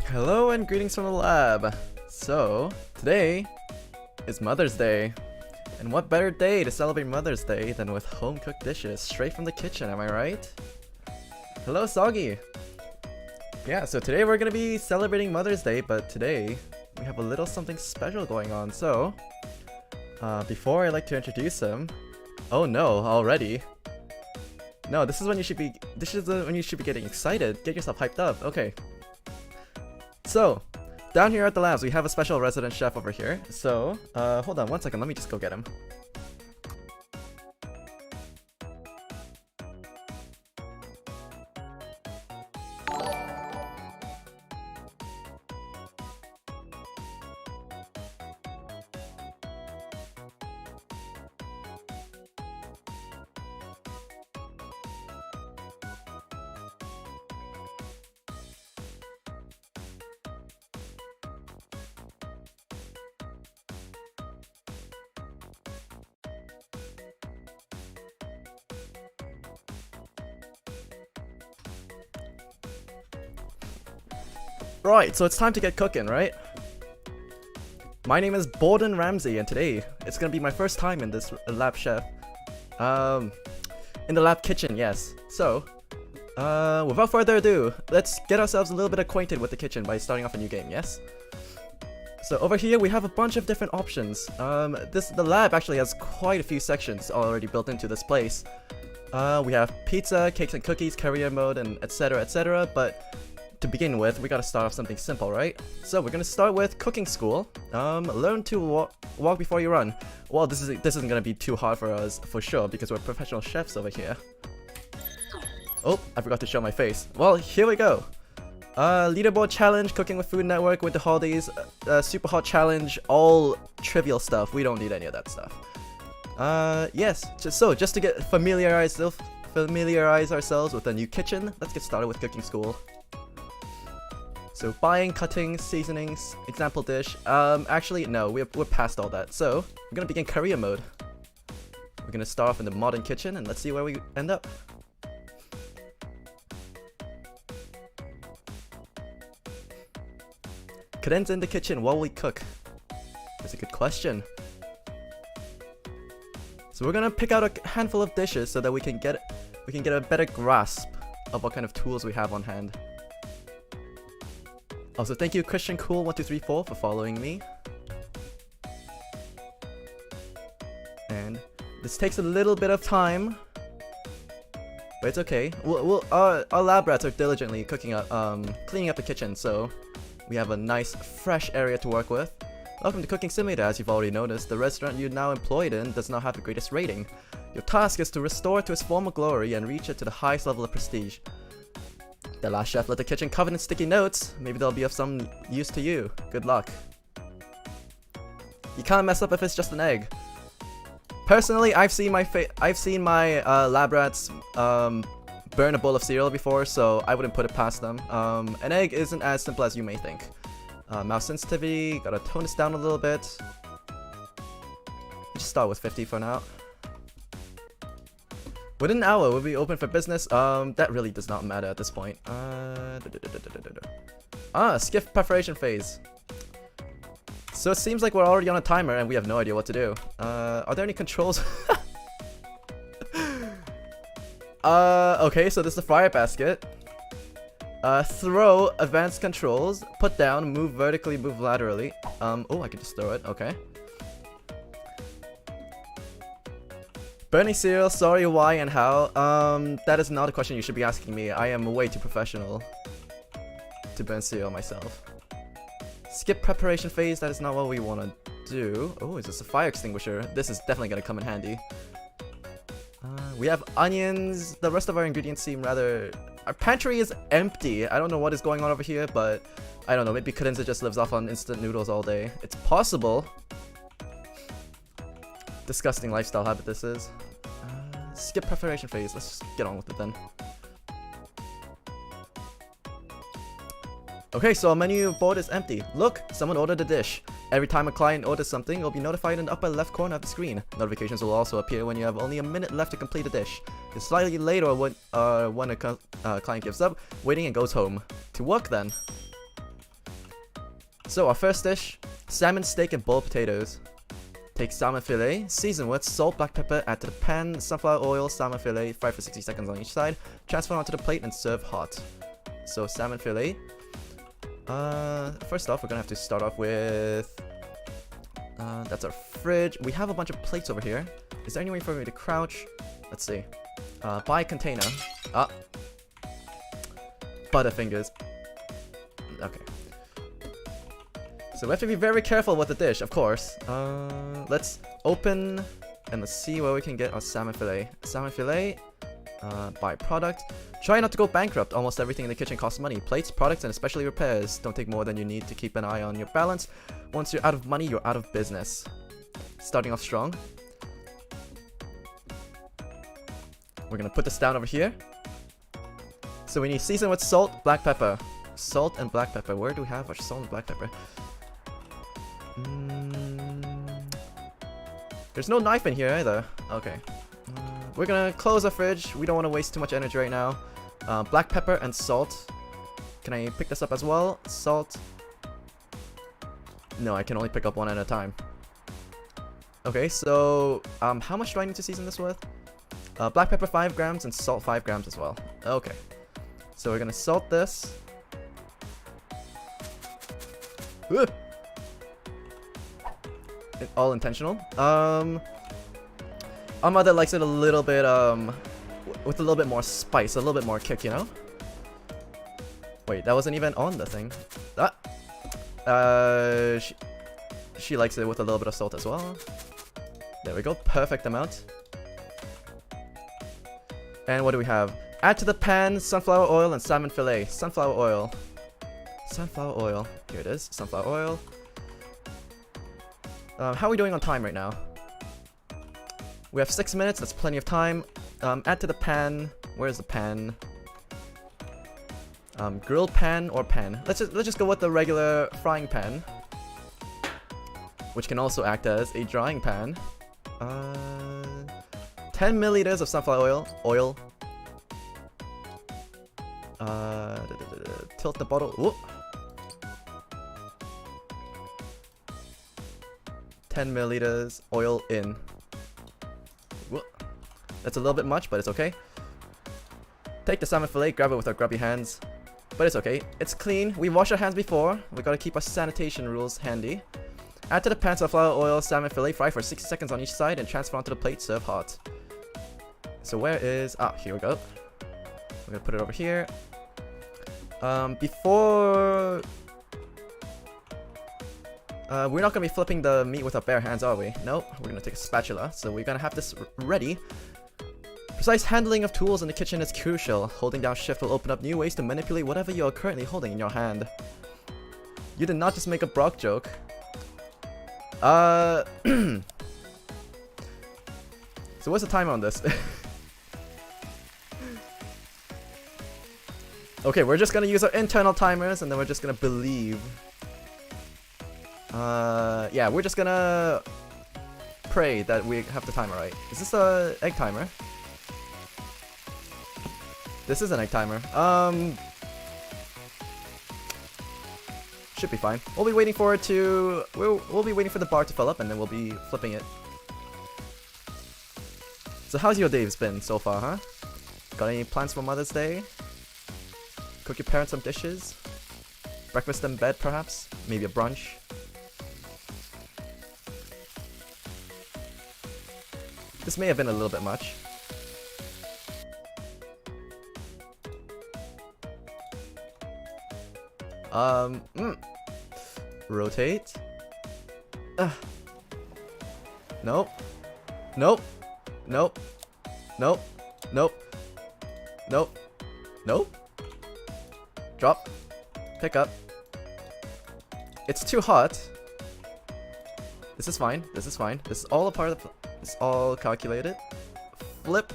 Hello and greetings from the lab. So, today is Mother's Day. And what better day to celebrate Mother's Day than with home-cooked dishes straight from the kitchen, am I right? Hello, Soggy! Yeah, so today we're gonna be celebrating Mother's Day, but today we have a little something special going on. So, before I like to introduce him... Oh no, already? No, this is when you should be getting excited. Get yourself hyped up. Okay. So, down here at the labs, we have a special resident chef over here. So, hold on one second, let me just go get him. Right, so it's time to get cooking, right? My name is Borden Ramsey, and today it's gonna be my first time in this lab chef. In the lab kitchen, yes. So, without further ado, let's get ourselves a little bit acquainted with the kitchen by starting off a new game, yes? So over here we have a bunch of different options. The lab actually has quite a few sections already built into this place. We have pizza, cakes and cookies, career mode, and etc, but to begin with, we gotta start off something simple, right? So we're gonna start with cooking school. Learn to walk before you run. Well, this isn't gonna be too hard for us, for sure, because we're professional chefs over here. Oh, I forgot to show my face. Well, here we go. Leaderboard challenge, cooking with Food Network, with the holidays, super hot challenge, all trivial stuff. We don't need any of that stuff. Yes, just to get familiarize ourselves with the new kitchen, let's get started with cooking school. So buying, cutting, seasonings, example dish. Actually, no, we're past all that. So we're gonna begin career mode. We're gonna start off in the modern kitchen and let's see where we end up. Cadenza in the kitchen while we cook. That's a good question. So we're gonna pick out a handful of dishes so that we can get a better grasp of what kind of tools we have on hand. Also, thank you Christian Cool 1234 for following me. And this takes a little bit of time, but it's okay. Our lab rats are diligently cooking up, cleaning up the kitchen, so we have a nice fresh area to work with. Welcome to Cooking Simulator. As you've already noticed, the restaurant you're now employed in does not have the greatest rating. Your task is to restore it to its former glory and reach it to the highest level of prestige. The last chef let the kitchen covered in sticky notes. Maybe they'll be of some use to you. Good luck. You can't mess up if it's just an egg. Personally, I've seen my lab rats burn a bowl of cereal before, so I wouldn't put it past them. An egg isn't as simple as you may think. Mouse sensitivity, gotta tone this down a little bit. Just start with 50 for now. Within an hour, we'll be open for business. That really does not matter at this point. Skiff preparation phase. So it seems like we're already on a timer and we have no idea what to do. Are there any controls? Okay, so this is the fryer basket. Throw, advanced controls, put down, move vertically, move laterally. Oh, I can just throw it, okay. Burning cereal, sorry, why and how? That is not a question you should be asking me. I am way too professional to burn cereal myself. Skip preparation phase, that is not what we want to do. Oh, is this a fire extinguisher? This is definitely going to come in handy. We have onions. The rest of our ingredients seem rather... Our pantry is empty. I don't know what is going on over here, but I don't know. Maybe Cadenza just lives off on instant noodles all day. It's possible. Disgusting lifestyle habit this is. Skip preparation phase. Let's just get on with it then. Okay, so our menu board is empty. Look, someone ordered a dish. Every time a client orders something, you'll be notified in the upper left corner of the screen. Notifications will also appear when you have only a minute left to complete a dish. It's slightly later when a client gives up, waiting and goes home. To work then. So our first dish, salmon steak and boiled potatoes. Take salmon fillet, season with salt, black pepper, add to the pan, sunflower oil, salmon fillet, fry for 60 seconds on each side, transfer onto the plate and serve hot. So salmon fillet. First off, we're gonna have to start off with... that's our fridge. We have a bunch of plates over here. Is there any way for me to crouch? Let's see. Buy container. Butterfingers. Okay. So we have to be very careful with the dish, of course. Let's open and let's see where we can get our salmon fillet. Salmon fillet. Buy product. Try not to go bankrupt. Almost everything in the kitchen costs money. Plates, products, and especially repairs. Don't take more than you need to keep an eye on your balance. Once you're out of money, you're out of business. Starting off strong. We're gonna put this down over here. So we need season with salt, black pepper. Salt and black pepper. Where do we have our salt and black pepper? There's no knife in here either. Okay. We're gonna close our fridge. We don't want to waste too much energy right now. Black pepper and salt. Can I pick this up as well? Salt. No, I can only pick up one at a time. Okay, so how much do I need to season this with? Black pepper 5 grams and salt 5 grams as well. Okay. So we're gonna salt this. Ugh. All intentional. Our mother likes it a little bit, with a little bit more spice, a little bit more kick, you know? Wait, that wasn't even on the thing. She likes it with a little bit of salt as well. There we go, perfect amount. And what do we have? Add to the pan sunflower oil and salmon fillet. Sunflower oil. Sunflower oil. Here it is, sunflower oil. How are we doing on time right now? We have 6 minutes, that's plenty of time. Add to the pan. Where's the pan? Grilled pan or pan? Let's just go with the regular frying pan, which can also act as a drying pan. 10 milliliters of sunflower oil. Tilt the bottle. Whoop. 10 milliliters oil in. Whoop. That's a little bit much, but it's okay. Take the salmon fillet, grab it with our grubby hands. But it's okay. It's clean. We washed our hands before. We gotta keep our sanitation rules handy. Add to the pan sunflower oil, salmon fillet, fry for 60 seconds on each side, and transfer onto the plate, serve hot. So where is... Ah, here we go. We're gonna put it over here. Before... we're not gonna be flipping the meat with our bare hands, are we? Nope. We're gonna take a spatula. So we're gonna have this ready. Precise handling of tools in the kitchen is crucial. Holding down shift will open up new ways to manipulate whatever you are currently holding in your hand. You did not just make a Brock joke. So what's the timer on this? Okay, we're just gonna use our internal timers and then we're just gonna believe. Yeah, we're just gonna pray that we have the timer right. Is this a egg timer? This is an egg timer. Should be fine. We'll be waiting for it to... We'll be waiting for the bar to fill up and then we'll be flipping it. So how's your days been so far, huh? Got any plans for Mother's Day? Cook your parents some dishes? Breakfast in bed, perhaps? Maybe a brunch? This may have been a little bit much. Rotate. Nope. Nope. Nope. Nope. Nope. Nope. Nope. Drop. Pick up. It's too hot. This is fine. This is fine. This is all a part of the... It's all calculated. Flip.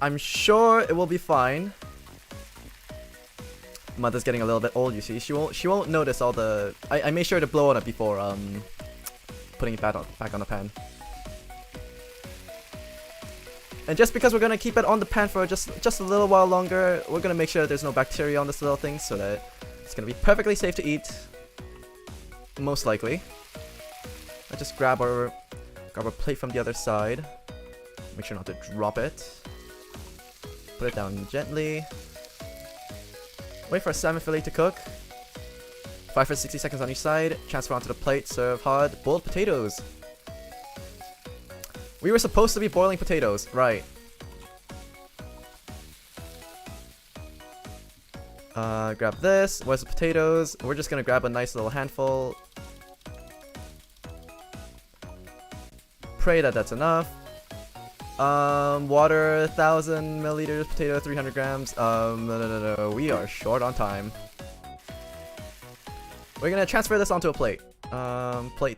I'm sure it will be fine. Mother's getting a little bit old, you see. She won't notice all the... I made sure to blow on it before putting it back on the pan. And just because we're gonna keep it on the pan for just a little while longer, we're gonna make sure that there's no bacteria on this little thing so that it's gonna be perfectly safe to eat. Most likely. Let's just grab our plate from the other side. Make sure not to drop it. Put it down gently. Wait for a salmon fillet to cook. Fry for 60 seconds on each side. Transfer onto the plate. Serve hot. Boiled potatoes. We were supposed to be boiling potatoes. Right. Grab this. Where's the potatoes? We're just gonna grab a nice little handful. Pray that that's enough. Water, 1,000 milliliters, potato, 300 grams. No, we are short on time. We're gonna transfer this onto a plate. Plate.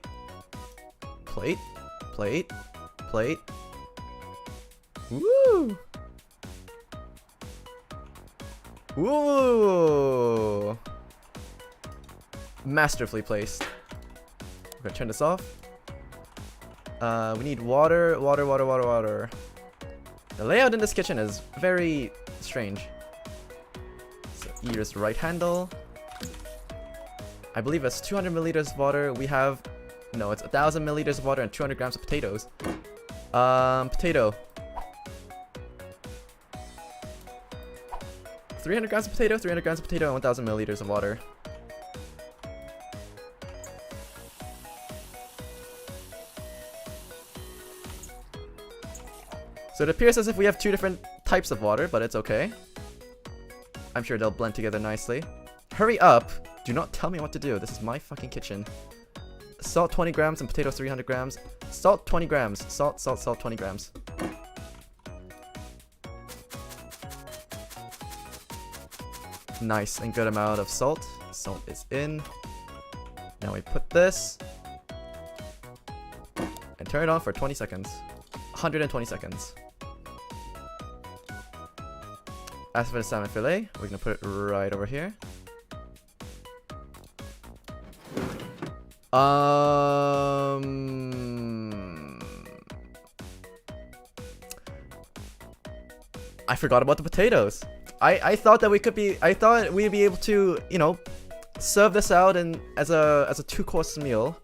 Woo! Woo! Masterfully placed. We're gonna turn this off. We need water. The layout in this kitchen is very strange. So here's right handle. I believe it's 200 milliliters of water. We have... No, it's 1,000 milliliters of water and 200 grams of potatoes. Potato. 300 grams of potato, 300 grams of potato, and 1,000 milliliters of water. So it appears as if we have two different types of water, but it's okay. I'm sure they'll blend together nicely. Hurry up! Do not tell me what to do. This is my fucking kitchen. Salt 20 grams and potatoes 300 grams. Salt 20 grams. Salt 20 grams. Nice and good amount of salt. Salt is in. Now we put this and turn it on for 20 seconds. 120 seconds. As for the salmon fillet, we're gonna put it right over here. I forgot about the potatoes. I thought that we'd be able to, you know, serve this out in as a 2-course meal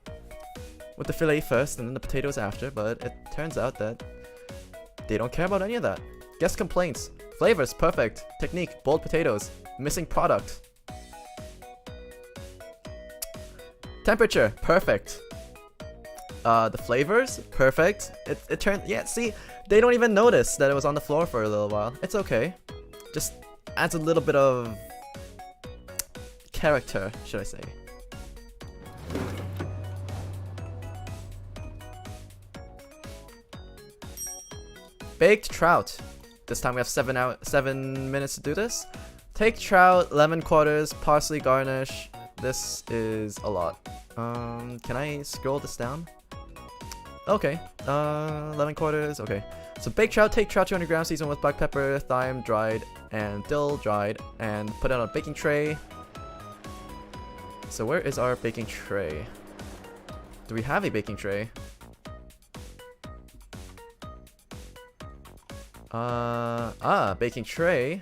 with the fillet first and then the potatoes after, but it turns out that they don't care about any of that. Guest complaints. Flavors, perfect. Technique, boiled potatoes. Missing product. Temperature, perfect. The flavors, perfect. It turned, yeah, see, they don't even notice that it was on the floor for a little while. It's okay. Just adds a little bit of character, should I say. Baked trout. This time we have 7 minutes to do this. Take trout, lemon quarters, parsley garnish. This is a lot. Can I scroll this down? Okay. Lemon quarters. Okay. So baked trout. Take trout 200 grams, season with black pepper, thyme dried, and dill dried, and put it on a baking tray. So where is our baking tray? Do we have a baking tray? Baking tray.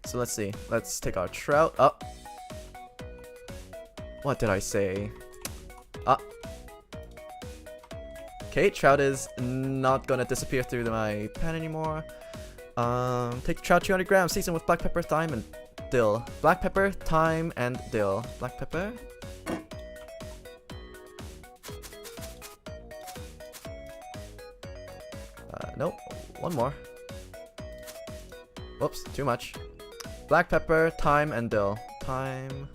So let's see. Let's take our trout up. What did I say? Okay, trout is not gonna disappear through my pan anymore. Take trout 200 grams, season with black pepper, thyme, and dill. Black pepper, thyme, and dill. Black pepper. Nope. One more. Whoops, too much. Black pepper, thyme, and dill. Thyme.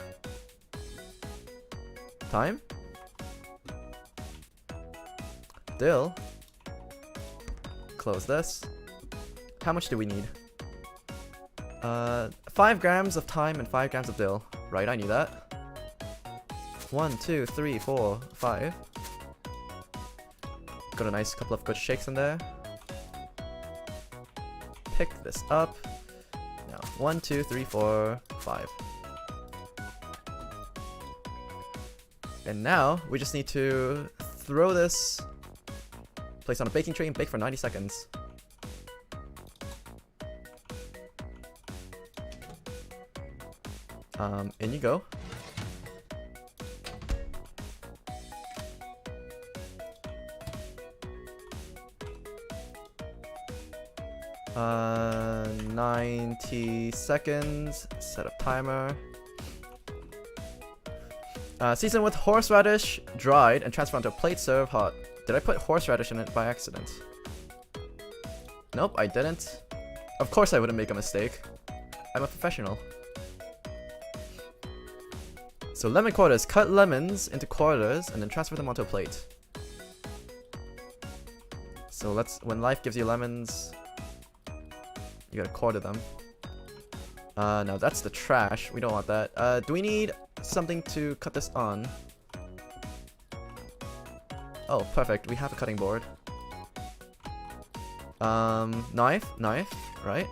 Thyme? Dill. Close this. How much do we need? 5 grams of thyme and 5 grams of dill. Right, I knew that. 1, 2, 3, 4, 5. Got a nice couple of good shakes in there. Pick this up. Now, 1, 2, 3, 4, 5. And now, we just need to throw this, place on a baking tray, and bake for 90 seconds. In you go. Uh, 90 seconds. Set up timer. Season with horseradish, dried, and transfer onto a plate. Serve hot. Did I put horseradish in it by accident? Nope, I didn't. Of course I wouldn't make a mistake. I'm a professional. So lemon quarters. Cut lemons into quarters and then transfer them onto a plate. So let's, when life gives you lemons, you gotta quarter them. No, that's the trash. We don't want that. Do we need something to cut this on? Oh, perfect. We have a cutting board. Knife, right?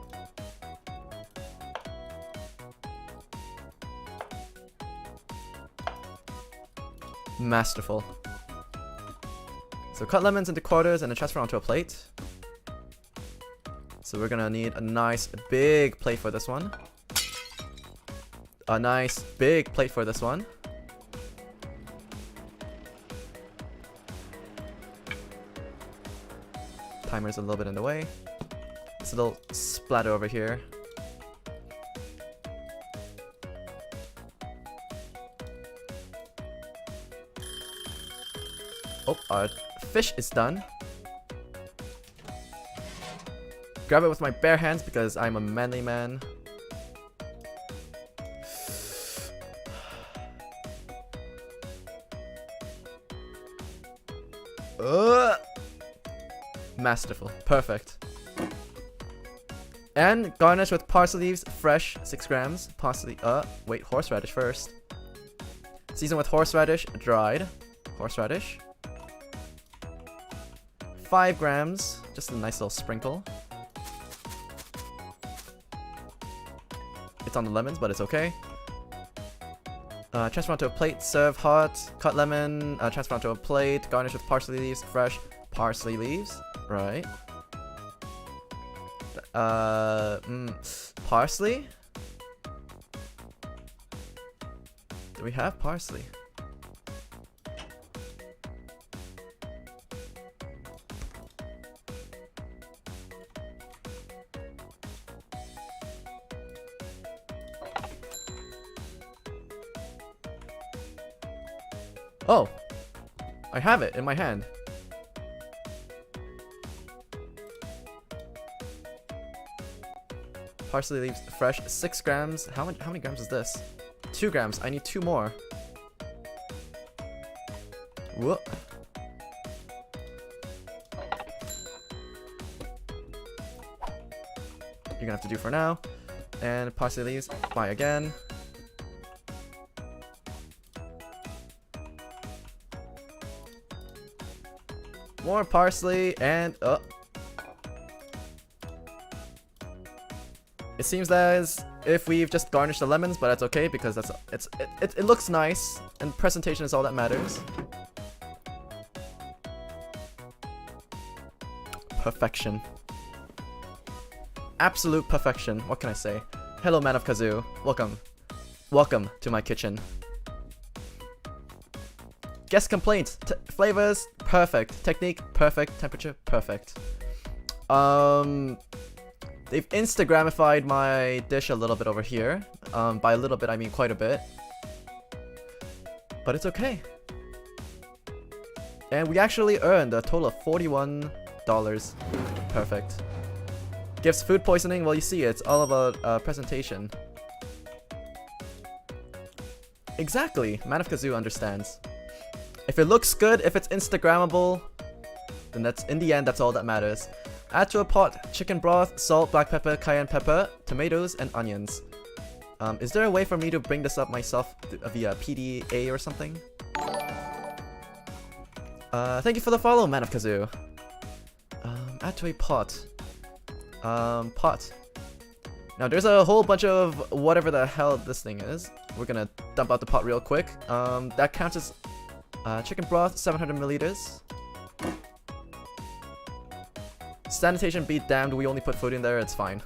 Masterful. So cut lemons into quarters and then transfer onto a plate. So we're gonna need a nice big plate for this one. A nice big plate for this one. Timer's a little bit in the way. It's a little splatter over here. Oh, our fish is done. Grab it with my bare hands because I'm a manly man. Masterful. Perfect. And garnish with parsley leaves, fresh, 6 grams. Parsley, wait, horseradish first. Season with horseradish, dried. Horseradish. 5 grams, just a nice little sprinkle. It's on the lemons, but it's okay. Transfer onto a plate, serve hot. Cut lemon, transfer onto a plate, garnish with parsley leaves, fresh parsley leaves. Right. Parsley? Do we have parsley? Oh! I have it in my hand. Parsley leaves fresh, 6 grams. How many grams is this? 2 grams. I need 2 more. Whoop. You're gonna have to do for now. And parsley leaves, buy again. More parsley and it seems as if we've just garnished the lemons, but that's okay because it looks nice and presentation is all that matters. Perfection. Absolute perfection. What can I say? Hello, man of Kazoo. Welcome. Welcome to my kitchen. Guest complaints. Flavors, perfect. Technique, perfect. Temperature, perfect. They've Instagramified my dish a little bit over here. By a little bit, I mean quite a bit. But it's okay. And we actually earned a total of $41. Perfect. Gives food poisoning? Well, you see, it's all about presentation. Exactly. Man of Kazoo understands. If it looks good, if it's Instagrammable, then that's, in the end, that's all that matters. Add to a pot chicken broth, salt, black pepper, cayenne pepper, tomatoes, and onions. Is there a way for me to bring this up myself via PDA or something? Thank you for the follow, Man of Kazoo. Add to a pot. Pot. Now there's a whole bunch of whatever the hell this thing is. We're gonna dump out the pot real quick. That counts as chicken broth, 700 milliliters. Sanitation be damned, we only put food in there, it's fine.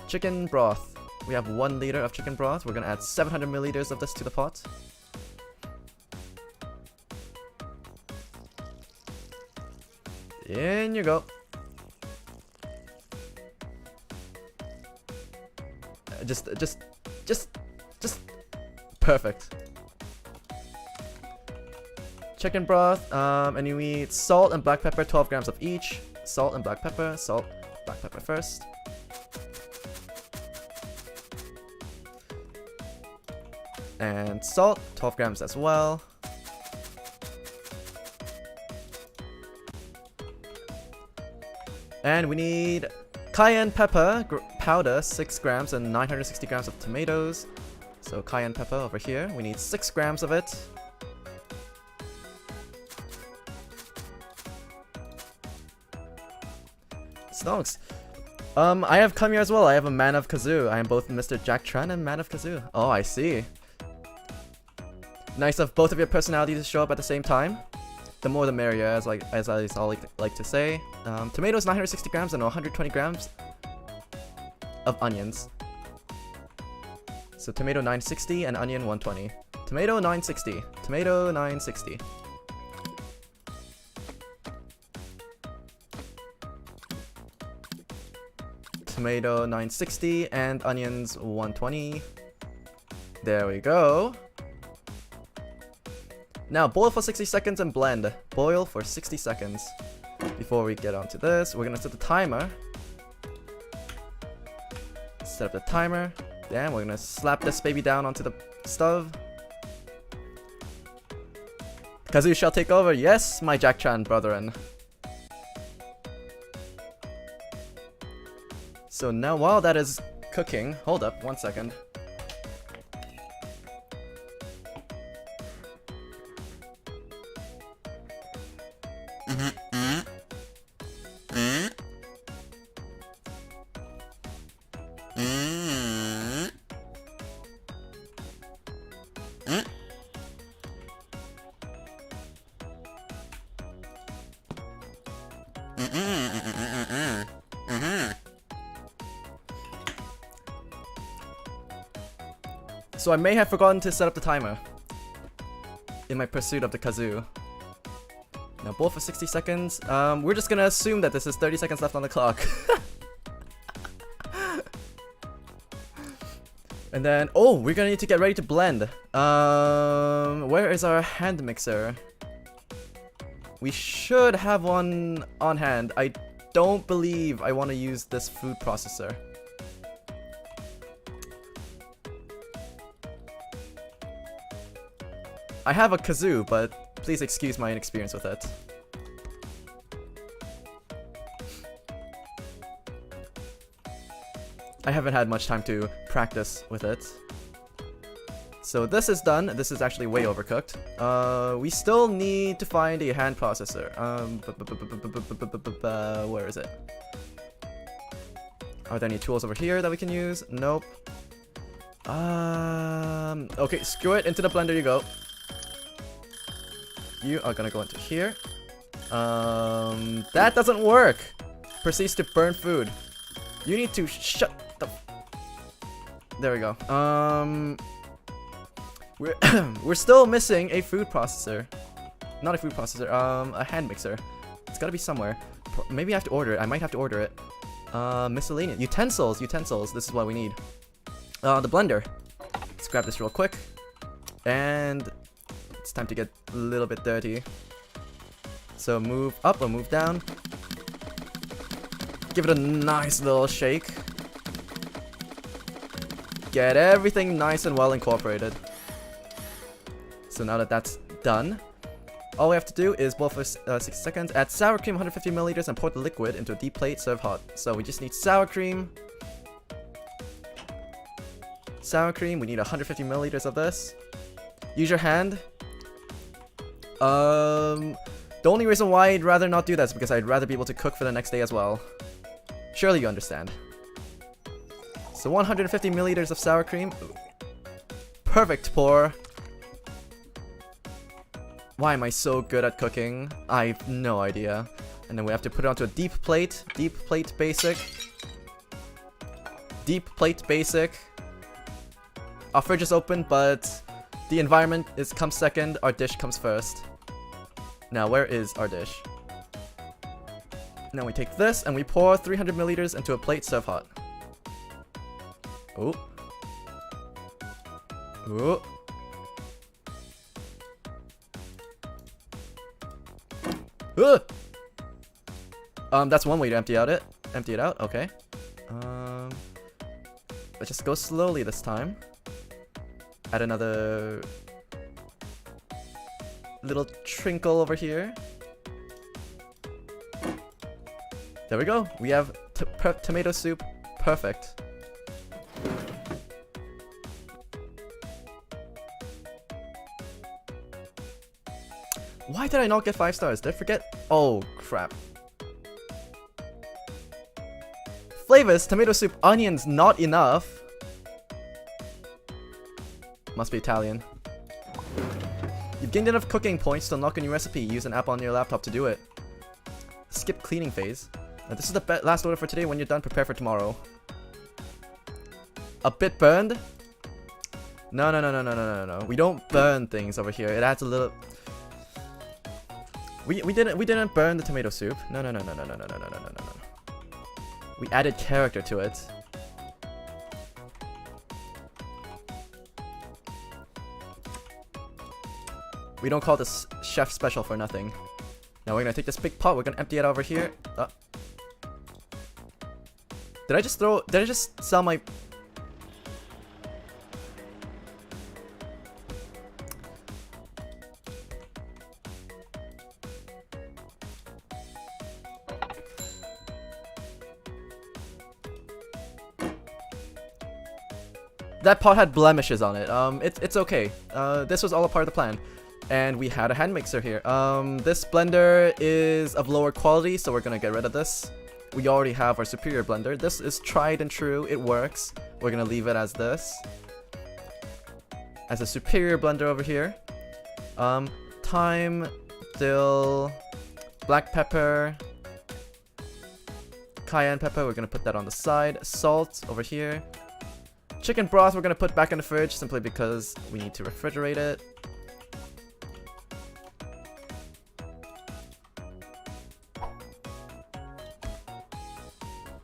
Chicken broth. We have 1 liter of chicken broth. We're gonna add 700 milliliters of this to the pot. In you go. Just perfect. Chicken broth, and you need salt and black pepper, 12 grams of each. Salt and black pepper, salt, black pepper first. And salt, 12 grams as well. And we need cayenne pepper powder, 6 grams, and 960 grams of tomatoes. So cayenne pepper over here, we need 6 grams of it. Stonks. I have come here as well. I have a Man of Kazoo. I am both Mr. Jack Tran and Man of Kazoo. Oh, I see. Nice of both of your personalities to show up at the same time. The more the merrier, as I like to say. Tomatoes 960 grams and 120 grams of onions. So tomato 960 and onion 120. Tomato 960. Tomato 960. Tomato 960 and onions 120. There we go. Now boil for 60 seconds and blend. Boil for 60 seconds. Before we get onto this, we're gonna set the timer. Set up the timer. Then we're gonna slap this baby down onto the stove. Kazoo shall take over. Yes, my Jack Chan brethren. So now while that is cooking, hold up 1 second. So I may have forgotten to set up the timer in my pursuit of the kazoo. Now bowl for 60 seconds. We're just gonna assume that this is 30 seconds left on the clock. And then, oh, we're gonna need to get ready to blend. Where is our hand mixer? We should have one on hand. I don't believe I want to use this food processor. I have a kazoo, but please excuse my inexperience with it. I haven't had much time to practice with it. So this is done. This is actually way overcooked. We still need to find a hand processor. Where is it? Are there any tools over here that we can use? Nope. Okay, screw it. Into the blender you go. You are gonna go into here. That doesn't work. Proceeds to burn food. You need to shut the. There we go. We're still missing a food processor. Not a food processor. A hand mixer. It's gotta be somewhere. Maybe I have to order it. I might have to order it. Miscellaneous utensils. Utensils. This is what we need. The blender. Let's grab this real quick. And it's time to get a little bit dirty. So move up or move down. Give it a nice little shake. Get everything nice and well incorporated. So now that that's done, all we have to do is boil for 60 seconds. Add sour cream 150 milliliters and pour the liquid into a deep plate. Serve hot. So we just need sour cream. Sour cream. We need 150 milliliters of this. Use your hand. The only reason why I'd rather not do that is because I'd rather be able to cook for the next day as well. Surely you understand. So 150 milliliters of sour cream. Perfect pour. Why am I so good at cooking? I have no idea. And then we have to put it onto a deep plate. Deep plate basic. Deep plate basic. Our fridge is open, but the environment comes second. Our dish comes first. Now, where is our dish? Now we take this and we pour 300 milliliters into a plate. Serve hot. Ooh. Ooh. That's one way to empty it out, okay. Let's just go slowly this time. Add another little trinkle over here. There we go. We have tomato soup. Perfect. Why did I not get 5 stars? Did I forget? Oh, crap. Flavors, tomato soup, onions, not enough. Must be Italian. You've gained enough cooking points to unlock a new recipe. Use an app on your laptop to do it. Skip cleaning phase. Now, this is the last order for today. When you're done, prepare for tomorrow. A bit burned? No. We don't burn things over here. It adds a little. We didn't burn the tomato soup. No. We added character to it. We don't call this chef special for nothing. Now we're gonna take this big pot. We're gonna empty it over here. Did I just sell my? That pot had blemishes on it. It's okay. This was all a part of the plan. And we had a hand mixer here. This blender is of lower quality, so we're gonna get rid of this. We already have our superior blender. This is tried and true. It works. We're gonna leave it as this. As a superior blender over here. Thyme, dill, black pepper, Cayenne pepper, we're gonna put that on the side. Salt over here. Chicken broth, we're gonna put back in the fridge simply because we need to refrigerate it.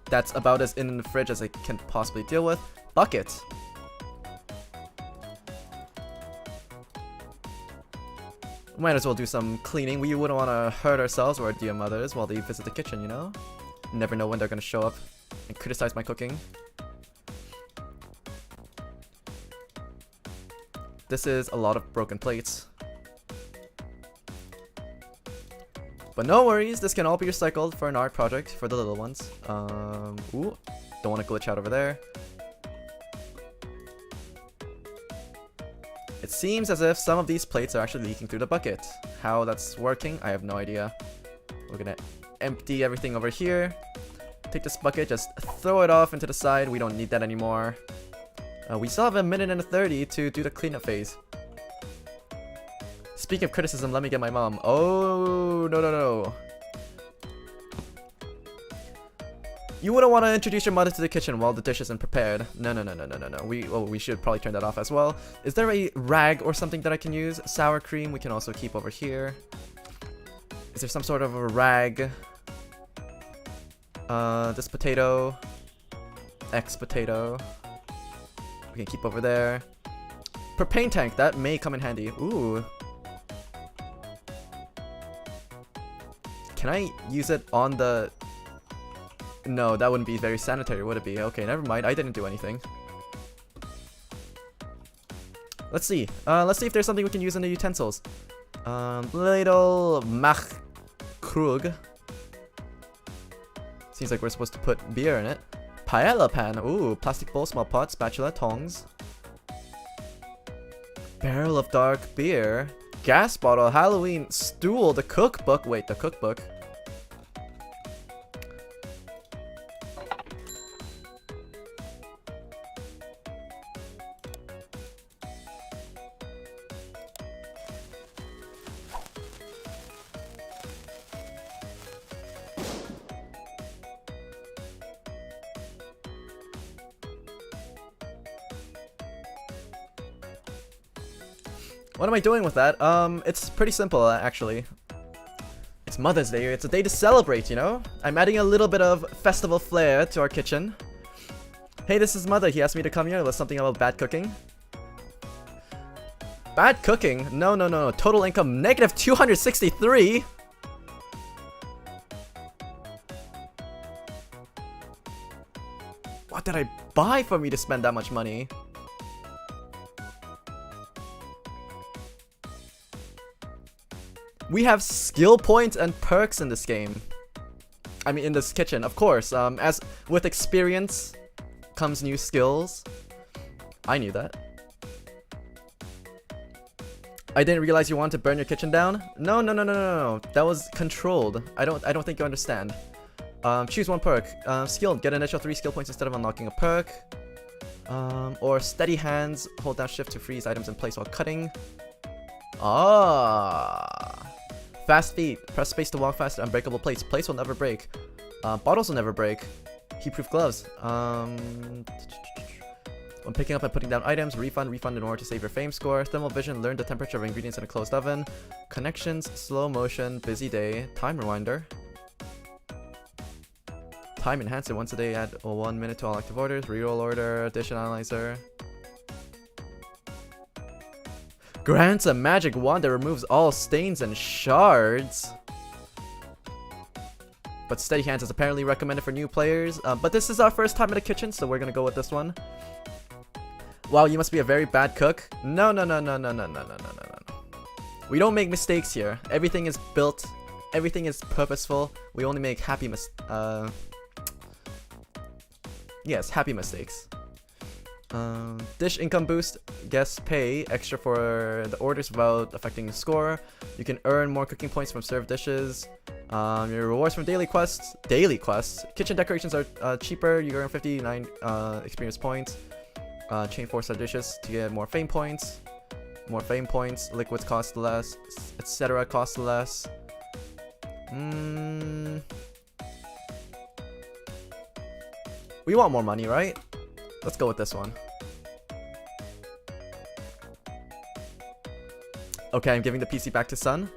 That's about as in the fridge as I can possibly deal with. Bucket. Might as well do some cleaning. We wouldn't want to hurt ourselves or our dear mothers while they visit the kitchen, you know? Never know when they're gonna show up and criticize my cooking. This is a lot of broken plates. But no worries, this can all be recycled for an art project for the little ones. Ooh, don't want to glitch out over there. It seems as if some of these plates are actually leaking through the bucket. How that's working, I have no idea. We're gonna empty everything over here. Take this bucket, just throw it off into the side. We don't need that anymore. We still have 1:30 to do the cleanup phase. Speaking of criticism, let me get my mom. Oh, no. You wouldn't want to introduce your mother to the kitchen while the dish isn't prepared. No. We should probably turn that off as well. Is there a rag or something that I can use? Sour cream we can also keep over here. Is there some sort of a rag? This potato. X potato. We can keep over there. Propane tank, that may come in handy. Ooh. Can I use it on the... No, that wouldn't be very sanitary, would it be? Okay, never mind. I didn't do anything. Let's see. Let's see if there's something we can use in the utensils. Ladle, mach, krug. Seems like we're supposed to put beer in it. Paella pan. Ooh, plastic bowl, small pot, spatula, tongs. Barrel of dark beer. Gas bottle, Halloween stool, the cookbook. Wait, the cookbook. What am I doing with that? It's pretty simple, actually. It's Mother's Day. It's a day to celebrate, you know? I'm adding a little bit of festival flair to our kitchen. Hey, this is Mother. He asked me to come here. Let's something about bad cooking. Bad cooking? No. Total income negative 263. What did I buy for me to spend that much money? We have skill points and perks in this game. I mean, in this kitchen, of course. As with experience comes new skills. I knew that. I didn't realize you wanted to burn your kitchen down. No. That was controlled. I don't think you understand. Choose one perk. Skilled. Get an initial 3 skill points instead of unlocking a perk. Or steady hands. Hold down shift to freeze items in place while cutting. Fast feet. Press space to walk faster. Unbreakable plates. Plates will never break. Bottles will never break. Heat-proof gloves. When picking up and putting down items, refund in order to save your fame score. Thermal vision. Learn the temperature of ingredients in a closed oven. Connections. Slow motion. Busy day. Time rewinder. Time enhancer. Once a day, add 1 minute to all active orders. Reroll order. Dish analyzer. Grants a magic wand that removes all stains and shards. But steady hands is apparently recommended for new players. But this is our first time in the kitchen, so we're gonna go with this one. Wow, you must be a very bad cook. No. We don't make mistakes here. Everything is built. Everything is purposeful. We only make happy happy mistakes. Dish income boost, guest pay, extra for the orders without affecting the score. You can earn more cooking points from served dishes. Your rewards from daily quests. Kitchen decorations are cheaper. You earn 59 experience points. Chain 4-star dishes to get more fame points. Liquids cost less, etc. cost less. We want more money, right? Let's go with this one. Okay, I'm giving the PC back to Sun.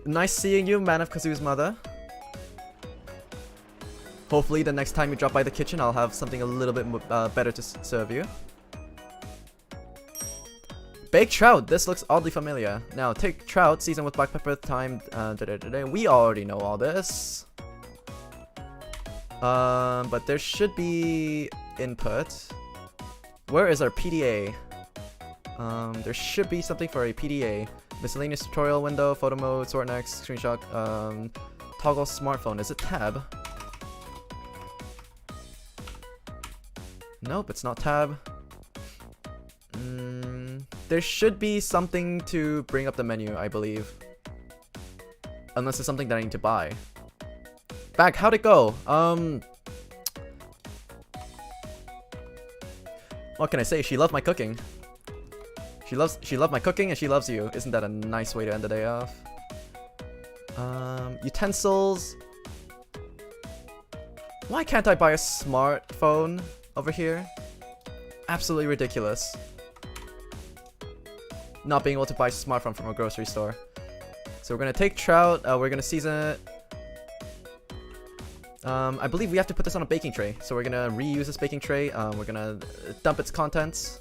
Nice seeing you, Man of Kazu's mother. Hopefully the next time you drop by the kitchen, I'll have something a little bit better to serve you. Baked trout. This looks oddly familiar. Now, take trout, season with black pepper, thyme. We already know all this. But there should be input. Where is our PDA? There should be something for a PDA. Miscellaneous tutorial window, photo mode, sort next, screenshot, toggle smartphone. Is it tab? Nope, it's not tab. There should be something to bring up the menu, I believe. Unless it's something that I need to buy. Back, how'd it go? What can I say? She loved my cooking. She loved my cooking and she loves you. Isn't that a nice way to end the day off? Utensils. Why can't I buy a smartphone over here? Absolutely ridiculous. Not being able to buy a smartphone from a grocery store. So we're gonna take trout, we're gonna season it. I believe we have to put this on a baking tray. So we're gonna reuse this baking tray. We're gonna dump its contents.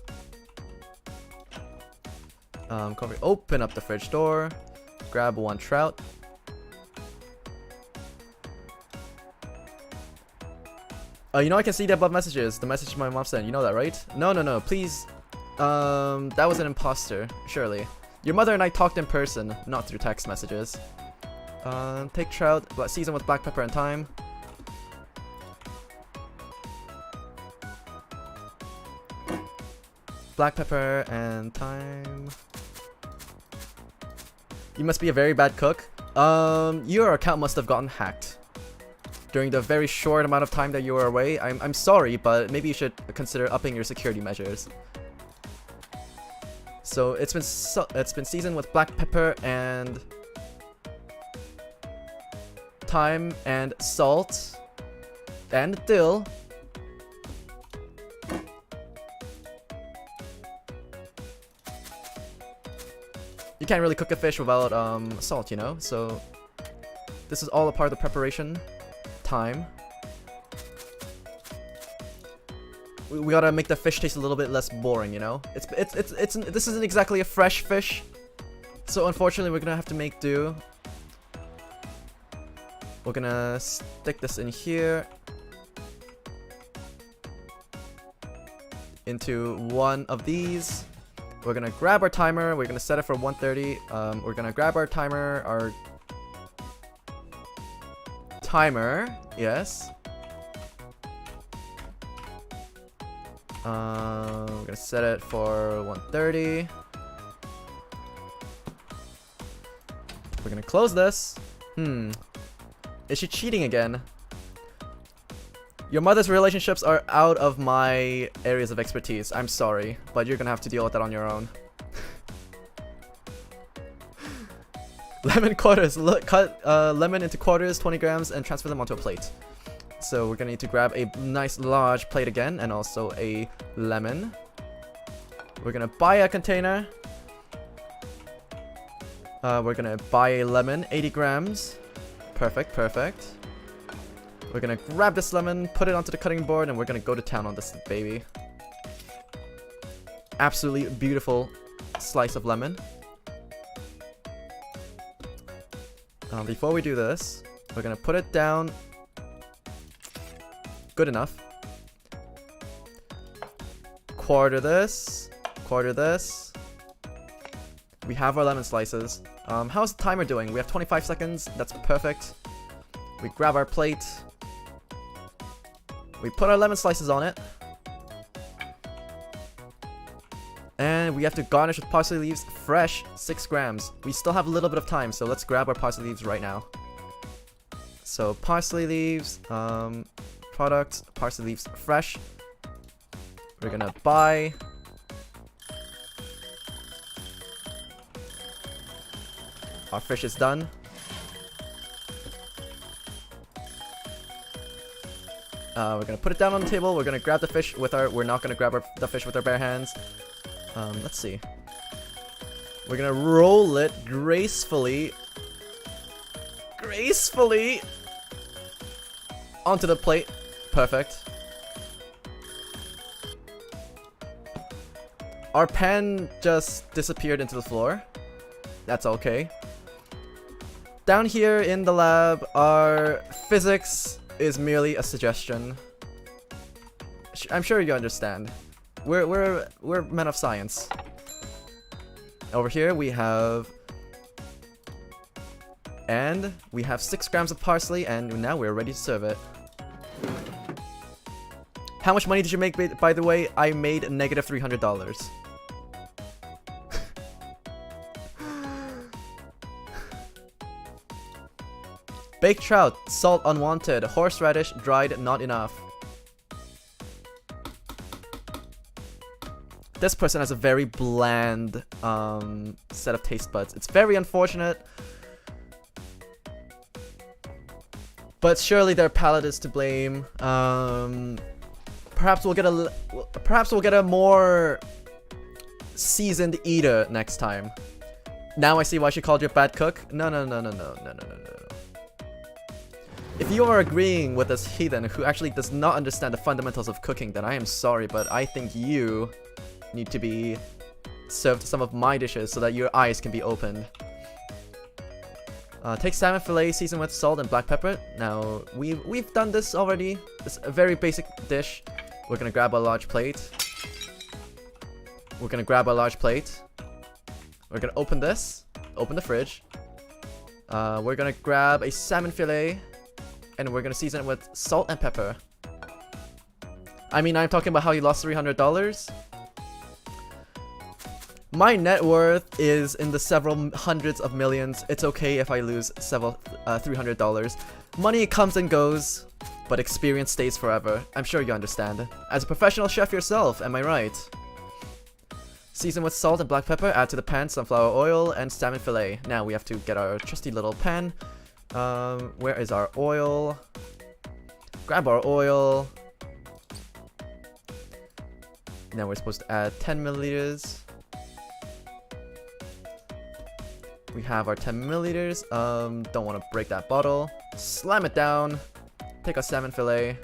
Open up the fridge door. Grab one trout. You know I can see the above messages. The message my mom sent. You know that, right? No. Please. That was an imposter. Surely. Your mother and I talked in person, not through text messages. Take trout. Season with black pepper and thyme. Black pepper and thyme. You must be a very bad cook. Your account must have gotten hacked during the very short amount of time that you were away. I'm sorry, but maybe you should consider upping your security measures. So it's been seasoned with black pepper and thyme and salt and dill. You can't really cook a fish without salt, you know? So this is all a part of the preparation time. We gotta make the fish taste a little bit less boring, you know? This isn't exactly a fresh fish, so unfortunately we're gonna have to make do. We're gonna stick this in here into one of these. We're gonna grab our timer. We're gonna set it for 1:30. We're gonna grab our timer. Yes. We're gonna set it for 1:30. We're gonna close this. Is she cheating again? Your mother's relationships are out of my areas of expertise. I'm sorry, but you're gonna have to deal with that on your own. Lemon quarters. Cut lemon into quarters, 20 grams, and transfer them onto a plate. So we're gonna need to grab a nice large plate again, and also a lemon. We're gonna buy a container. We're gonna buy a lemon, 80 grams. Perfect. We're gonna grab this lemon, put it onto the cutting board, and we're gonna go to town on this baby. Absolutely beautiful slice of lemon. Before we do this, we're gonna put it down. Good enough. Quarter this. We have our lemon slices. How's the timer doing? We have 25 seconds. That's perfect. We grab our plate. We put our lemon slices on it. And we have to garnish with parsley leaves, fresh, 6 grams. We still have a little bit of time, so let's grab our parsley leaves right now. So parsley leaves, product, parsley leaves, fresh. We're gonna buy. Our fish is done. We're gonna put it down on the table. We're gonna grab the fish with our. We're not gonna grab the fish with our bare hands. Let's see. We're gonna roll it gracefully onto the plate. Perfect. Our pan just disappeared into the floor. That's okay. Down here in the lab, our physics is merely a suggestion. I'm sure you understand. We're men of science. Over here we have... And we have 6 grams of parsley, and now we're ready to serve it. How much money did you make, by the way? I made negative $300. Baked trout, salt unwanted, horseradish dried not enough. This person has a very bland set of taste buds. It's very unfortunate. But surely their palate is to blame. Perhaps we'll get a more seasoned eater next time. Now I see why she called you a bad cook. No. If you are agreeing with this heathen who actually does not understand the fundamentals of cooking, then I am sorry, but I think you need to be served some of my dishes so that your eyes can be opened. Take salmon fillet, season with salt and black pepper. Now, we've done this already. It's a very basic dish. We're gonna grab a large plate. We're gonna open this. Open the fridge. We're gonna grab a salmon fillet. And we're gonna season it with salt and pepper. I mean, I'm talking about how you lost $300. My net worth is in the several hundreds of millions. It's okay if I lose several $300. Money comes and goes, but experience stays forever. I'm sure you understand. As a professional chef yourself, am I right? Season with salt and black pepper. Add to the pan sunflower oil and salmon fillet. Now we have to get our trusty little pan. Where is our oil? Grab our oil. Now we're supposed to add 10 milliliters. We have our 10 milliliters. Don't want to break that bottle. Slam it down. Take our salmon fillet.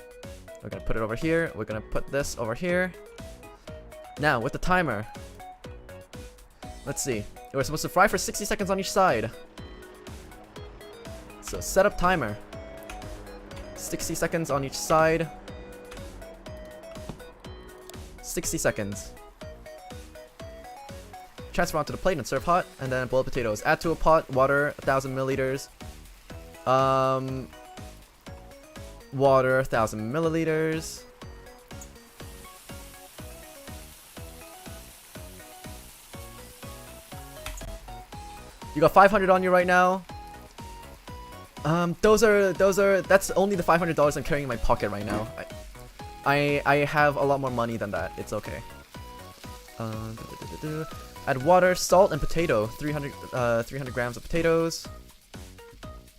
We're gonna put it over here. We're gonna put this over here. Now with the timer. Let's see. We're supposed to fry for 60 seconds on each side. So set up timer. 60 seconds on each side. 60 seconds. Transfer onto the plate and serve hot. And then boiled potatoes. Add to a pot water, 1,000 milliliters. Water, 1,000 milliliters. You got 500 on you right now. That's only the $500 I'm carrying in my pocket right now. I have a lot more money than that. It's okay. Add water, salt, and potato. 300 grams of potatoes.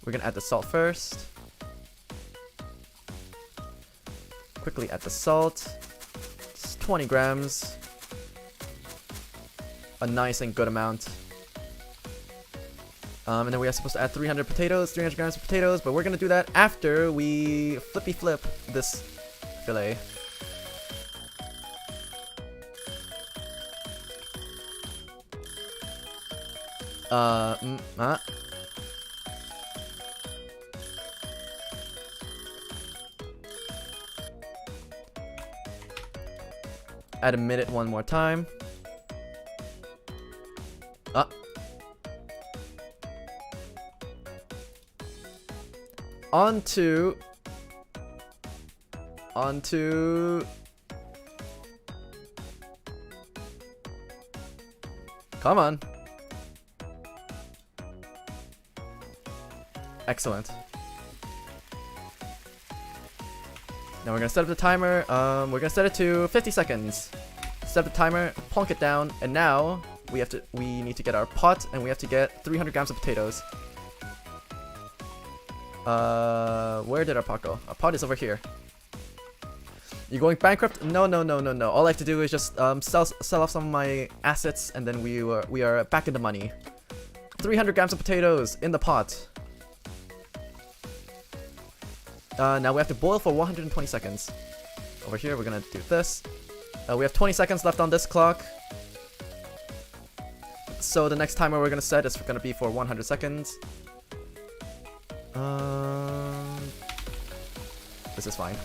We're gonna add the salt first. Quickly add the salt. It's 20 grams. A nice and good amount. And then we are supposed to add 300 grams of potatoes, but we're gonna do that after we flip this fillet. Add a minute one more time. Onto come on. Excellent. Now we're gonna set up the timer. We're gonna set it to 50 seconds. Set the timer, plonk it down, and now we need to get our pot, and we have to get 300 grams of potatoes. Where did our pot go? Our pot is over here. You going bankrupt? No, no, no, no, no. All I have to do is just sell off some of my assets, and then we are back in the money. 300 grams of potatoes in the pot. Now we have to boil for 120 seconds. Over here, we're gonna do this. We have 20 seconds left on this clock. So the next timer we're gonna set is gonna be for 100 seconds. This is fine.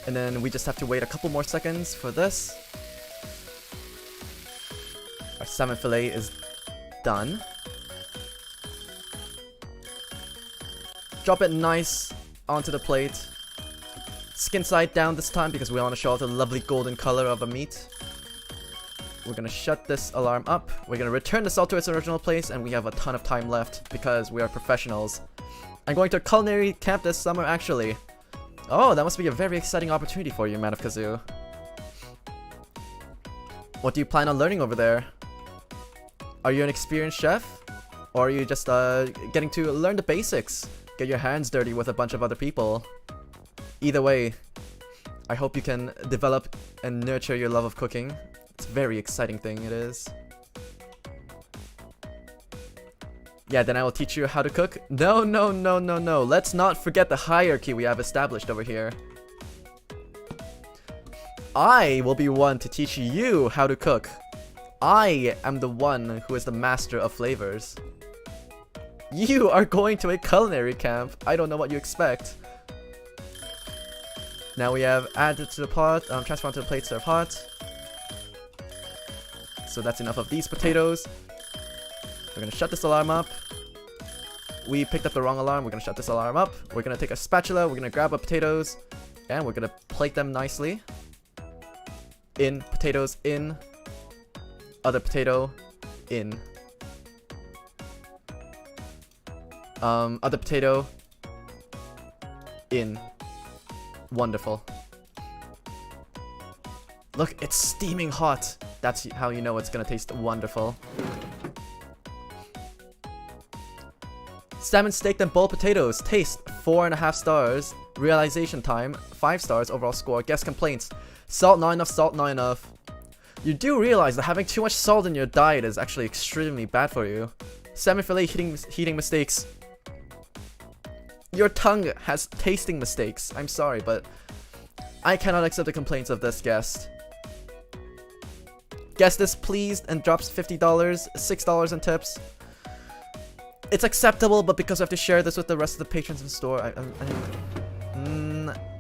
And then we just have to wait a couple more seconds for this. Our salmon fillet is done. Drop it nice onto the plate. Skin side down this time because we want to show off the lovely golden color of the meat. We're gonna shut this alarm up. We're gonna return the salt to its original place, and we have a ton of time left because we are professionals. I'm going to a culinary camp this summer, actually. Oh, that must be a very exciting opportunity for you, Man of Kazoo. What do you plan on learning over there? Are you an experienced chef? Or are you just getting to learn the basics? Get your hands dirty with a bunch of other people? Either way, I hope you can develop and nurture your love of cooking. It's a very exciting thing, it is. Yeah, then I will teach you how to cook. No, no, no, no, no. Let's not forget the hierarchy we have established over here. I will be one to teach you how to cook. I am the one who is the master of flavors. You are going to a culinary camp. I don't know what you expect. Now we have added to the pot, transfer onto the plate, serve hot. So that's enough of these potatoes. We're gonna shut this alarm up. We picked up the wrong alarm. We're gonna shut this alarm up. We're gonna take a spatula. We're gonna grab our potatoes. And we're gonna plate them nicely. In, potatoes, in. Other potato, in. Other potato, in. Wonderful. Look, it's steaming hot. That's how you know it's gonna taste wonderful. Salmon steak and boiled potatoes. Taste 4.5 stars. Realization time 5 stars. Overall score. Guest complaints. Salt not enough. Salt not enough. You do realize that having too much salt in your diet is actually extremely bad for you. Salmon fillet heating mistakes. Your tongue has tasting mistakes. I'm sorry, but I cannot accept the complaints of this guest. Guest is pleased and drops $50, $6 in tips. It's acceptable, but because I have to share this with the rest of the patrons in the store,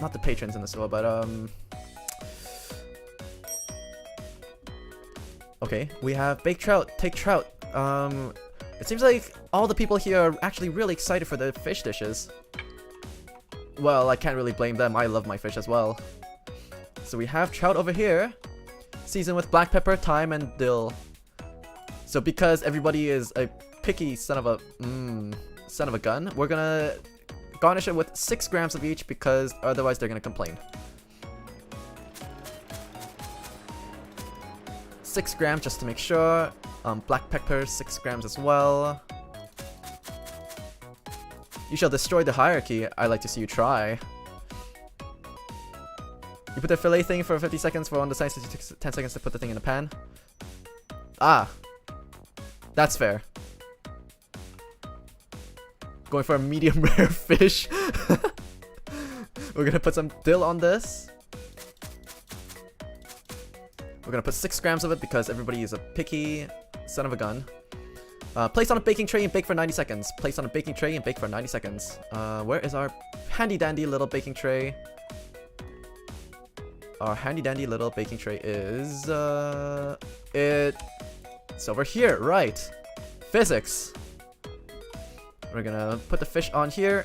not the patrons in the store, but okay, we have baked trout. Take trout. It seems like all the people here are actually really excited for the fish dishes. Well, I can't really blame them. I love my fish as well. So we have trout over here, seasoned with black pepper, thyme, and dill. So because everybody is a picky son of a gun, we're gonna garnish it with 6 grams of each because otherwise they're gonna complain. 6 grams just to make sure. Black pepper, 6 grams as well. You shall destroy the hierarchy. I'd like to see you try. You put the fillet thing for 50 seconds for on the side, so it takes 10 seconds to put the thing in the pan. Ah. That's fair. Going for a medium rare fish. We're gonna put some dill on this. We're gonna put 6 grams of it because everybody is a picky son of a gun. Place on a baking tray and bake for 90 seconds. Place on a baking tray and bake for 90 seconds. Where is our handy dandy little baking tray? Our handy dandy little baking tray is it's over here, right? Physics. We're gonna put the fish on here.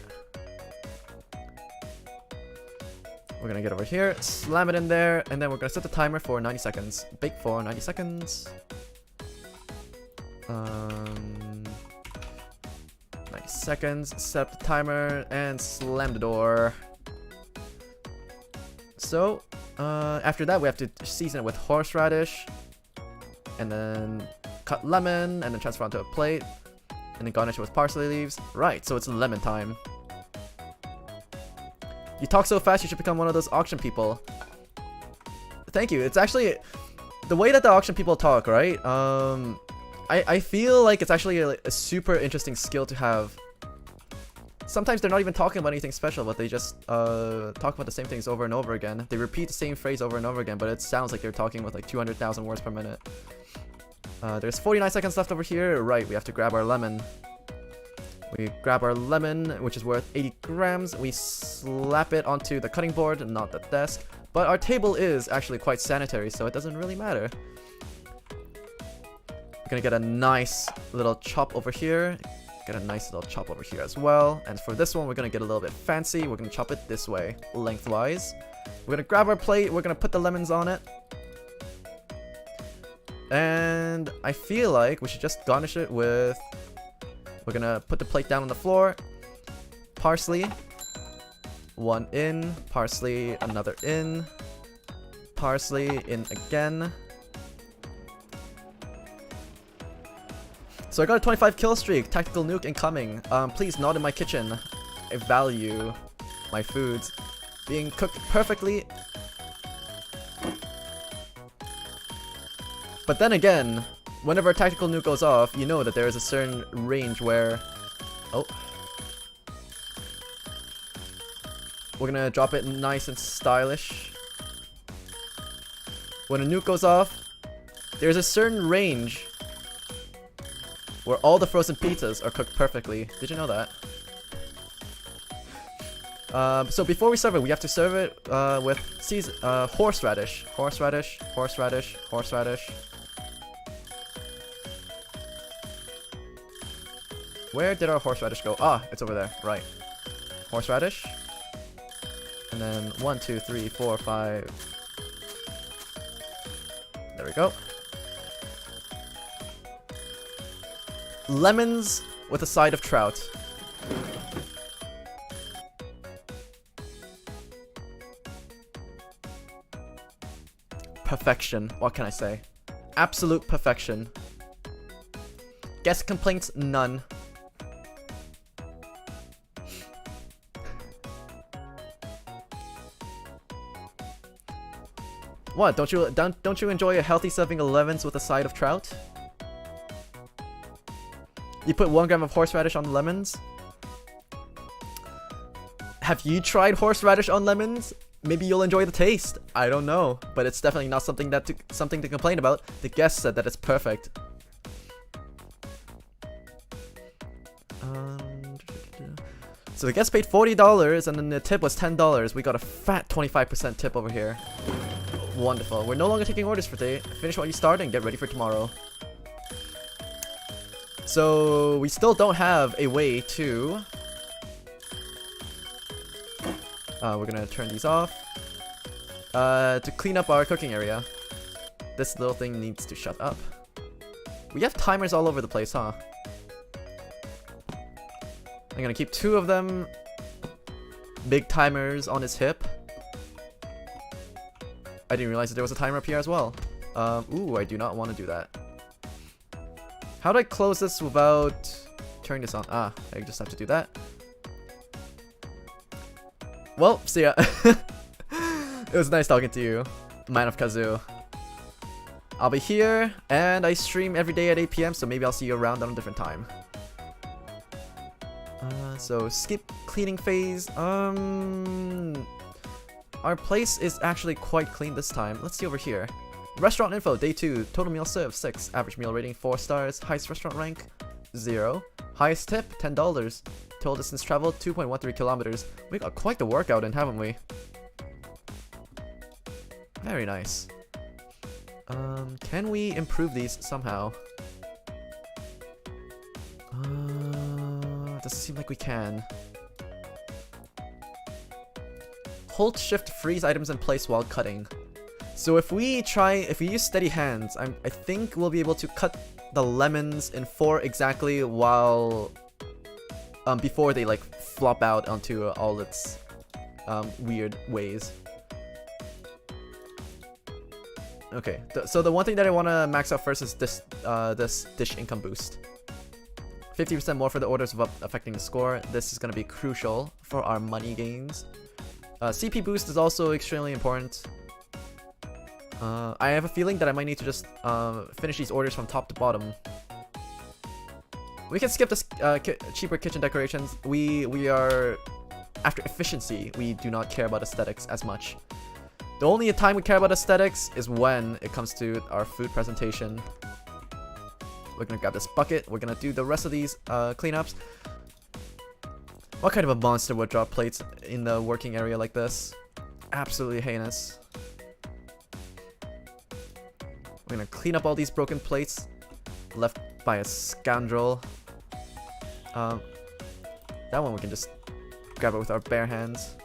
We're gonna get over here, slam it in there, and then we're gonna set the timer for 90 seconds. Bake for 90 seconds. 90 seconds, set up the timer, and slam the door. So, after that we have to season it with horseradish, and then cut lemon, and then transfer onto a plate. And then garnish it with parsley leaves. Right, so it's lemon time. You talk so fast, you should become one of those auction people. Thank you. It's actually the way that the auction people talk, right? I feel like it's actually a super interesting skill to have. Sometimes they're not even talking about anything special, but they just talk about the same things over and over again. They repeat the same phrase over and over again, but it sounds like they're talking with like 200,000 words per minute. There's 49 seconds left over here. Right, we have to grab our lemon. We grab our lemon, which is worth 80 grams. We slap it onto the cutting board, not the desk. But our table is actually quite sanitary, so it doesn't really matter. We're gonna get a nice little chop over here. Get a nice little chop over here as well. And for this one, we're gonna get a little bit fancy. We're gonna chop it this way, lengthwise. We're gonna grab our plate. We're gonna put the lemons on it. And I feel like we should just garnish it with... We're gonna put the plate down on the floor. Parsley. One in. Parsley, another in. Parsley, in again. So I got a 25 kill streak. Tactical nuke incoming. Please not in my kitchen. I value my foods being cooked perfectly. But then again, whenever a tactical nuke goes off, you know that there is a certain range where... Oh. We're gonna drop it nice and stylish. When a nuke goes off, there's a certain range where all the frozen pizzas are cooked perfectly. Did you know that? So before we serve it, we have to serve it with horseradish. Horseradish, horseradish, horseradish. Where did our horseradish go? Ah, it's over there. Right. Horseradish. And then 1, 2, 3, 4, 5. There we go. Lemons with a side of trout. Perfection. What can I say? Absolute perfection. Guest complaints, none. What? Don't you enjoy a healthy serving of lemons with a side of trout? You put 1 gram of horseradish on the lemons? Have you tried horseradish on lemons? Maybe you'll enjoy the taste. I don't know, but it's definitely not something to complain about. The guest said that it's perfect. So the guest paid $40 and then the tip was $10. We got a fat 25% tip over here. Wonderful. We're no longer taking orders for today. Finish what you started and get ready for tomorrow. So we still don't have a way to... we're gonna turn these off. To clean up our cooking area. This little thing needs to shut up. We have timers all over the place, huh? I'm gonna keep 2 of them. Big timers on his hip. I didn't realize that there was a timer up here as well. Ooh, I do not want to do that. How do I close this without turning this on? Ah, I just have to do that. Well, see ya. It was nice talking to you, Man of Kazoo. I'll be here, and I stream every day at 8 PM, so maybe I'll see you around on a different time. So skip cleaning phase. Our place is actually quite clean this time. Let's see over here. Restaurant info, day 2. Total meal served, 6. Average meal rating, 4 stars. Highest restaurant rank, 0. Highest tip, $10. Total distance traveled, 2.13 kilometers. We got quite the workout in, haven't we? Very nice. Can we improve these somehow? Doesn't seem like we can. Hold shift to freeze items in place while cutting. So if we use steady hands, I think we'll be able to cut the lemons in 4 exactly while before they like flop out onto all its weird ways. Okay, so the one thing that I want to max out first is this this dish income boost. 50% more for the orders without affecting the score. This is going to be crucial for our money gains. CP boost is also extremely important. I have a feeling that I might need to just finish these orders from top to bottom. We can skip this cheaper kitchen decorations. We are after efficiency. We do not care about aesthetics as much. The only time we care about aesthetics is when it comes to our food presentation. We're gonna grab this bucket. We're gonna do the rest of these cleanups. What kind of a monster would drop plates in the working area like this? Absolutely heinous. We're gonna clean up all these broken plates left by a scoundrel. That one we can just grab it with our bare hands.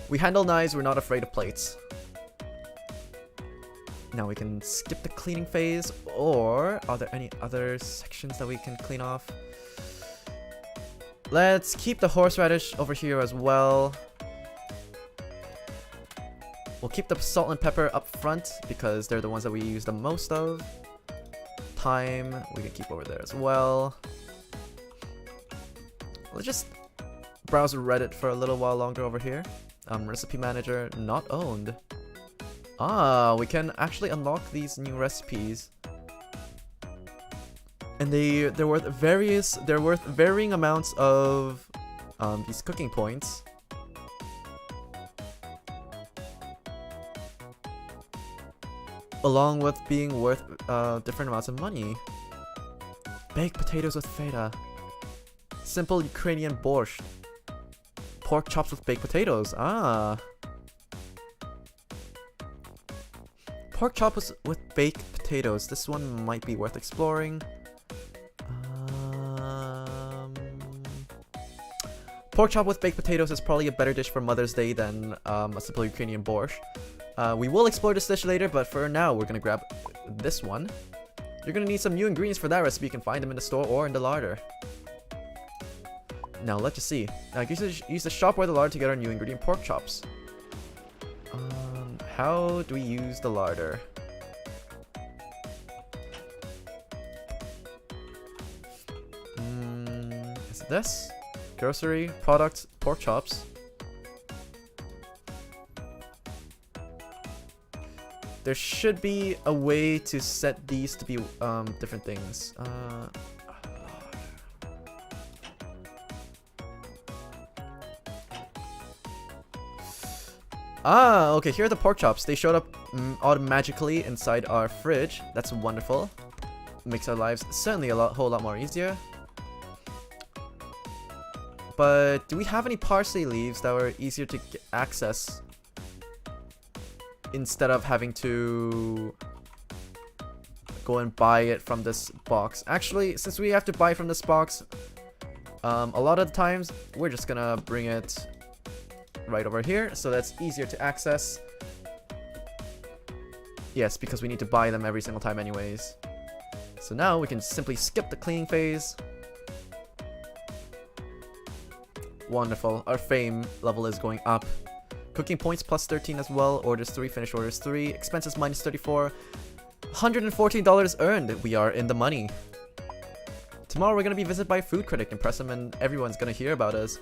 We handle knives, we're not afraid of plates. Now we can skip the cleaning phase, or are there any other sections that we can clean off? Let's keep the horseradish over here as well. We'll keep the salt and pepper up front because they're the ones that we use the most of. Thyme, we can keep over there as well. Let's just browse Reddit for a little while longer over here. Recipe manager, not owned. Ah, we can actually unlock these new recipes. And they're worth varying amounts of these cooking points. Along with being worth different amounts of money. Baked potatoes with feta. Simple Ukrainian borscht. Pork chops with baked potatoes. Ah. Pork chops with baked potatoes. This one might be worth exploring. Pork chop with baked potatoes is probably a better dish for Mother's Day than a simple Ukrainian borscht. We will explore this dish later, but for now, we're gonna grab this one. You're gonna need some new ingredients for that recipe. You can find them in the store or in the larder. Now, let's just see. Use the shop or the larder to get our new ingredient pork chops. How do we use the larder? Is it this? Grocery, product, pork chops. There should be a way to set these to be different things. Okay, here are the pork chops. They showed up automatically inside our fridge. That's wonderful. Makes our lives certainly whole lot more easier. But do we have any parsley leaves that were easier to access instead of having to go and buy it from this box? Actually, since we have to buy from this box, a lot of the times we're just gonna bring it right over here, so that's easier to access. Yes, because we need to buy them every single time anyways. So now we can simply skip the cleaning phase. Wonderful. Our fame level is going up. Cooking points plus 13 as well. Orders 3, finished orders 3. Expenses minus 34. $114 earned. We are in the money. Tomorrow we're going to be visited by a food critic. Impress him and everyone's going to hear about us.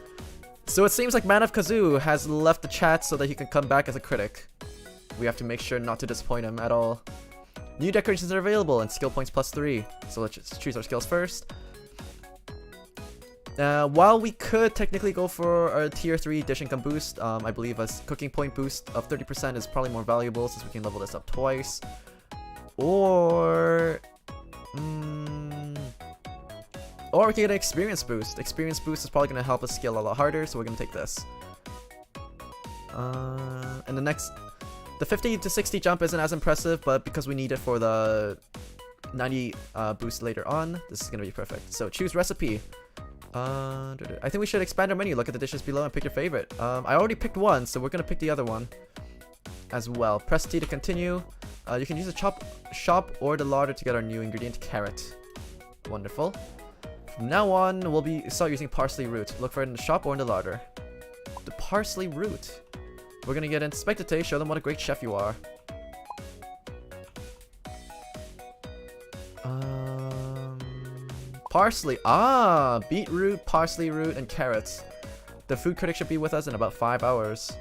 So it seems like Man of Kazoo has left the chat so that he can come back as a critic. We have to make sure not to disappoint him at all. New decorations are available and skill points plus 3. So let's just choose our skills first. While we could technically go for a tier 3 dish income boost, I believe a cooking point boost of 30% is probably more valuable since we can level this up twice. Or we can get an experience boost. Experience boost is probably going to help us scale a lot harder, so we're going to take this. And the 50 to 60 jump isn't as impressive, but because we need it for the 90 boost later on, this is going to be perfect. So choose recipe. I think we should expand our menu. Look at the dishes below and pick your favorite. I already picked one, so we're going to pick the other one as well. Press T to continue. You can use the shop or the larder to get our new ingredient, carrot. Wonderful. From now on, we'll start using parsley root. Look for it in the shop or in the larder. The parsley root. We're gonna get inspected today. Show them what a great chef you are. Parsley. Ah, beetroot, parsley root, and carrots. The food critic should be with us in about 5 hours.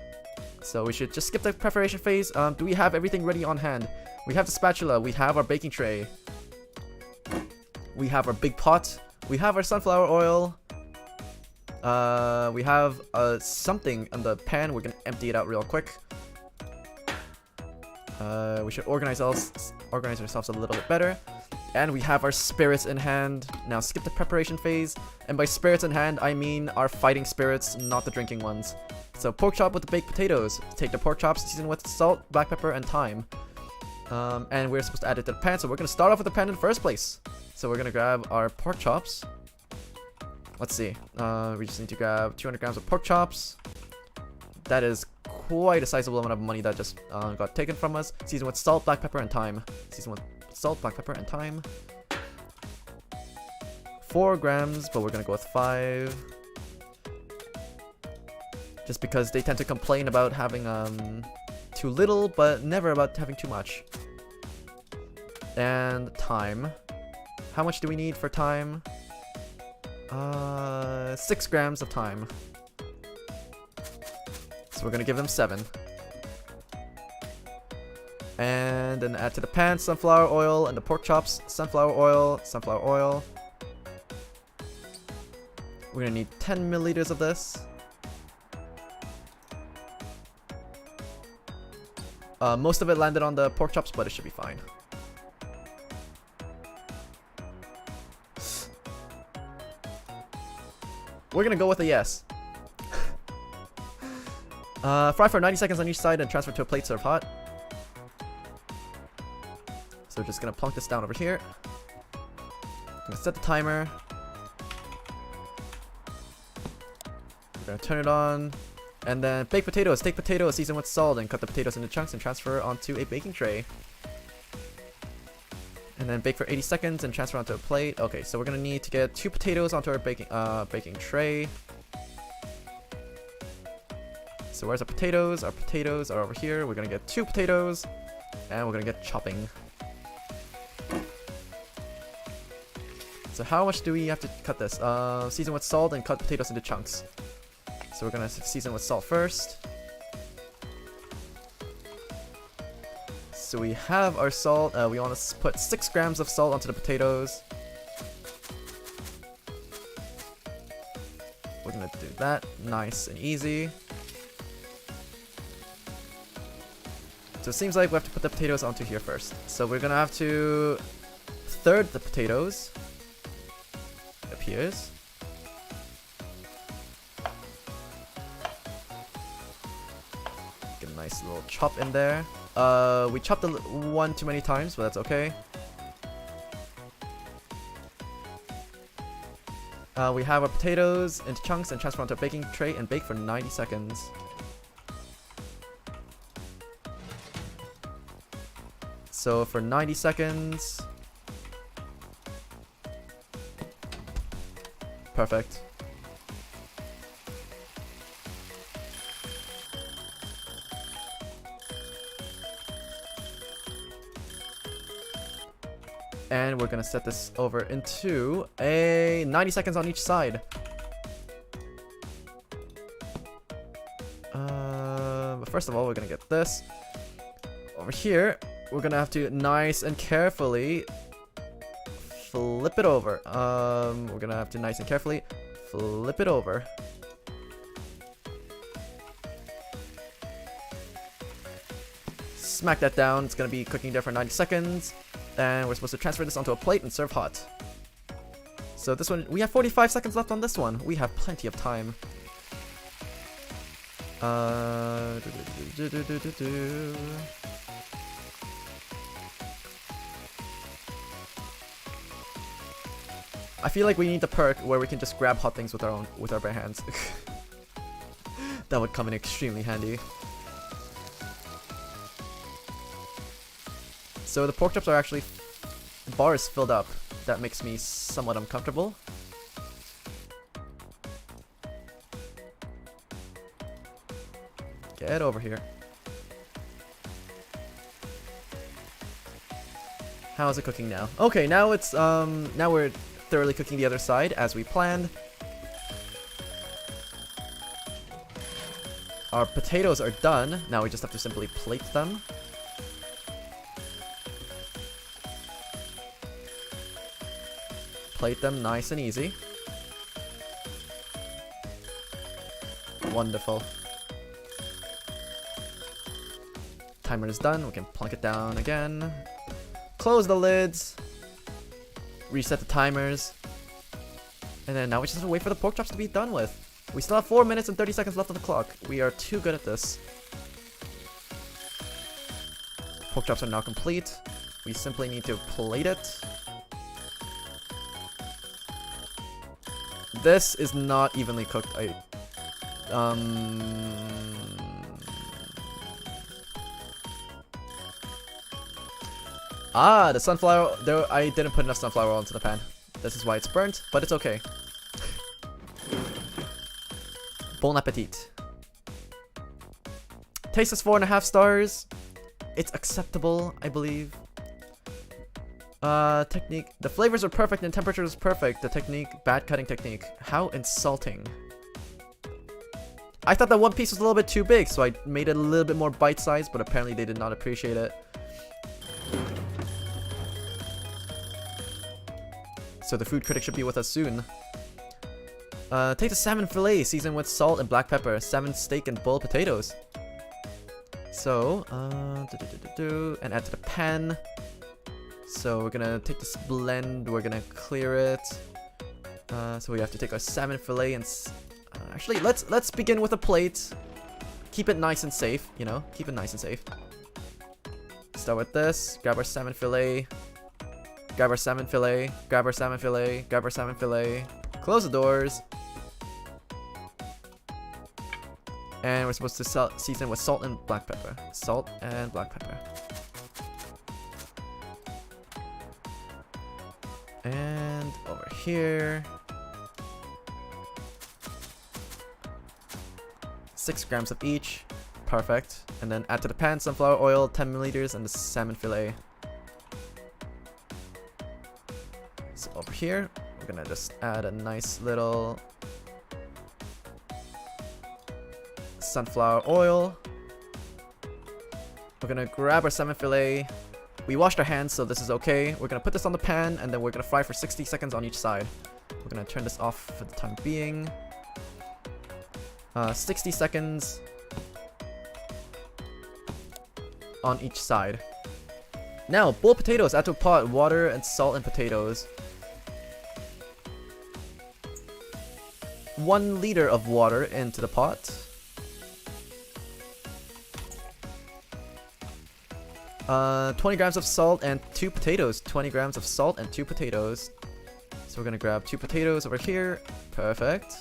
So we should just skip the preparation phase. Do we have everything ready on hand? We have the spatula. We have our baking tray. We have our big pot. We have our sunflower oil. We have something in the pan. We're gonna empty it out real quick. We should organize ourselves a little bit better. And we have our spirits in hand. Now skip the preparation phase. And by spirits in hand, I mean our fighting spirits, not the drinking ones. So pork chop with the baked potatoes. Take the pork chops, season with salt, black pepper, and thyme. And we're supposed to add it to the pan, so we're going to start off with the pan in the first place. So we're going to grab our pork chops. Let's see. We just need to grab 200 grams of pork chops. That is quite a sizable amount of money that just got taken from us. Season with salt, black pepper, and thyme. Season with salt, black pepper, and thyme. 4 grams, but we're going to go with 5. Just because they tend to complain about having too little, but never about having too much. And thyme. How much do we need for thyme? 6 grams of thyme. So we're gonna give them 7. And then add to the pan sunflower oil and the pork chops. Sunflower oil, sunflower oil. We're gonna need 10 milliliters of this. Most of it landed on the pork chops, but it should be fine. We're gonna go with a yes. Fry for 90 seconds on each side and transfer to a plate, serve hot. So we're just gonna plunk this down over here. I'm gonna set the timer. We're gonna turn it on. And then baked potatoes. Take potatoes, season with salt, and cut the potatoes into chunks and transfer onto a baking tray. And then bake for 80 seconds and transfer onto a plate. Okay, so we're gonna need to get 2 potatoes onto our baking tray. So where's our potatoes? Our potatoes are over here. We're gonna get 2 potatoes, and we're gonna get chopping. So how much do we have to cut this? Season with salt and cut potatoes into chunks. So we're gonna season with salt first. So we have our salt. We want to put 6 grams of salt onto the potatoes. We're gonna do that nice and easy. So it seems like we have to put the potatoes onto here first. So we're gonna have to third the potatoes. It appears. Get a nice little chop in there. We chopped the one too many times, but that's okay. We have our potatoes into chunks and transfer onto a baking tray and bake for 90 seconds. So for 90 seconds. Perfect. And we're gonna set this over into a 90 seconds on each side. But first of all, we're gonna get this. Over here, we're gonna have to nice and carefully flip it over. We're gonna have to nice and carefully flip it over. Smack that down. It's gonna be cooking there for 90 seconds. And we're supposed to transfer this onto a plate and serve hot. So this one, we have 45 seconds left on this one. We have plenty of time. I feel like we need the perk where we can just grab hot things with our bare hands. That would come in extremely handy. So the pork chops are actually, the bar is filled up. That makes me somewhat uncomfortable. Get over here. How is it cooking now? Okay, now it's now we're thoroughly cooking the other side as we planned. Our potatoes are done. Now we just have to simply plate them. Plate them nice and easy. Wonderful. Timer is done. We can plunk it down again. Close the lids. Reset the timers. And then now we just have to wait for the pork chops to be done with. We still have 4 minutes and 30 seconds left on the clock. We are too good at this. Pork chops are now complete. We simply need to plate it. This is not evenly cooked. The sunflower. I didn't put enough sunflower oil into the pan. This is why it's burnt, but it's okay. Bon appetit. Taste is 4.5 stars. It's acceptable, I believe. Technique. The flavors are perfect and temperature is perfect. The technique, bad cutting technique. How insulting. I thought that one piece was a little bit too big, so I made it a little bit more bite-sized, but apparently they did not appreciate it. So the food critic should be with us soon. Take the salmon fillet, seasoned with salt and black pepper, salmon steak and boiled potatoes. So, and add to the pan. So we're gonna take this blend, we're gonna clear it. So we have to take our salmon fillet and actually let's begin with a plate. Keep it nice and safe, you know, keep it nice and safe. Start with this, grab our salmon fillet, grab our salmon fillet, grab our salmon fillet, grab our salmon fillet, close the doors. And we're supposed to season with salt and black pepper. Salt and black pepper. And over here. 6 grams of each. Perfect. And then add to the pan sunflower oil, 10 milliliters, and the salmon fillet. So over here, we're gonna just add a nice little sunflower oil. We're gonna grab our salmon fillet. We washed our hands, so this is okay. We're gonna put this on the pan, and then we're gonna fry for 60 seconds on each side. We're gonna turn this off for the time being. 60 seconds on each side. Now, boil potatoes. Add to a pot water and salt and potatoes. 1 liter of water into the pot. 20 grams of salt and 2 potatoes. 20 grams of salt and 2 potatoes. So we're gonna grab 2 potatoes over here. Perfect.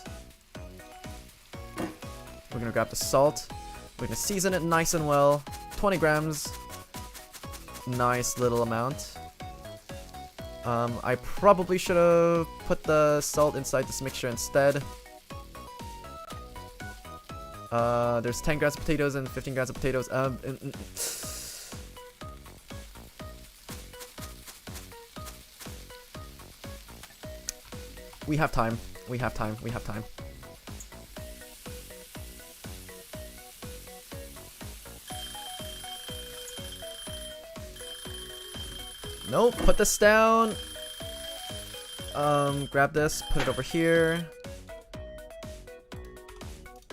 We're gonna grab the salt. We're gonna season it nice and well. 20 grams. Nice little amount. I probably should have put the salt inside this mixture instead. There's 10 grams of potatoes and 15 grams of potatoes. We have time. We have time. We have time. Nope, put this down. Grab this, put it over here.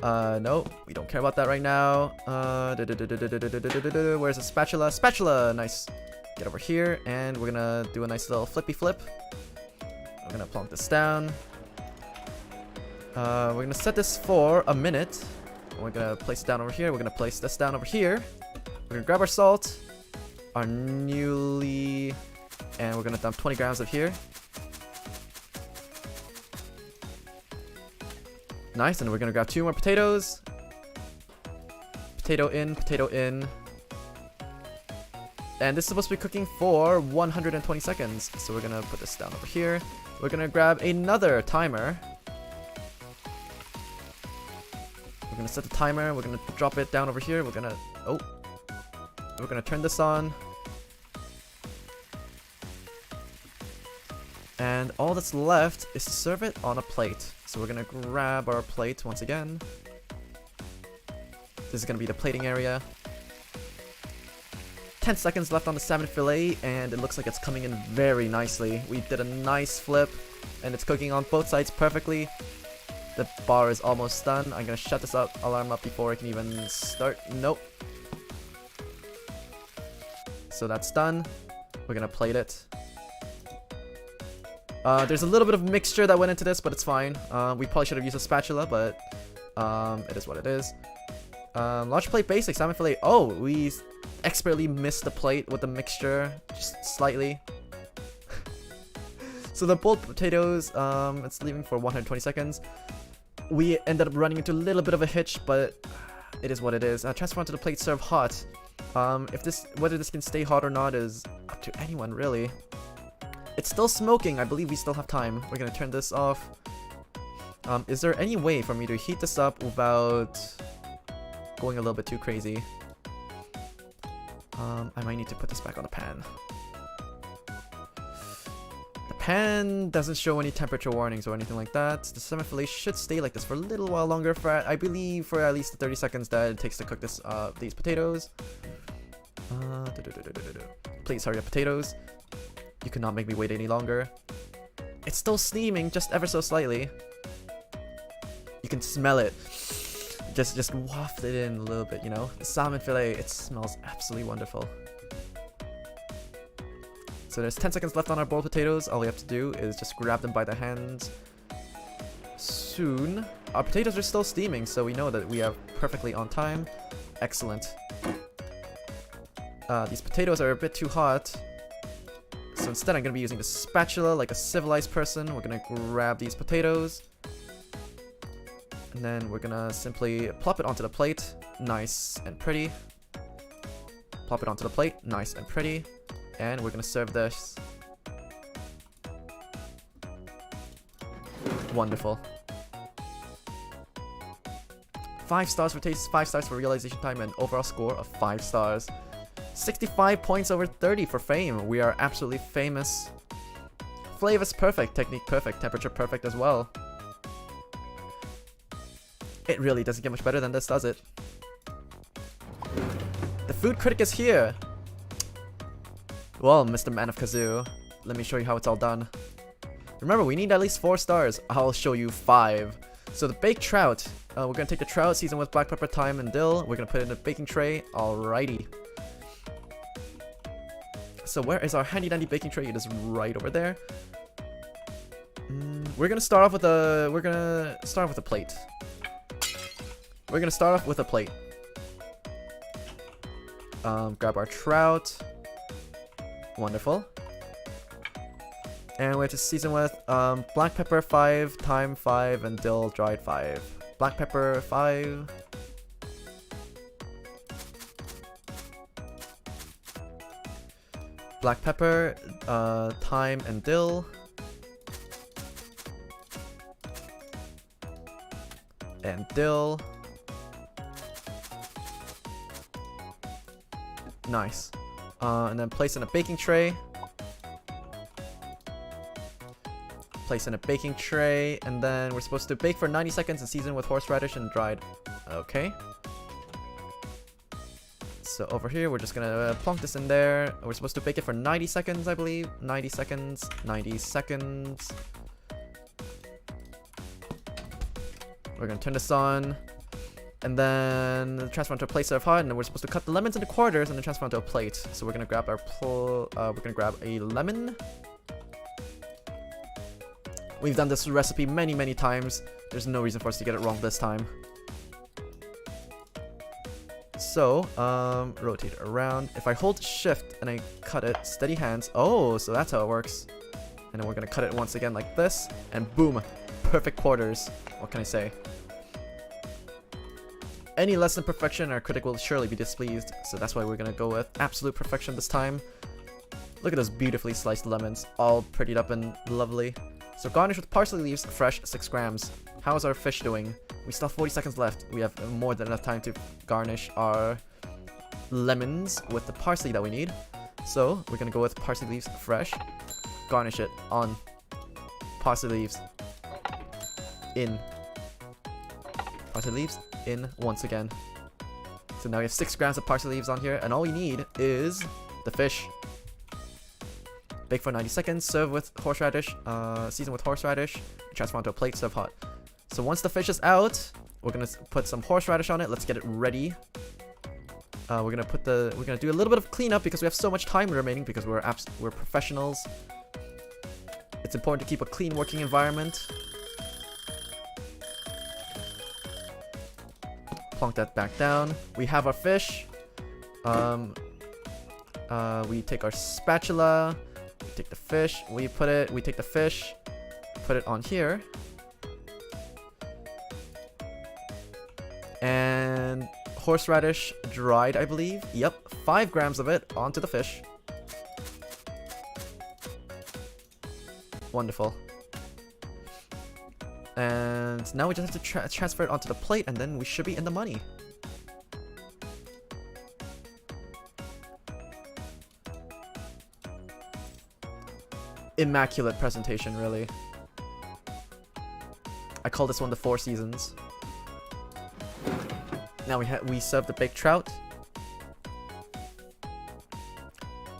Nope, we don't care about that right now. Where's the spatula? Spatula! Nice. Get over here, and we're gonna do a nice little flippy flip. We're gonna plonk this down. We're gonna set this for a minute. We're gonna place it down over here. We're gonna place this down over here. We're gonna grab our salt, our newly, and we're gonna dump 20 grams of here. Nice, and we're gonna grab 2 more potatoes. Potato in, potato in. And this is supposed to be cooking for 120 seconds. So we're gonna put this down over here. We're gonna grab another timer. We're gonna set the timer. We're gonna drop it down over here. We're gonna turn this on. And all that's left is to serve it on a plate. So we're gonna grab our plate once again. This is gonna be the plating area. 10 seconds left on the salmon fillet, and it looks like it's coming in very nicely. We did a nice flip, and it's cooking on both sides perfectly. The bar is almost done. I'm gonna shut this alarm up before I can even start. Nope. So that's done. We're gonna plate it. There's a little bit of mixture that went into this, but it's fine. We probably should have used a spatula, but it is what it is. Large plate basic salmon fillet. Oh, we expertly missed the plate with the mixture, just slightly. So the boiled potatoes, it's leaving for 120 seconds. We ended up running into a little bit of a hitch, but it is what it is. Transfer onto the plate, serve hot. Whether this can stay hot or not is up to anyone, really. It's still smoking. I believe we still have time. We're gonna turn this off. Is there any way for me to heat this up without going a little bit too crazy? I might need to put this back on the pan. The pan doesn't show any temperature warnings or anything like that. The salmon fillet should stay like this for a little while longer, I believe for at least the 30 seconds that it takes to cook these potatoes. Please hurry up, potatoes. You cannot make me wait any longer. It's still steaming, just ever so slightly. You can smell it. Just waft it in a little bit, you know? The salmon fillet, it smells absolutely wonderful. So there's 10 seconds left on our boiled potatoes. All we have to do is just grab them by the hands. Soon. Our potatoes are still steaming, so we know that we are perfectly on time. Excellent. These potatoes are a bit too hot. So instead I'm going to be using the spatula like a civilized person. We're going to grab these potatoes. And then we're gonna simply plop it onto the plate, nice and pretty. Plop it onto the plate, nice and pretty. And we're gonna serve this. Wonderful. 5 stars for taste, 5 stars for realization time, and overall score of 5 stars. 65 points over 30 for fame. We are absolutely famous. Flavor's perfect, technique perfect, temperature perfect as well. It really doesn't get much better than this, does it? The food critic is here! Well, Mr. Man of Kazoo, let me show you how it's all done. Remember, we need at least 4 stars. I'll show you 5. So the baked trout. We're gonna take the trout, seasoned with black pepper, thyme, and dill. We're gonna put it in a baking tray. Alrighty. So where is our handy dandy baking tray? It is right over there. We're gonna start off with a plate. We're gonna start off with a plate. Grab our trout. Wonderful. And we have to season with black pepper 5, thyme 5, and dill dried 5. Black pepper 5. Black pepper, thyme, and dill. And dill. Nice. And then place in a baking tray. Place in a baking tray, and then we're supposed to bake for 90 seconds and season with horseradish and dried. Okay. So over here, we're just gonna plonk this in there. We're supposed to bake it for 90 seconds, I believe. 90 seconds. 90 seconds. We're gonna turn this on. And then transfer onto a plate serve hot, and then we're supposed to cut the lemons into quarters and then transfer onto a plate. So we're gonna grab a lemon. We've done this recipe many times. There's no reason for us to get it wrong this time. So, rotate it around. If I hold shift and I cut it, steady hands. Oh, so that's how it works. And then we're gonna cut it once again like this, and boom, perfect quarters. What can I say? Any less than perfection, our critic will surely be displeased, so that's why we're gonna go with absolute perfection this time. Look at those beautifully sliced lemons, all prettied up and lovely. So garnish with parsley leaves, fresh, 6 grams. How's our fish doing? We still have 40 seconds left. We have more than enough time to garnish our lemons with the parsley that we need. So we're gonna go with parsley leaves, fresh. Garnish it on parsley leaves. In. Parsley leaves in once again. So now we have 6 grams of parsley leaves on here, and all we need is the fish. Bake for 90 seconds, serve with horseradish, season with horseradish, transfer onto a plate, serve hot. So once the fish is out, we're gonna put some horseradish on it. Let's get it ready. We're gonna do a little bit of cleanup because we have so much time remaining because we're professionals. It's important to keep a clean working environment. Plonk that back down. We have our fish. We take our spatula. We take the fish. We take the fish. Put it on here. And horseradish dried, I believe. Yep, 5 grams of it onto the fish. Wonderful. And now we just have to transfer it onto the plate, and then we should be in the money. Immaculate presentation, really. I call this one the 4 seasons. Now we serve the baked trout.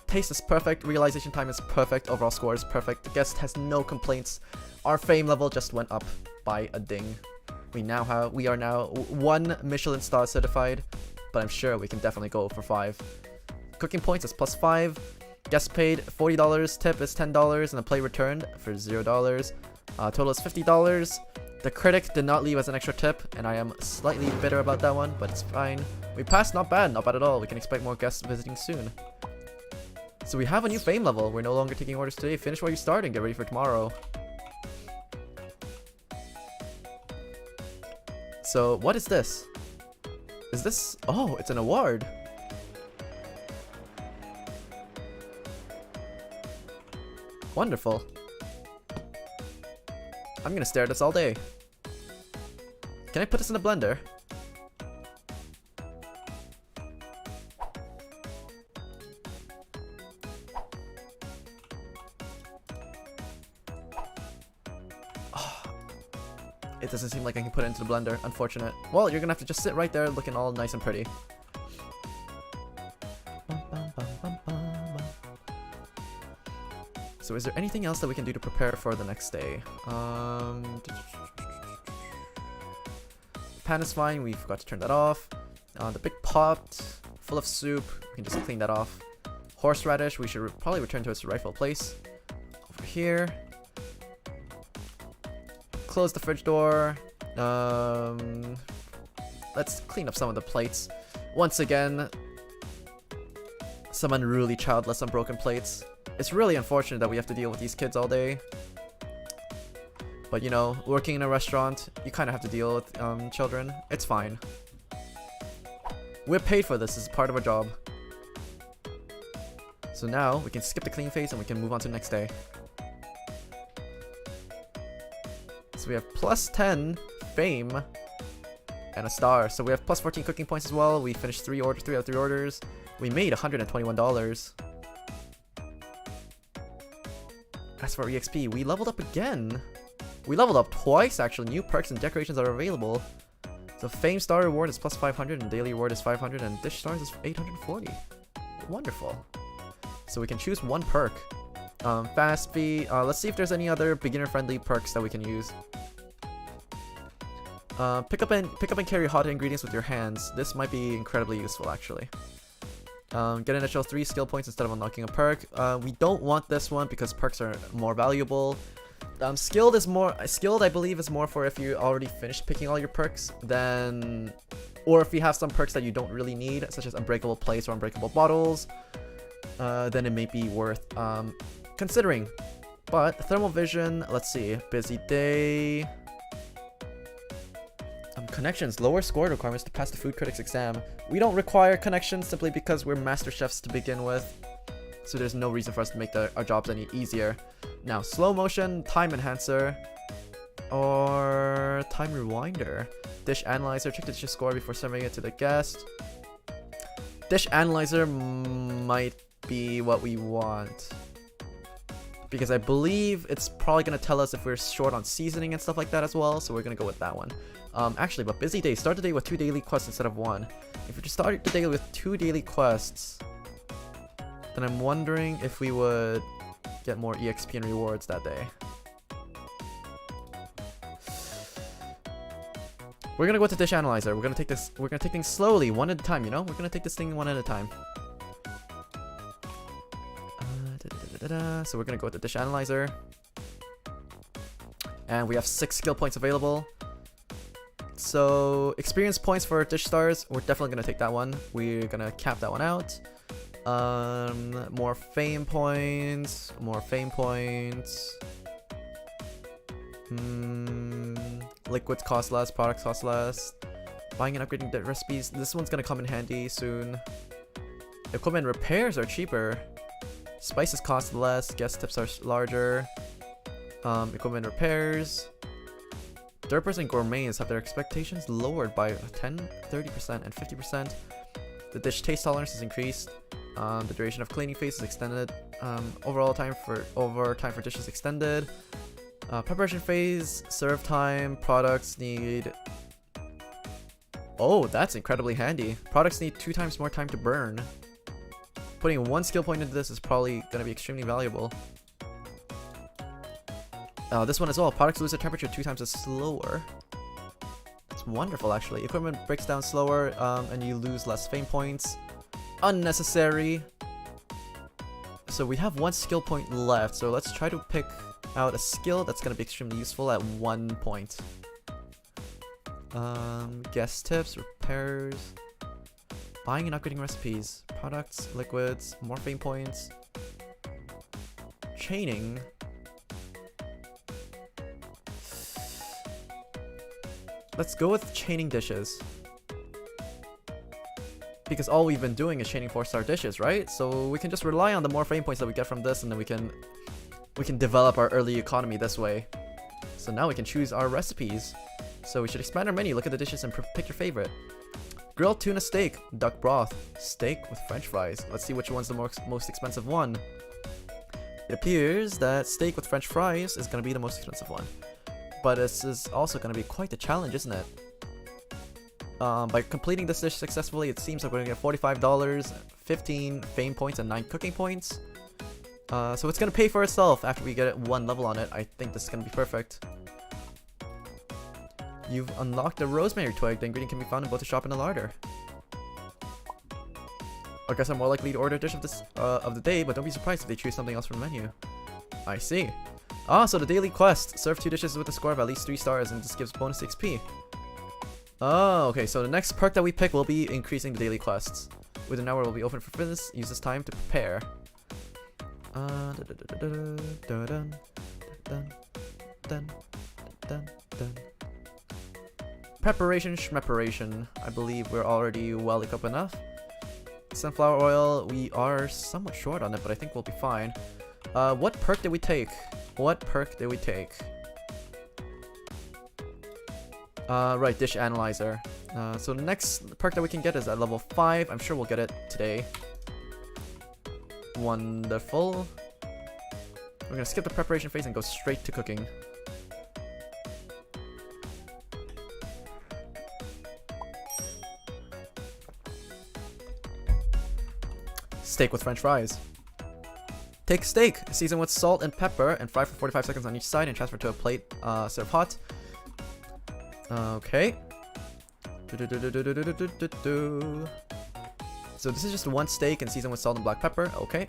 Taste is perfect, realization time is perfect, overall score is perfect. The guest has no complaints. Our fame level just went up by a ding. We are now 1 Michelin star certified, but I'm sure we can definitely go for 5. Cooking points is +5. Guest paid $40, tip is $10, and the plate returned for $0. Total is $50. The critic did not leave as an extra tip, and I am slightly bitter about that one, but it's fine. We passed, not bad at all. We can expect more guests visiting soon. So we have a new fame level. We're no longer taking orders today. Finish while you start and get ready for tomorrow. So what is this? Is this... Oh, it's an award. Wonderful. I'm gonna stare at this all day. Can I put this in a blender? Oh, it doesn't seem like I can put it into the blender. Unfortunate. Well, you're gonna have to just sit right there looking all nice and pretty. So is there anything else that we can do to prepare for the next day? Pan is fine, we forgot to turn that off. The big pot, full of soup, we can just clean that off. Horseradish, we should probably return to its rightful place. Over here. Close the fridge door. Let's clean up some of the plates. Once again, some unruly child left some broken plates. It's really unfortunate that we have to deal with these kids all day. But you know, working in a restaurant, you kind of have to deal with children. It's fine. We're paid for this. This is part of our job. So now we can skip the clean phase and we can move on to the next day. So we have +10 fame and a star. So we have +14 cooking points as well. We finished 3 out of 3 orders. We made $121. As for EXP, we leveled up again. We leveled up twice actually. New perks and decorations are available. So fame star reward is +500 and daily reward is 500 and dish stars is 840. Wonderful. So we can choose 1 perk. Fast fee. Let's see if there's any other beginner friendly perks that we can use. Pick up and carry hot ingredients with your hands. This might be incredibly useful actually. Get an additional 3 skill points instead of unlocking a perk. We don't want this one because perks are more valuable. Skilled I believe is more for if you already finished picking all your perks, then, or if you have some perks that you don't really need, such as unbreakable plates or unbreakable bottles, then it may be worth considering. But thermal vision, let's see, busy day. Connections, lower score requirements to pass the food critics exam. We don't require connections simply because we're master chefs to begin with, so there's no reason for us to make our jobs any easier. Now, slow motion, time enhancer, or time rewinder. Dish analyzer, check the dish score before serving it to the guest. Dish analyzer might be what we want. because I believe it's probably gonna tell us if we're short on seasoning and stuff like that as well, so we're gonna go with that one. Actually, but busy day. Start the day with 2 daily quests instead of 1. If we just start the day with 2 daily quests, then I'm wondering if we would get more EXP and rewards that day. We're gonna go with the dish analyzer. We're gonna take things slowly, one at a time, you know? We're gonna take this thing one at a time. So we're gonna go with the dish analyzer. And we have 6 skill points available. So experience points for dish stars, we're definitely gonna take that one. We're gonna cap that one out. More fame points. Liquids cost less, products cost less. Buying and upgrading the recipes. This one's gonna come in handy soon. Equipment repairs are cheaper. Spices cost less, guest tips are larger. Equipment repairs. Derpers and gourmets have their expectations lowered by 10, 30%, and 50%. The dish taste tolerance is increased. The duration of cleaning phase is extended. Overall time for dishes extended. Preparation phase, serve time, products need... Oh, that's incredibly handy. Products need 2 times more time to burn. Putting 1 skill point into this is probably going to be extremely valuable. This one as well. Products lose their temperature 2 times as slower. It's wonderful, actually. Equipment breaks down slower, and you lose less fame points. Unnecessary. So we have 1 skill point left. So let's try to pick out a skill that's going to be extremely useful at 1 point. Guest tips, repairs, buying and upgrading recipes, products, liquids, more fame points, chaining. Let's go with chaining dishes, because all we've been doing is chaining 4-star dishes, right? So we can just rely on the more fame points that we get from this, and then we can develop our early economy this way. So now we can choose our recipes. So we should expand our menu, look at the dishes, and pick your favorite. Grilled tuna steak, duck broth, steak with french fries. Let's see which one's the most expensive one. It appears that steak with french fries is going to be the most expensive one. But this is also going to be quite a challenge, isn't it? By completing this dish successfully, it seems like we're going to get $45, 15 fame points, and 9 cooking points. So it's going to pay for itself after we get 1 level on it. I think this is going to be perfect. You've unlocked the rosemary twig. The ingredient can be found in both the shop and the larder. I guess I'm more likely to order a dish of the day, but don't be surprised if they choose something else from the menu. I see. So the daily quest. Serve 2 dishes with a score of at least 3 stars, and this gives bonus XP. Oh, okay, so the next perk that we pick will be increasing the daily quests. Within an hour will be open for business. Use this time to prepare. Preparation schmeparation. I believe we're already well equipped enough. Sunflower oil, we are somewhat short on it, but I think we'll be fine. What perk did we take? Right, dish analyzer. So the next perk that we can get is at level 5. I'm sure we'll get it today. Wonderful. We're gonna skip the preparation phase and go straight to cooking. Steak with french fries. Take steak, season with salt and pepper, and fry for 45 seconds on each side and transfer to a plate. Serve hot. Okay. So this is just 1 steak and seasoned with salt and black pepper. Okay.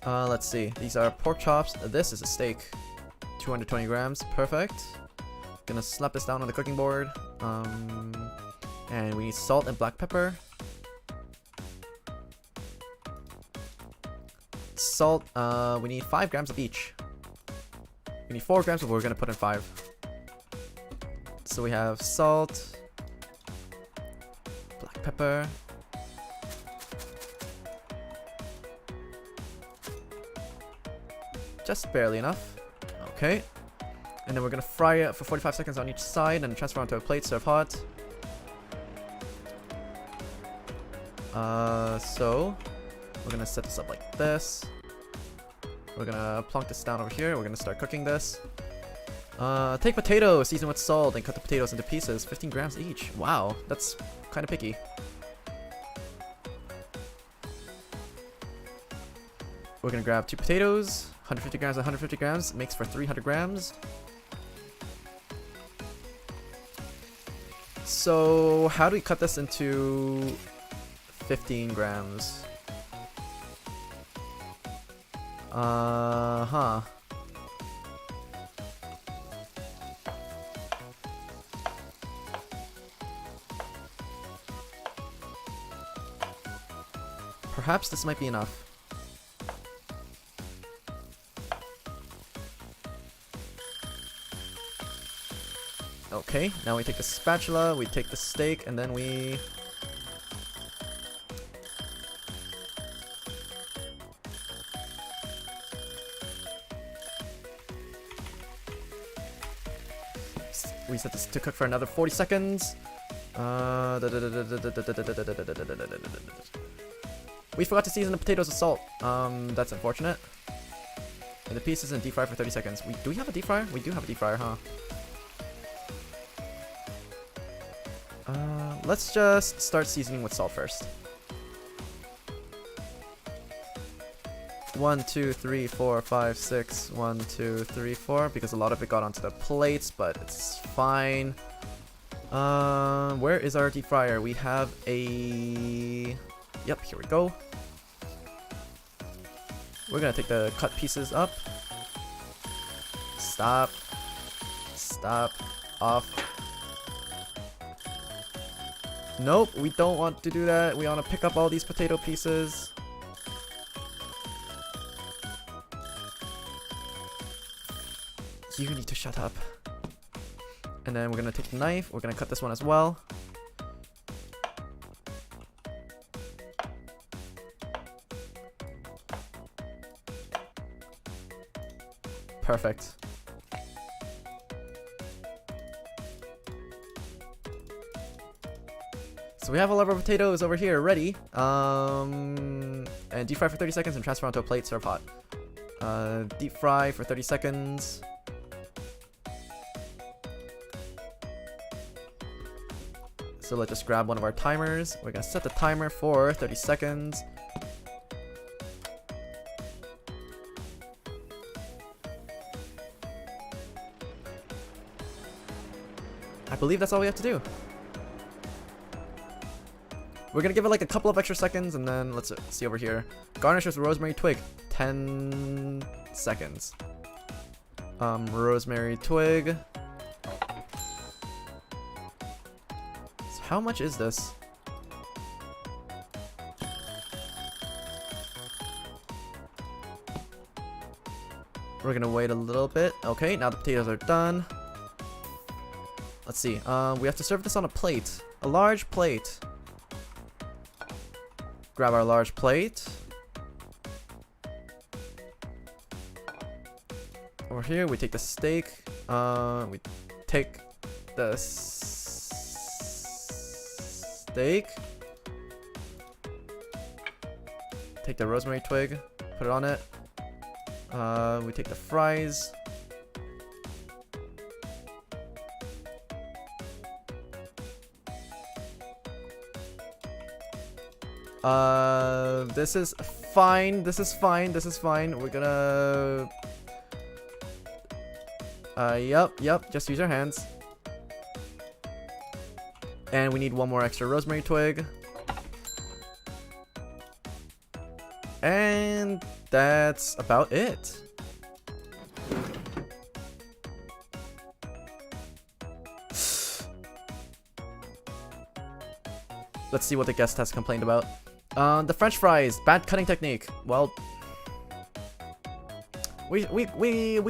Let's see. These are pork chops. This is a steak. 220 grams. Perfect. Gonna slap this down on the cooking board. And we need salt and black pepper. Salt, we need 5 grams of each. We need 4 grams, but we're gonna put in 5. So we have salt, black pepper, just barely enough. Okay. And then we're gonna fry it for 45 seconds on each side and transfer onto a plate, serve hot. So we're gonna set this up like this. We're gonna plunk this down over here. We're gonna start cooking this. Take potatoes, season with salt, and cut the potatoes into pieces. 15 grams each. Wow, that's kind of picky. We're gonna grab 2 potatoes. 150 grams, 150 grams. Makes for 300 grams. So, how do we cut this into 15 grams? Huh. Perhaps this might be enough. Okay, now we take the spatula, we take the steak, and then we... We set this to cook for another 40 seconds. We forgot to season the potatoes with salt. That's unfortunate. And the pieces in deep fry for 30 seconds. Do we have a deep fryer? We do have a deep fryer, huh? Let's just start seasoning with salt first. 1, 2, 3, 4, 5, 6. 1, 2, 3, 4. Because a lot of it got onto the plates, but it's fine. Where is our deep fryer? We have a... Yep, here we go. We're gonna take the cut pieces up. Stop. Stop. Off. Nope, we don't want to do that. We want to pick up all these potato pieces. You need to shut up. And then we're gonna take the knife. We're gonna cut this one as well. Perfect. So we have all of our potatoes over here ready. And deep fry for 30 seconds and transfer onto a plate, serve hot. Deep fry for 30 seconds. So let's just grab one of our timers. We're gonna set the timer for 30 seconds. I believe that's all we have to do. We're gonna give it like a couple of extra seconds and then let's see over here. Garnish with rosemary twig. 10 seconds. Rosemary twig. So how much is this? We're gonna wait a little bit. Okay, now the potatoes are done. Let's see. We have to serve this on a plate. A large plate. Grab our large plate. Over here, we take the steak. We take the steak. Take the rosemary twig. Put it on it. We take the fries. This is fine. This is fine. This is fine. We're gonna... Yep. Just use your hands. And we need one more extra rosemary twig. And that's about it. Let's see what the guest has complained about. The French fries, bad cutting technique. Well, we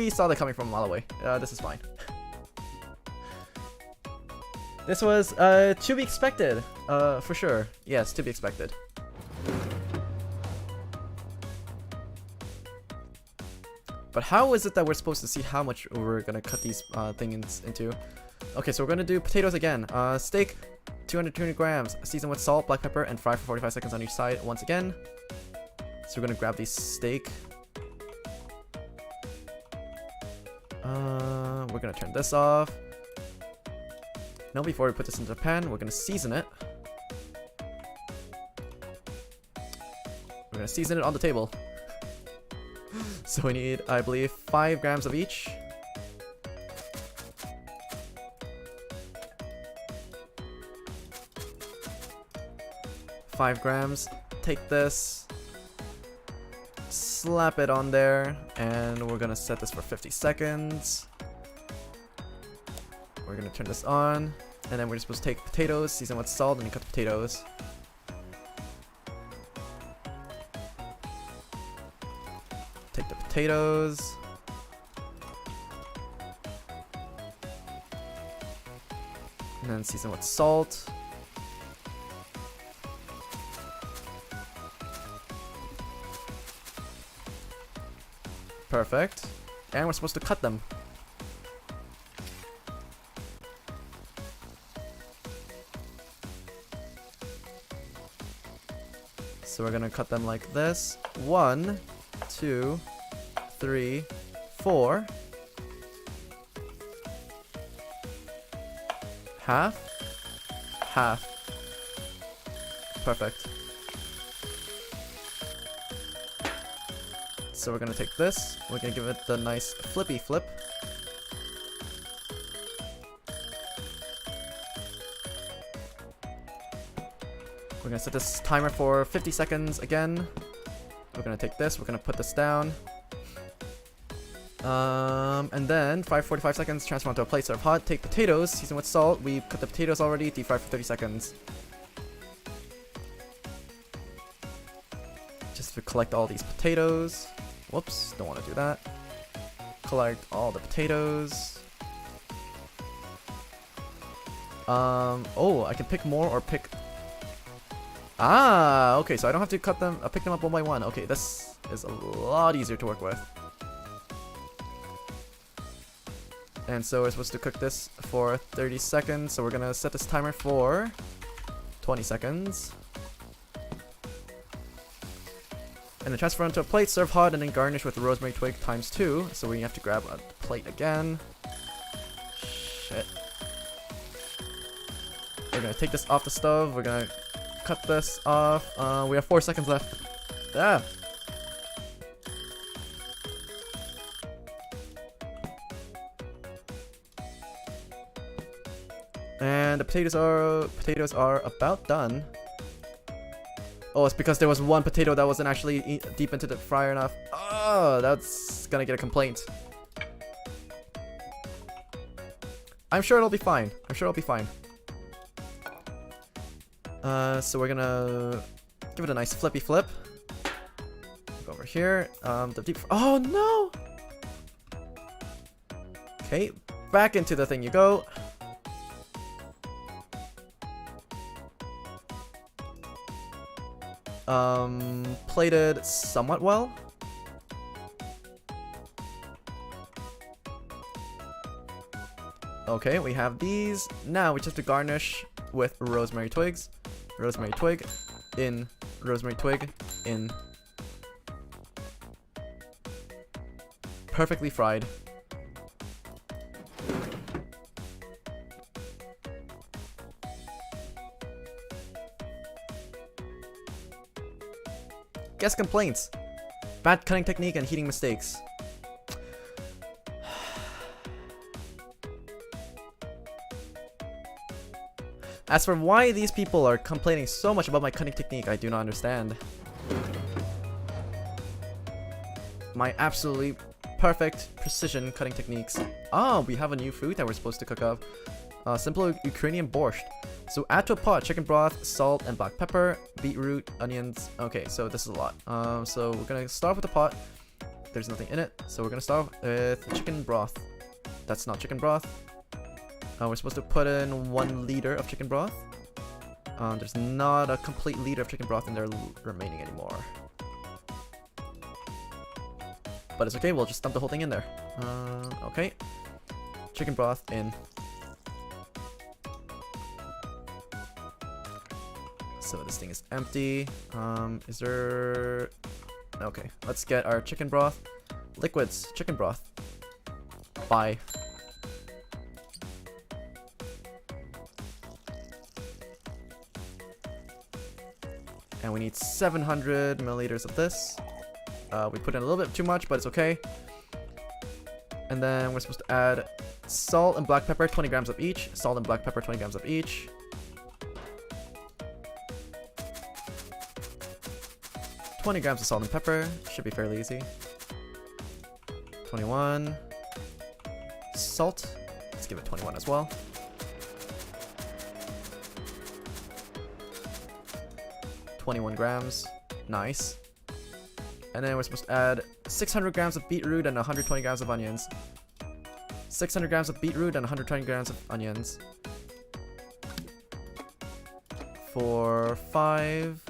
saw that coming from a mile away. This is fine. This was to be expected, for sure. Yes, to be expected. But how is it that we're supposed to see how much we're gonna cut these things into? Okay, so we're gonna do potatoes again. Steak. 220 grams, season with salt, black pepper, and fry for 45 seconds on each side once again. So we're gonna grab the steak. We're gonna turn this off. Now before we put this into the pan, we're gonna season it. We're gonna season it on the table. So we need, I believe, 5 grams of each. $5 grams. Take this, slap it on there, and we're gonna set this for 50 seconds. We're gonna turn this on, and then we're supposed to take potatoes, season with salt, and then cut the potatoes. Take the potatoes. And then season with salt. Perfect. And we're supposed to cut them. So we're gonna cut them like this. 1, 2, 3, 4. Half. Half. Perfect. So we're gonna take this, we're gonna give it the nice flippy flip. We're gonna set this timer for 50 seconds again. We're gonna take this, we're gonna put this down. And then 45 seconds, transfer onto a plate, serve hot. Take potatoes, season with salt. We cut the potatoes already, deep fry for 30 seconds. Just to collect all these potatoes. Whoops, don't want to do that. Collect all the potatoes. Oh, I can pick more or pick... Ah, okay, so I don't have to cut them, pick them up one by one. Okay, this is a lot easier to work with. And so we're supposed to cook this for 30 seconds, so we're gonna set this timer for 20 seconds. And then transfer onto a plate, serve hot, and then garnish with rosemary twig ×2. So we have to grab a plate again. Shit. We're gonna take this off the stove. We're gonna cut this off. We have 4 seconds left. Ah! And the potatoes are about done. Oh, it's because there was one potato that wasn't actually deep into the fryer enough. Oh, that's gonna get a complaint. I'm sure it'll be fine. I'm sure it'll be fine. So we're gonna give it a nice flippy flip. Go over here. The deep. Oh no! Okay, back into the thing you go. Plated somewhat well. Okay, we have these. Now we just have to garnish with rosemary twigs. Rosemary twig in, rosemary twig in. Perfectly fried. Guest complaints. Bad cutting technique and heating mistakes. As for why these people are complaining so much about my cutting technique, I do not understand. My absolutely perfect precision cutting techniques. Ah, we have a new food that we're supposed to cook up. Simple Ukrainian borscht. So add to a pot chicken broth, salt, and black pepper, beetroot, onions. Okay, so this is a lot. So we're gonna start with the pot. There's nothing in it, so we're gonna start with chicken broth. That's not chicken broth. We're supposed to put in 1 liter of chicken broth. There's not a complete liter of chicken broth in there remaining anymore. But it's okay, we'll just dump the whole thing in there. Okay. Chicken broth in. So this thing is empty. Is there... Okay, let's get our chicken broth. Liquids, chicken broth. Bye. And we need 700 milliliters of this. We put in a little bit too much, but it's okay. And then we're supposed to add salt and black pepper, 20 grams of each. Salt and black pepper, 20 grams of each. $20 grams of salt and pepper. Should be fairly easy. 21. Salt. Let's give it 21 as well. $21 grams. Nice. And then we're supposed to add 600 grams of beetroot and 120 grams of onions. 600 grams of beetroot and 120 grams of onions. For 5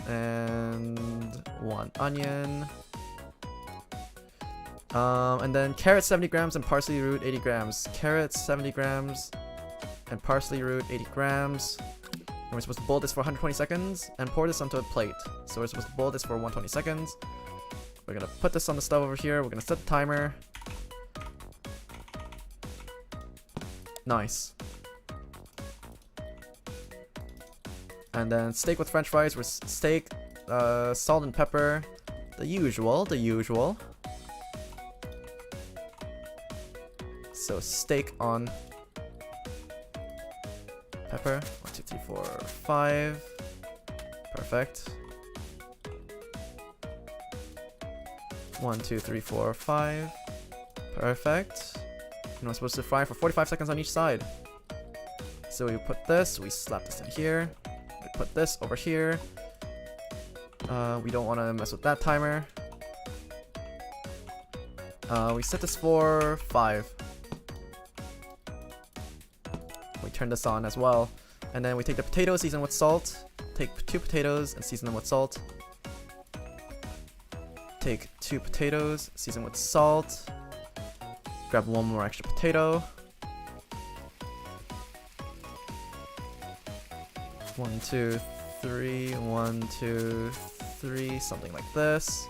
and 1 onion. And then carrots 70 grams and parsley root 80 grams. Carrots 70 grams and parsley root 80 grams. And we're supposed to boil this for 120 seconds and pour this onto a plate. So we're supposed to boil this for 120 seconds. We're gonna put this on the stove over here. We're gonna set the timer. Nice. And then steak with french fries. We're steak, salt and pepper. The usual. So steak on pepper. 1, 2, 3, 4, 5. Perfect. 1, 2, 3, 4, 5. Perfect. And we're supposed to fry for 45 seconds on each side. So we put this, we slap this in here. We put this over here. We don't want to mess with that timer. We set this for 5. We turn this on as well. And then we take the potatoes, season with salt. Take 2 potatoes and season them with salt. Take 2 potatoes, season with salt. Grab 1 more extra potato. 1, 2, 3, 1, 2, 3, something like this.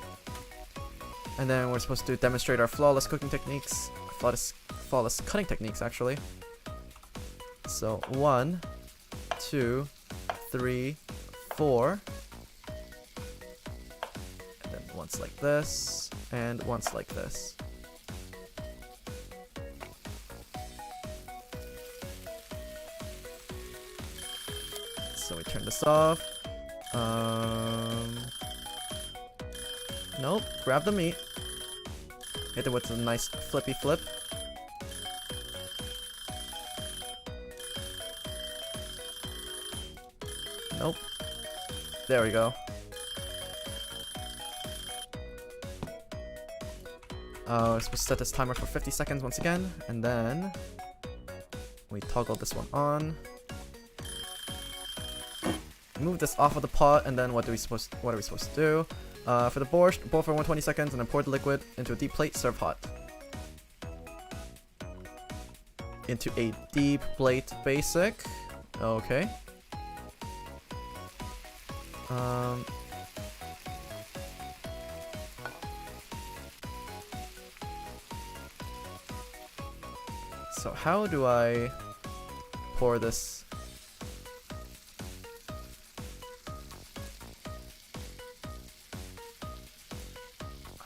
And then we're supposed to demonstrate our flawless cooking techniques, flawless cutting techniques actually. So 1, 2, 3, 4. And then once like this, and once like this. So we turn this off. Nope, grab the meat. Hit it with a nice flippy flip. Nope. There we go. We're supposed to set this timer for 50 seconds once again, and then we toggle this one on. Move this off of the pot, and then what are we supposed to do? For the borscht, boil for 120 seconds, and then pour the liquid into a deep plate. Serve hot. Into a deep plate, basic. Okay. So how do I pour this?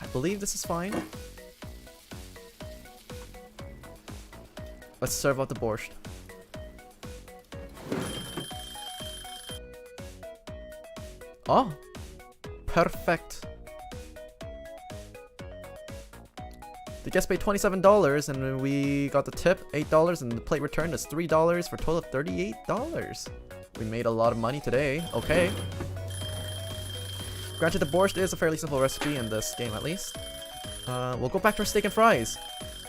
I believe this is fine. Let's serve out the borscht. Oh, perfect. The guest paid $27 and we got the tip $8 and the plate returned is $3 for a total of $38. We made a lot of money today. Okay. Granted, the borscht is a fairly simple recipe in this game at least. We'll go back to our steak and fries.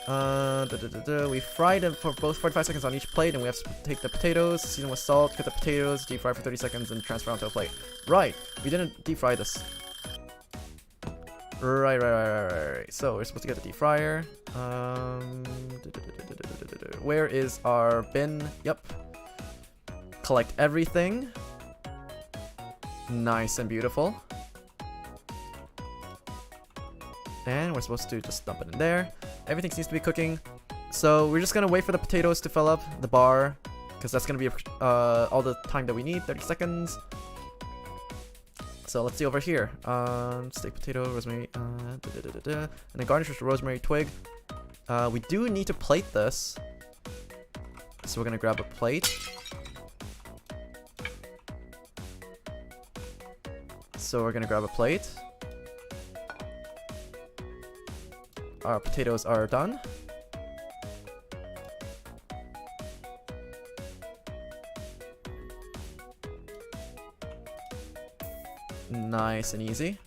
We fried them for both 45 seconds on each plate, and we have to take the potatoes, season with salt, cut the potatoes, deep fry for 30 seconds, and transfer onto a plate. Right, we didn't deep fry this. Right. So we're supposed to get the deep fryer. Where is our bin? Yep. Collect everything. Nice and beautiful. And we're supposed to just dump it in there. Everything seems to be cooking. So we're just gonna wait for the potatoes to fill up the bar, because that's gonna be all the time that we need, 30 seconds. So let's see over here. Steak, potato, rosemary, and then garnish with rosemary twig. We do need to plate this, so we're gonna grab a plate. Our potatoes are done. Nice and easy.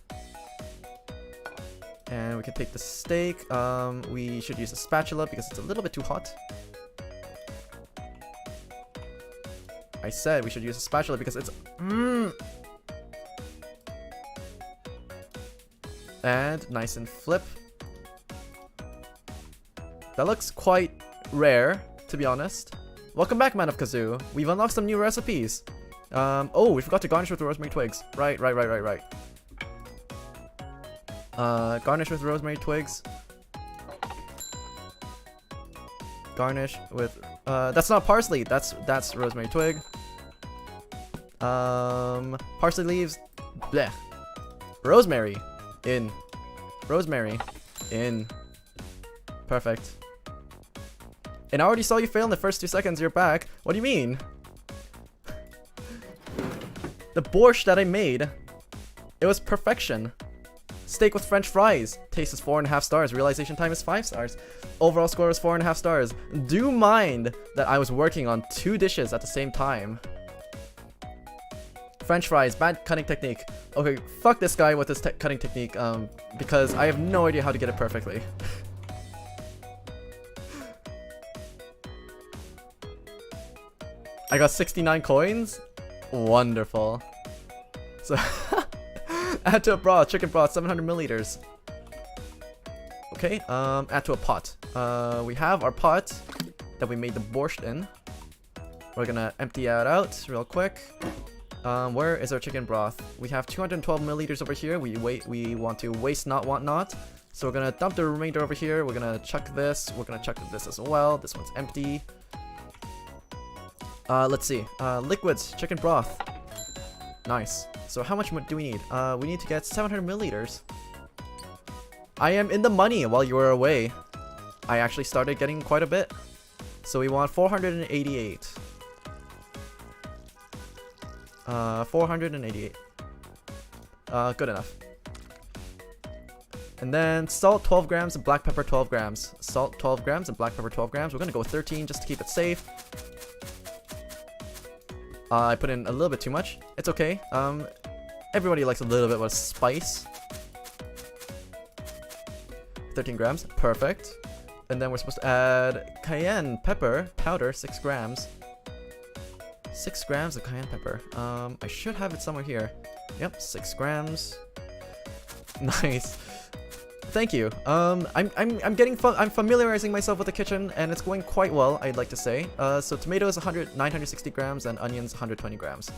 And we can take the steak. We should use a spatula because it's a little bit too hot. I said we should use a spatula because it's and nice and flip. That looks quite rare, to be honest. Welcome back, Man of Kazoo. We've unlocked some new recipes. Oh, we forgot to garnish with rosemary twigs. Right. Garnish with rosemary twigs. Garnish with that's not parsley, that's rosemary twig. Parsley leaves. Blech. Rosemary in. Perfect. And I already saw you fail in the first 2 seconds. You're back. What do you mean? The borscht that I made, it was perfection. Steak with French fries. Taste is 4.5 stars. Realization time is 5 stars. Overall score is 4.5 stars. Do mind that I was working on 2 dishes at the same time. French fries, bad cutting technique. Okay, fuck this guy with his cutting technique, because I have no idea how to get it perfectly. I got 69 coins. Wonderful. So add to a broth, chicken broth, 700 milliliters. Okay, add to a pot. We have our pot that we made the borscht in. We're gonna empty it out real quick. Where is our chicken broth? We have 212 milliliters over here. We want to waste not, want not. So we're gonna dump the remainder over here. We're gonna chuck this. We're gonna chuck this as well. This one's empty. Let's see. Liquids, chicken broth. Nice. So how much do we need? We need to get 700 milliliters. I am in the money while you were away. I actually started getting quite a bit. So we want 488. 488. Good enough. And then salt 12 grams and black pepper 12 grams. Salt 12 grams and black pepper 12 grams. We're gonna go with 13 just to keep it safe. I put in a little bit too much. It's okay. Everybody likes a little bit of spice. 13 grams. Perfect. And then we're supposed to add cayenne pepper powder, 6 grams. 6 grams of cayenne pepper. I should have it somewhere here. Yep, 6 grams. Nice. Thank you. I'm familiarizing myself with the kitchen, and it's going quite well, I'd like to say. So tomatoes 960 grams and onions 120 grams.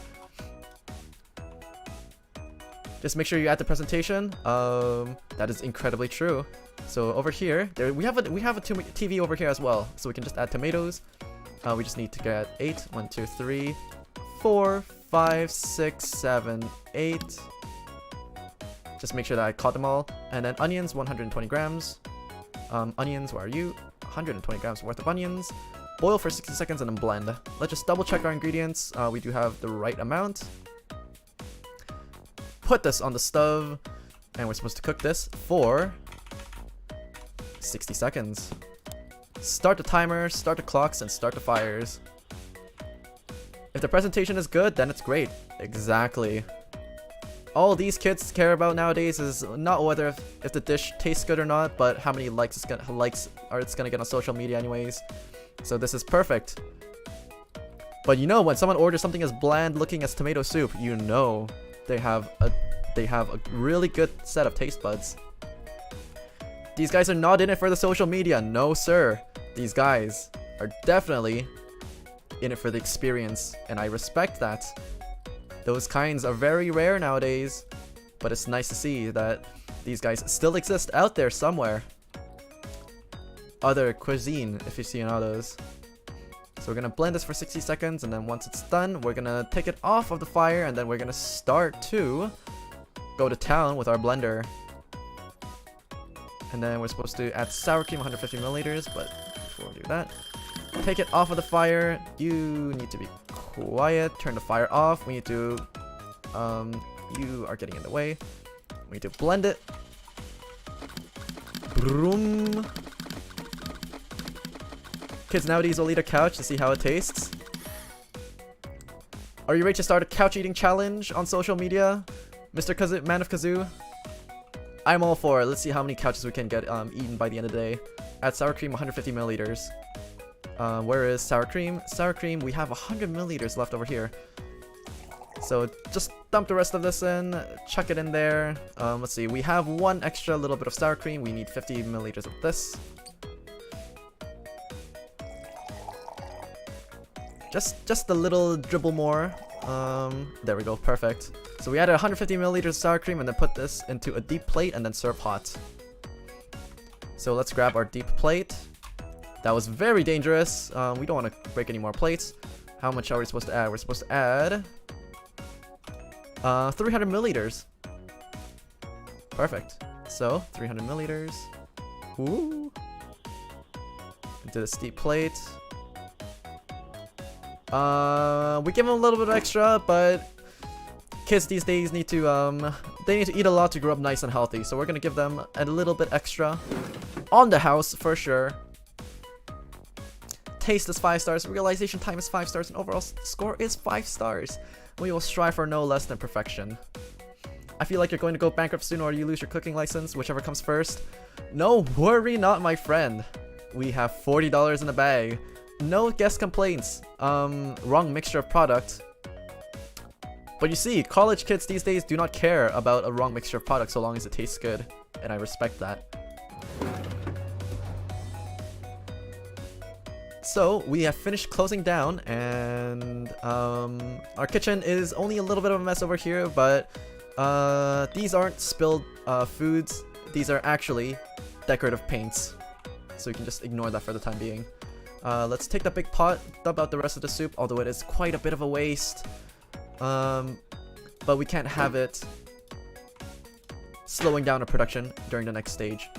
Just make sure you add the presentation. That is incredibly true. So over here, we have a TV over here as well, so we can just add tomatoes. We just need to get 8. 1, 2, 3, 4, 5, 6, 7, 8. Just make sure that I caught them all. And then onions, 120 grams. Onions, where are you? 120 grams worth of onions. Boil for 60 seconds and then blend. Let's just double check our ingredients. We do have the right amount. Put this on the stove. And we're supposed to cook this for 60 seconds. Start the timer, start the clocks, and start the fires. If the presentation is good, then it's great. Exactly. All these kids care about nowadays is not whether if the dish tastes good or not, but how many likes it's gonna get on social media anyways. So this is perfect. But you know, when someone orders something as bland looking as tomato soup, you know they have a really good set of taste buds. These guys are not in it for the social media, no sir. These guys are definitely in it for the experience, and I respect that. Those kinds are very rare nowadays, but it's nice to see that these guys still exist out there somewhere. other cuisine if you see in others. So we're gonna blend this for 60 seconds, and then once it's done, we're gonna take it off of the fire, and then we're gonna start to go to town with our blender. And then we're supposed to add sour cream, 150 milliliters, but before we do that, take it off of the fire. You need to be quiet, turn the fire off. We need to, you are getting in the way. We need to blend it. Broom. Kids nowadays will eat a couch to see how it tastes. Are you ready to start a couch eating challenge on social media, Mr. Man of Kazoo? I'm all for it. Let's see how many couches we can get eaten by the end of the day. Add sour cream, 150 milliliters. Where is sour cream? Sour cream, we have 100 milliliters left over here. So just dump the rest of this in, chuck it in there. Let's see, we have one extra little bit of sour cream. We need 50 milliliters of this. Just a little dribble more. There we go, perfect. So we added 150 milliliters of sour cream and then put this into a deep plate and then serve hot. So let's grab our deep plate. That was very dangerous. We don't want to break any more plates. How much are we supposed to add? We're supposed to add 300 milliliters. Perfect. So 300 milliliters. Ooh. Into this deep plate. We give them a little bit extra, but kids these days need to they need to eat a lot to grow up nice and healthy. So we're gonna give them a little bit extra on the house for sure. Taste is 5 stars, realization time is 5 stars, and overall score is 5 stars. We will strive for no less than perfection. I feel like you're going to go bankrupt soon, or you lose your cooking license, whichever comes first. No worry, not my friend. We have $40 in the bag. No guest complaints. Wrong mixture of product. But you see, college kids these days do not care about a wrong mixture of product so long as it tastes good, and I respect that. So we have finished closing down, and our kitchen is only a little bit of a mess over here, but these aren't spilled foods. These are actually decorative paints, so you can just ignore that for the time being. Let's take the big pot, dump out the rest of the soup, although it is quite a bit of a waste. But we can't have it slowing down our production during the next stage.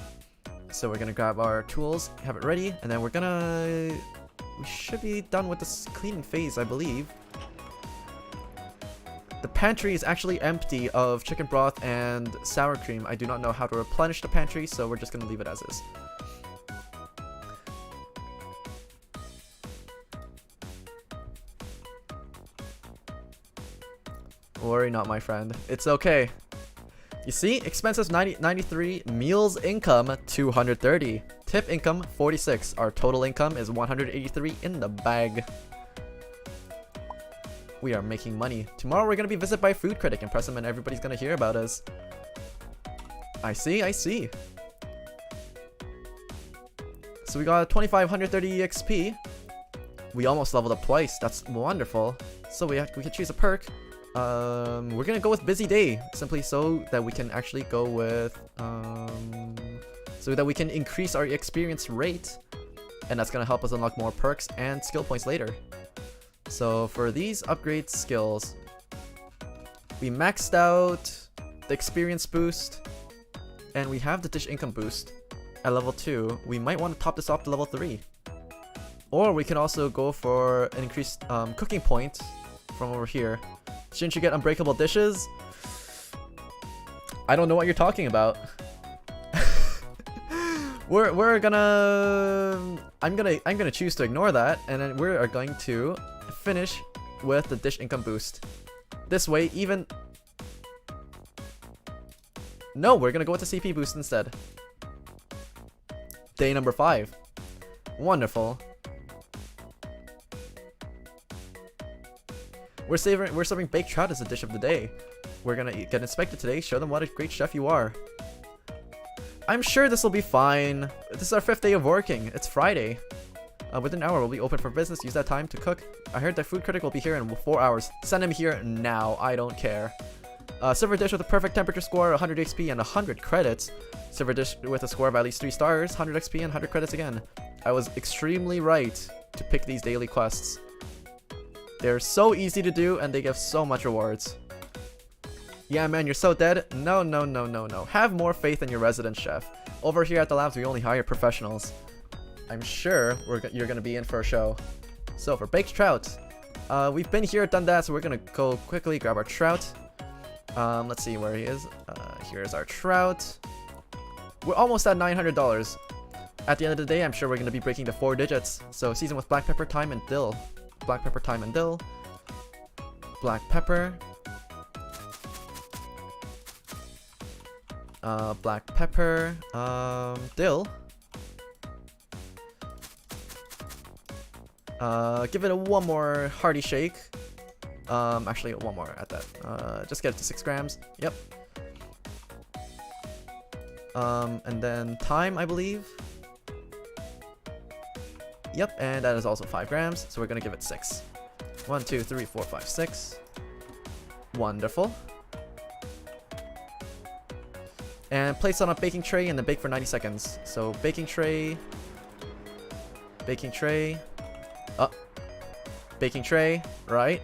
So we're gonna grab our tools, have it ready, and then we should be done with this cleaning phase, I believe. The pantry is actually empty of chicken broth and sour cream. I do not know how to replenish the pantry, so we're just gonna leave it as is. Worry not, my friend. It's okay. You see, expenses 93, meals income 230, tip income 46. Our total income is 183 in the bag. We are making money. Tomorrow we're gonna be visited by a food critic, impress him, and everybody's gonna hear about us. I see, I see. So we got 2530 EXP. We almost leveled up twice. That's wonderful. So we could choose a perk. We're gonna go with busy day, simply so that we can actually go with so that we can increase our experience rate, and that's gonna help us unlock more perks and skill points later. So for these upgrade skills, we maxed out the experience boost, and we have the dish income boost at level 2. We might want to top this off to level 3, or we can also go for an increased cooking point from over here. Shouldn't you get unbreakable dishes? I don't know what you're talking about. we're gonna I'm gonna choose to ignore that, and then we are going to finish with the dish income boost. This way, even no, we're gonna go with the CP boost instead. Day number 5. Wonderful. We're serving baked trout as a dish of the day. We're gonna get inspected today, show them what a great chef you are. I'm sure this will be fine. This is our 5th day of working. It's Friday. Within an hour, we'll be open for business. Use that time to cook. I heard the food critic will be here in 4 hours. Send him here now. I don't care. Silver dish with a perfect temperature score, 100 XP and 100 credits. Silver dish with a score of at least 3 stars, 100 XP and 100 credits again. I was extremely right to pick these daily quests. They're so easy to do and they give so much rewards. Yeah man, you're so dead. No, no, no, no, no. Have more faith in your resident chef. Over here at the labs, we only hire professionals. I'm sure you're gonna be in for a show. So for baked trout, we've been here, done that, so we're gonna go quickly grab our trout. Let's see where he is. Here's our trout. We're almost at $900. At the end of the day, I'm sure we're gonna be breaking the 4 digits. So season with black pepper, thyme, and dill. Black pepper, thyme, and dill. Black pepper. Black pepper. Dill. Give it a one more hearty shake. Actually one more at that. Just get it to 6 grams. Yep. And then thyme, I believe. Yep, and that is also 5 grams, so we're gonna give it 6. 1, 2, 3, 4, 5, 6. Wonderful. And place on a baking tray and then bake for 90 seconds. So baking tray, baking tray, baking tray, right?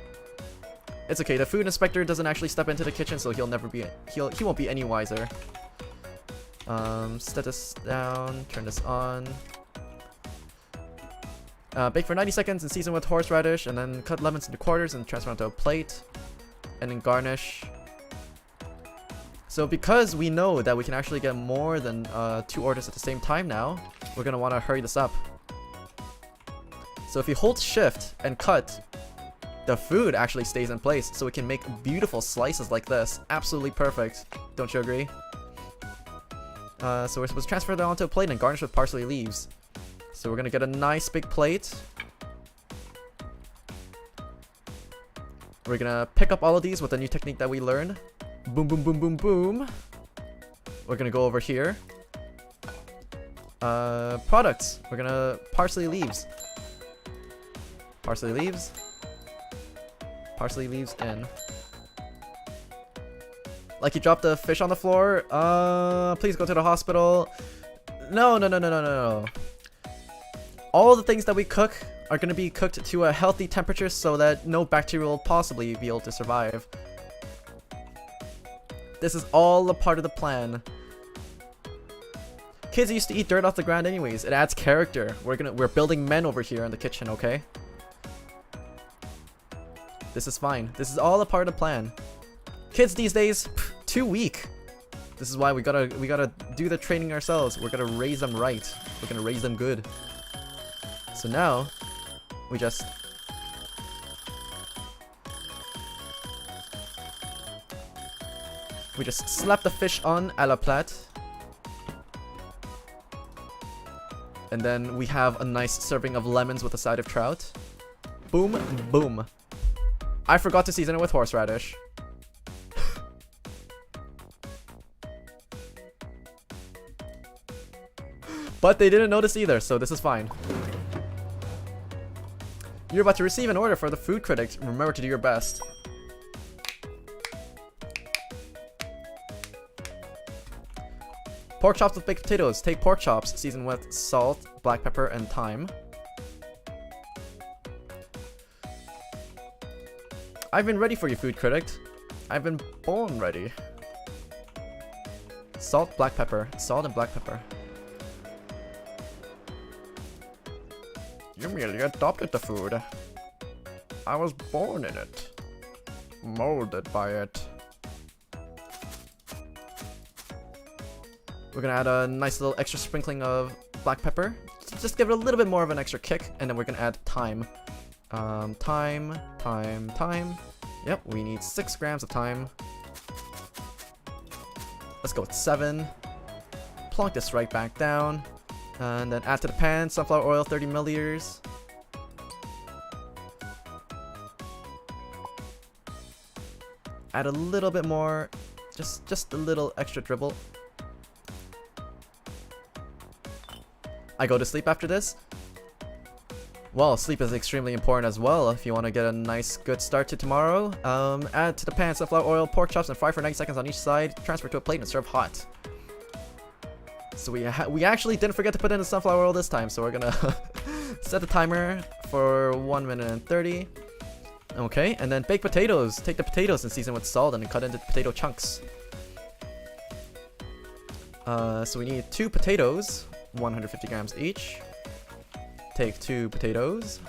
It's okay, the food inspector doesn't actually step into the kitchen, so he won't be any wiser. Set this down, turn this on. Bake for 90 seconds and season with horseradish, and then cut lemons into quarters and transfer onto a plate. And then garnish. So because we know that we can actually get more than 2 orders at the same time now, we're going to want to hurry this up. So if you hold shift and cut, the food actually stays in place, so we can make beautiful slices like this. Absolutely perfect. Don't you agree? So we're supposed to transfer that onto a plate and garnish with parsley leaves. So we're gonna get a nice big plate. We're gonna pick up all of these with a new technique that we learned. Boom, boom, boom, boom, boom. We're gonna go over here. Products. We're gonna parsley leaves. Parsley leaves. Parsley leaves in. Like you dropped a fish on the floor. Please go to the hospital. No, no, no, no, no, no, no. All the things that we cook are going to be cooked to a healthy temperature so that no bacteria will possibly be able to survive. This is all a part of the plan. Kids used to eat dirt off the ground anyways. It adds character. We're building men over here in the kitchen, okay? This is fine. This is all a part of the plan. Kids these days, too weak. This is why we gotta do the training ourselves. We're gonna raise them right. We're gonna raise them good. So now, we just slap the fish on a la plate. And then we have a nice serving of lemons with a side of trout. Boom, boom. I forgot to season it with horseradish. But they didn't notice either, so this is fine. You're about to receive an order for the food critic. Remember to do your best. Pork chops with baked potatoes. Take pork chops, season with salt, black pepper, and thyme. I've been ready for you, food critic. I've been born ready. Salt, black pepper. Salt and black pepper. You merely adopted the food. I was born in it. Molded by it. We're gonna add a nice little extra sprinkling of black pepper. Just give it a little bit more of an extra kick, and then we're gonna add thyme. Thyme. Yep, we need 6 grams of thyme. Let's go with 7. Plonk this right back down. And then add to the pan, sunflower oil, 30 milliliters. Add a little bit more, just a little extra dribble. I go to sleep after this. Well, sleep is extremely important as well if you want to get a nice good start to tomorrow. Add to the pan sunflower oil, pork chops, and fry for 90 seconds on each side. Transfer to a plate and serve hot. So we actually didn't forget to put in the sunflower oil this time, so we're gonna set the timer for 1 minute and 30. Okay, and then baked potatoes. Take the potatoes and season with salt and cut into potato chunks. So we need 2 potatoes, 150 grams each. Take 2 potatoes.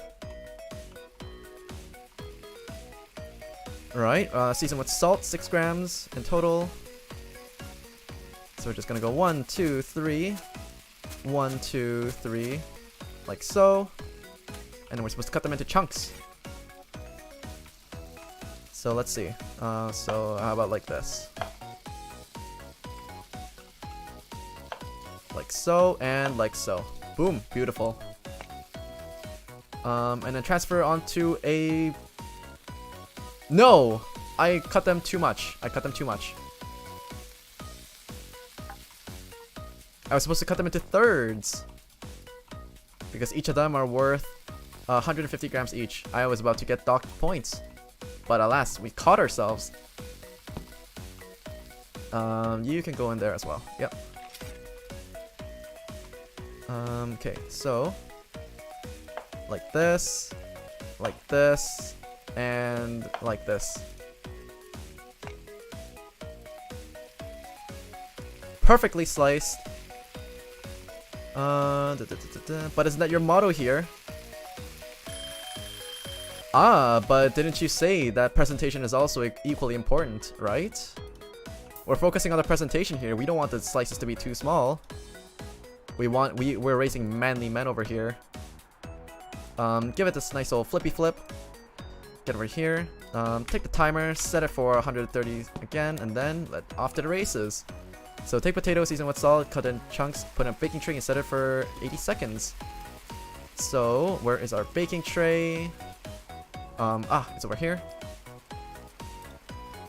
Alright, season with salt, 6 grams in total. So we're just gonna go 1, 2, 3. 1, 2, 3. Like so. And then we're supposed to cut them into chunks. So let's see. So how about like this? Like so, and like so. Boom, beautiful. And then transfer onto a... No! I cut them too much. I was supposed to cut them into thirds. Because each of them are worth 150 grams each. I was about to get docked points. But alas, we caught ourselves. You can go in there as well. Yep. Okay, so like this, and like this. Perfectly sliced. But isn't that your motto here? Ah, but didn't you say that presentation is also equally important, right? We're focusing on the presentation here. We don't want the slices to be too small. We're raising manly men over here. Give it this nice old flippy flip. Get over here. Take the timer, set it for 130 again, and then off to the races. So take potatoes, season with salt, cut in chunks, put in a baking tray, and set it for 80 seconds. So where is our baking tray? It's over here.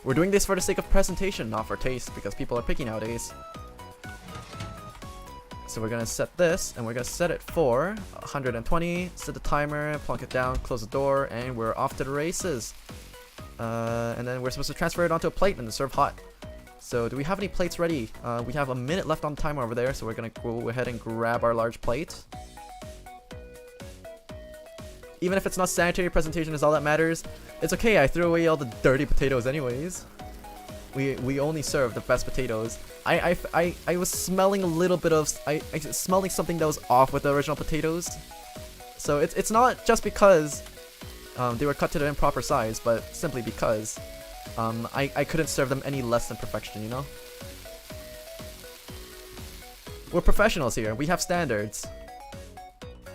We're doing this for the sake of presentation, not for taste, because people are picky nowadays. So we're gonna set this, and we're gonna set it for 120, set the timer, plunk it down, close the door, and we're off to the races. And then we're supposed to transfer it onto a plate and serve hot. So do we have any plates ready? We have a minute left on the timer over there, so we're gonna go ahead and grab our large plate. Even if it's not sanitary, presentation is all that matters. It's okay, I threw away all the dirty potatoes anyways. We only serve the best potatoes. I was smelling a little bit of... I smelling something that was off with the original potatoes. So it's not just because they were cut to the improper size, but simply because I couldn't serve them any less than perfection, you know? We're professionals here. We have standards.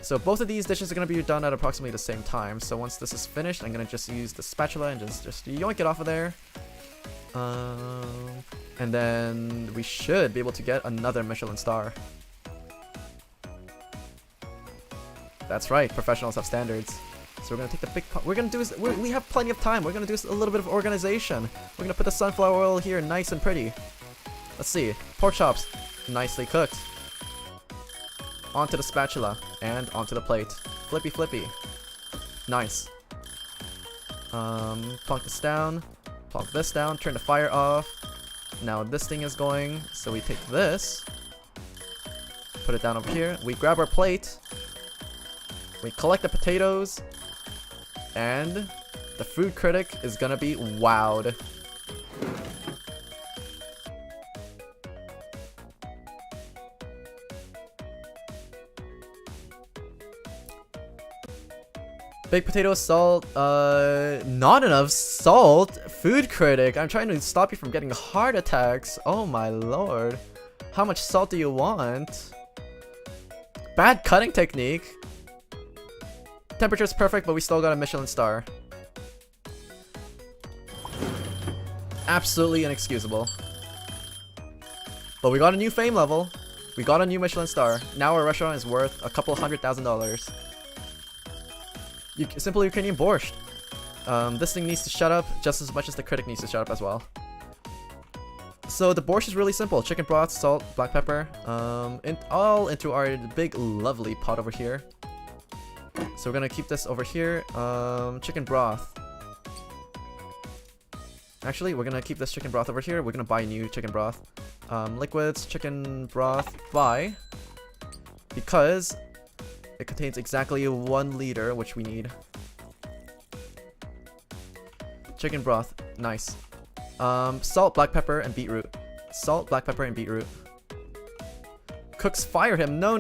So both of these dishes are going to be done at approximately the same time. So once this is finished, I'm going to just use the spatula and just yoink it off of there. And then we should be able to get another Michelin star. That's right, professionals have standards. So we're gonna take the big pot. We're gonna do this. We have plenty of time. We're gonna do a little bit of organization. We're gonna put the sunflower oil here, nice and pretty. Let's see, pork chops, nicely cooked. Onto the spatula and onto the plate. Flippy flippy. Nice. Plunk this down. Plunk this down. Turn the fire off. Now this thing is going. So we take this. Put it down over here. We grab our plate. We collect the potatoes. And the food critic is gonna be wowed. Baked potato, salt, not enough salt? Food critic, I'm trying to stop you from getting heart attacks. Oh my lord. How much salt do you want? Bad cutting technique. Temperature's perfect, but we still got a Michelin star. Absolutely inexcusable. But we got a new fame level. We got a new Michelin star. Now our restaurant is worth a couple $100,000. Simple Ukrainian borscht. This thing needs to shut up just as much as the critic needs to shut up as well. So the borscht is really simple. Chicken broth, salt, black pepper, all into our big lovely pot over here. So we're gonna keep this over here. Chicken broth. Actually, we're gonna keep this chicken broth over here. We're gonna buy new chicken broth. Liquids, chicken broth, buy. Because it contains exactly 1 liter, which we need. Chicken broth, nice. Salt, black pepper, and beetroot. Salt, black pepper, and beetroot. Cooks, fire him. No.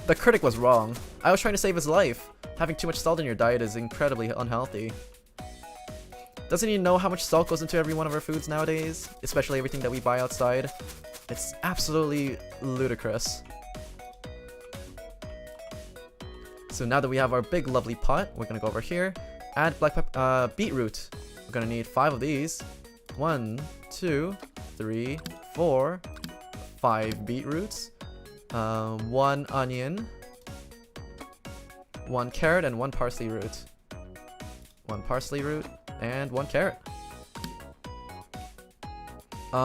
The critic was wrong. I was trying to save his life. Having too much salt in your diet is incredibly unhealthy. Doesn't he know how much salt goes into every one of our foods nowadays? Especially everything that we buy outside. It's absolutely ludicrous. So now that we have our big lovely pot, we're gonna go over here. Add black pepper, beetroot. We're gonna need 5 of these. 1, 2, 3, 4, 5 beetroots. 1 onion. 1 carrot and 1 parsley root. 1 parsley root and 1 carrot.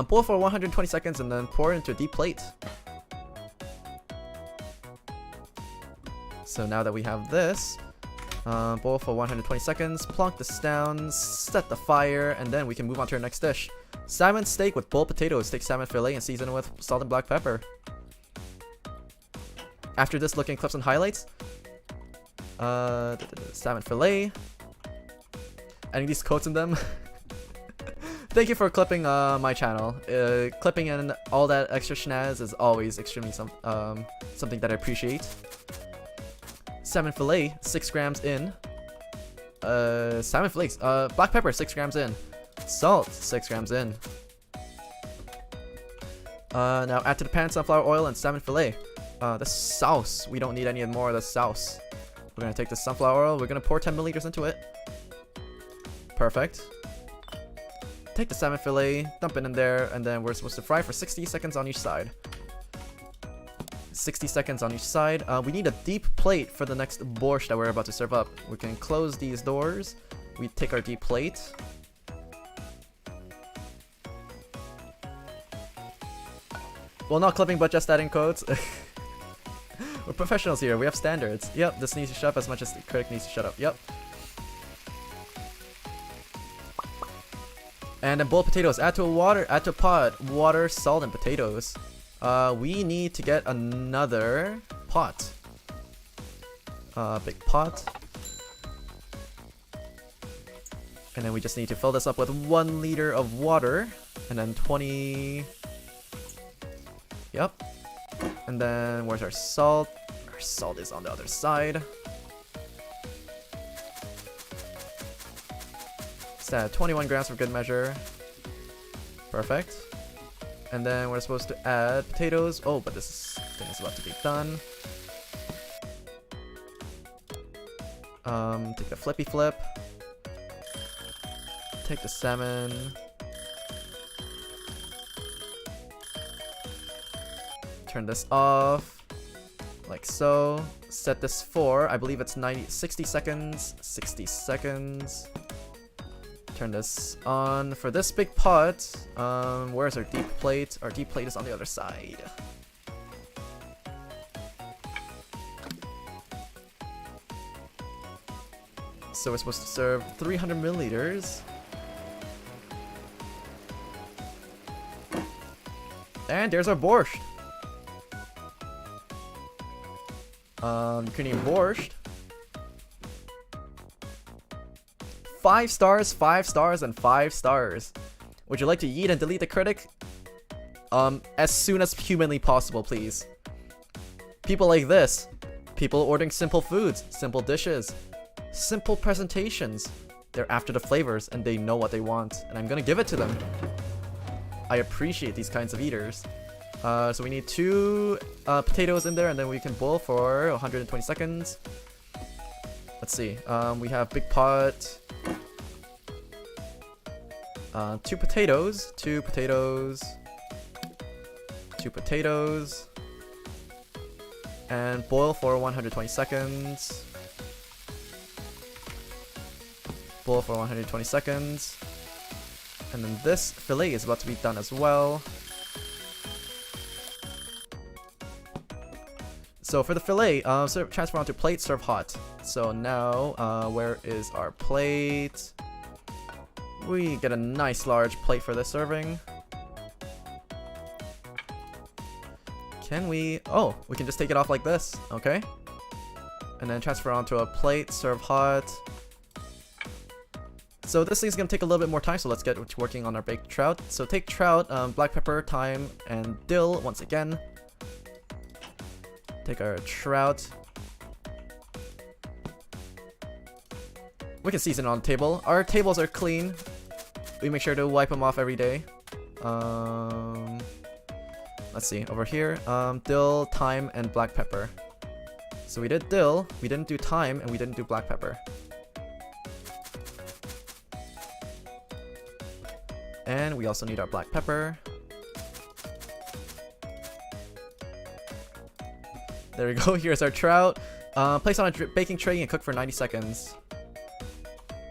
Boil for 120 seconds and then pour it into a deep plate. So now that we have this, boil for 120 seconds, plonk this down, set the fire, and then we can move on to our next dish. Salmon steak with boiled potatoes. Take salmon fillet and season it with salt and black pepper. After this, look in clips and highlights. Salmon fillet. Adding these quotes in them. Thank you for clipping my channel. Clipping in all that extra schnaz is always extremely something that I appreciate. Salmon fillet, 6 grams in. Salmon fillets, black pepper, 6 grams in. Salt, 6 grams in. Now add to the pan sunflower oil and salmon fillet. The sauce, we don't need any more of the sauce. We're gonna take the sunflower oil, we're gonna pour 10 milliliters into it. Perfect. Take the salmon fillet, dump it in there, and then we're supposed to fry for 60 seconds on each side. 60 seconds on each side. We need a deep plate for the next borscht that we're about to serve up. We can close these doors. We take our deep plate. Well, not clipping, but just adding quotes. We're professionals here. We have standards. Yep, this needs to shut up as much as the critic needs to shut up. Yep. And then boiled potatoes. Add to a pot. Water, salt, and potatoes. We need to get another pot. Big pot. And then we just need to fill this up with 1 liter of water. And then 20... Yep. And then where's our salt? Our salt is on the other side. Let's add 21 grams for good measure. Perfect. And then we're supposed to add potatoes. Oh, but this thing is about to be done. Take the flippy flip. Take the salmon. Turn this off. Like so. Set this for, I believe it's 60 seconds. 60 seconds. Turn this on for this big pot. Where's our deep plate? Our deep plate is on the other side. So we're supposed to serve 300 milliliters. And there's our borscht. Ukrainian borscht. 5 stars, 5 stars, and 5 stars. Would you like to yeet and delete the critic? As soon as humanly possible, please. People like this. People ordering simple foods, simple dishes, simple presentations. They're after the flavors and they know what they want, and I'm gonna give it to them. I appreciate these kinds of eaters. So we need 2 potatoes in there, and then we can boil for 120 seconds. Let's see. We have big pot. 2 potatoes. 2 potatoes. 2 potatoes. And boil for 120 seconds. Boil for 120 seconds. And then this fillet is about to be done as well. So for the fillet, transfer onto plate, serve hot. So now, where is our plate? We get a nice large plate for this serving. Can we? Oh, we can just take it off like this. Okay. And then transfer onto a plate, serve hot. So this thing's gonna take a little bit more time, so let's get to working on our baked trout. So take trout, black pepper, thyme, and dill once again. Take our trout. We can season it on the table. Our tables are clean. We make sure to wipe them off every day. Let's see, over here, dill, thyme, and black pepper. So we did dill, we didn't do thyme, and we didn't do black pepper. And we also need our black pepper. There we go, here's our trout. Place on a baking tray and cook for 90 seconds.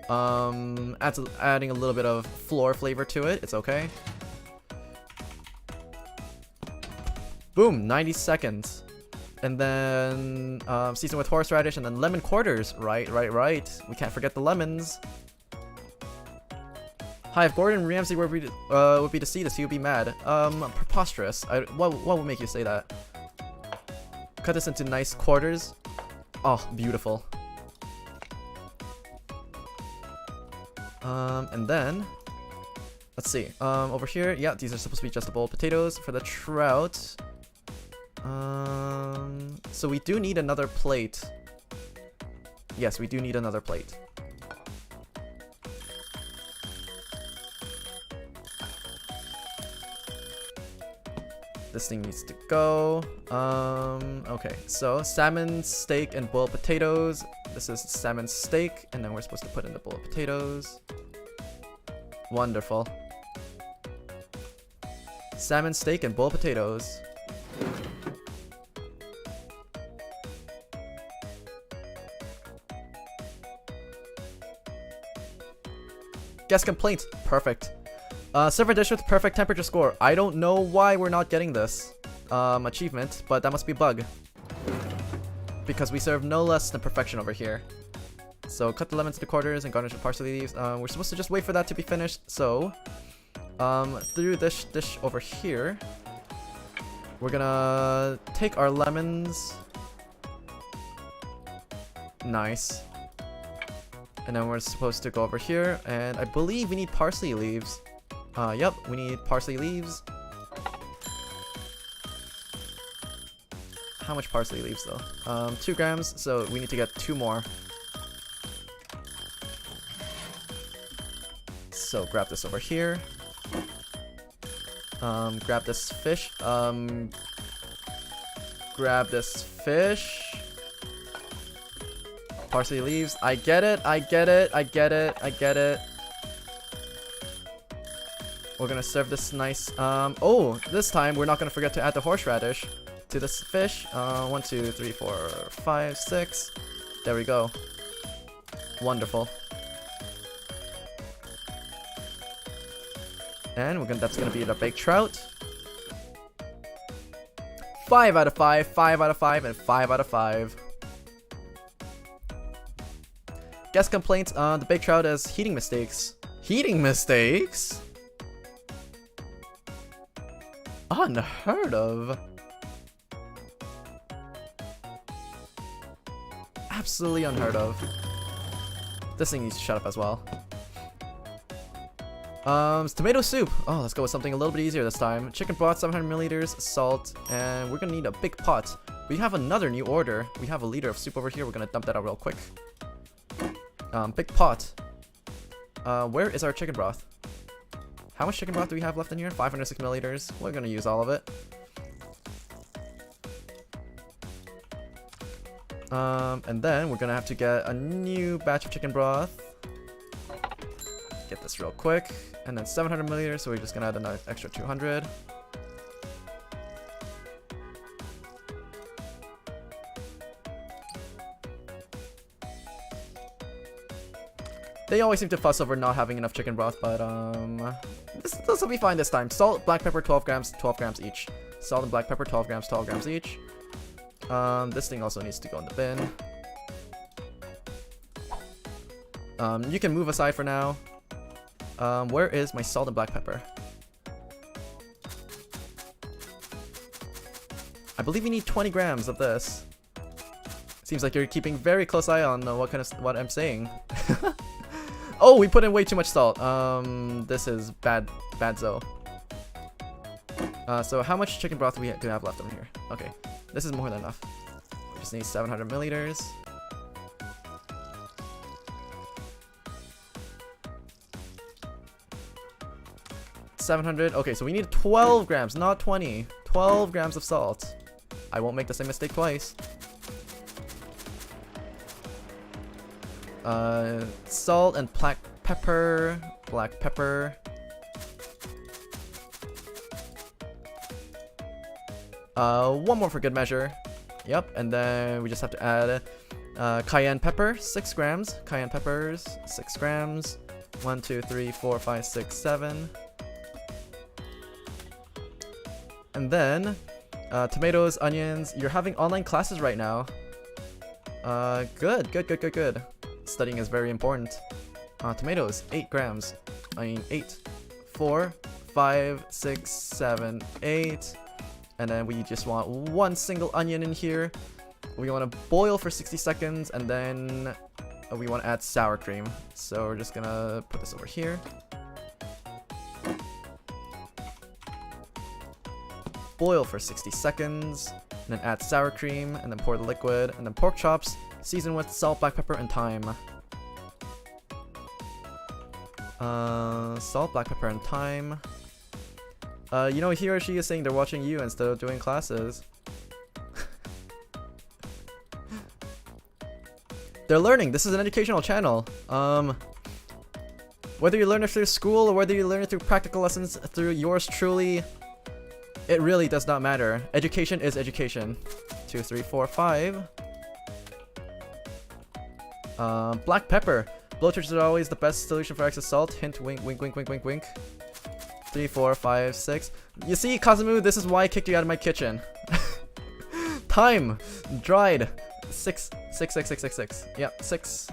Adding a little bit of flour flavor to it, it's okay. Boom, 90 seconds. And then season with horseradish and then lemon quarters. Right. We can't forget the lemons. Hi, if Gordon Ramsay would be to see this, he would be mad. Preposterous. What would make you say that? Cut this into nice quarters. Oh, beautiful. And then let's see. Over here, yeah, these are supposed to be just a bowl of potatoes for the trout. So we do need another plate. Yes, we do need another plate. This thing needs to go. Okay, so salmon, steak, and boiled potatoes. This is salmon steak, and then we're supposed to put in the boiled potatoes. Wonderful. Salmon steak and boiled potatoes. Guest complaint. Perfect. Serve a dish with perfect temperature score. I don't know why we're not getting this achievement, but that must be a bug. Because we serve no less than perfection over here. So cut the lemons into quarters and garnish with parsley leaves. We're supposed to just wait for that to be finished. So through this dish over here, we're gonna take our lemons. Nice. And then we're supposed to go over here, and I believe we need parsley leaves. Yep, we need parsley leaves. How much parsley leaves though? 2 grams, so we need to get 2 more. So grab this over here. Grab this fish. Grab this fish. Parsley leaves. I get it. We're gonna serve this nice. Oh, this time we're not gonna forget to add the horseradish to this fish. 1, 2, 3, 4, 5, 6. There we go. Wonderful. And that's gonna be the baked trout. 5 out of 5, 5 out of 5, and 5 out of 5. Guest complaints on the baked trout as heating mistakes. Heating mistakes? Unheard of. Absolutely unheard of. This thing needs to shut up as well. Tomato soup. Oh, let's go with something a little bit easier this time. Chicken broth, 700 milliliters, salt, and we're gonna need a big pot. We have another new order. We have a liter of soup over here. We're gonna dump that out real quick. Big pot. Where is our chicken broth? How much chicken broth do we have left in here? 506 milliliters. We're gonna use all of it. And then we're gonna have to get a new batch of chicken broth. Get this real quick. And then 700 milliliters, so we're just gonna add another extra 200. They always seem to fuss over not having enough chicken broth, but this will be fine this time. Salt, black pepper, 12 grams each. Salt and black pepper, 12 grams each. This thing also needs to go in the bin. You can move aside for now. Where is my salt and black pepper? I believe you need 20 grams of this. Seems like you're keeping very close eye on what I'm saying. Oh, we put in way too much salt. This is bad zo. So how much chicken broth do we have left in here? Okay, this is more than enough. We just need 700 milliliters. Okay, so we need 12 grams, not 20. 12 grams of salt. I won't make the same mistake twice. Salt and black pepper. One more for good measure. Yep, and then we just have to add cayenne pepper, 6 grams. Cayenne peppers, 6 grams. 1, 2, 3, 4, 5, 6, 7. And then tomatoes, onions. You're having online classes right now. Good. Studying is very important. Tomatoes, 8 grams. 8. 4, 5, 6, 7, 8. And then we just want one single onion in here. We want to boil for 60 seconds, and then we want to add sour cream. So we're just gonna put this over here. Boil for 60 seconds, and then add sour cream, and then pour the liquid, and then pork chops, season with salt, black pepper, and thyme. Salt, black pepper, and thyme. You know, he or she is saying they're watching you instead of doing classes. They're learning. This is an educational channel. Whether you learn it through school or whether you learn it through practical lessons through yours truly, it really does not matter. Education is education. 2, 3, 4, 5. Black pepper. Blowtorch is always the best solution for excess salt. Hint, wink, wink, wink, wink, wink, wink. 3, 4, 5, 6. You see, Kazumu, this is why I kicked you out of my kitchen. Thyme. Dried. 6. Yep, 6.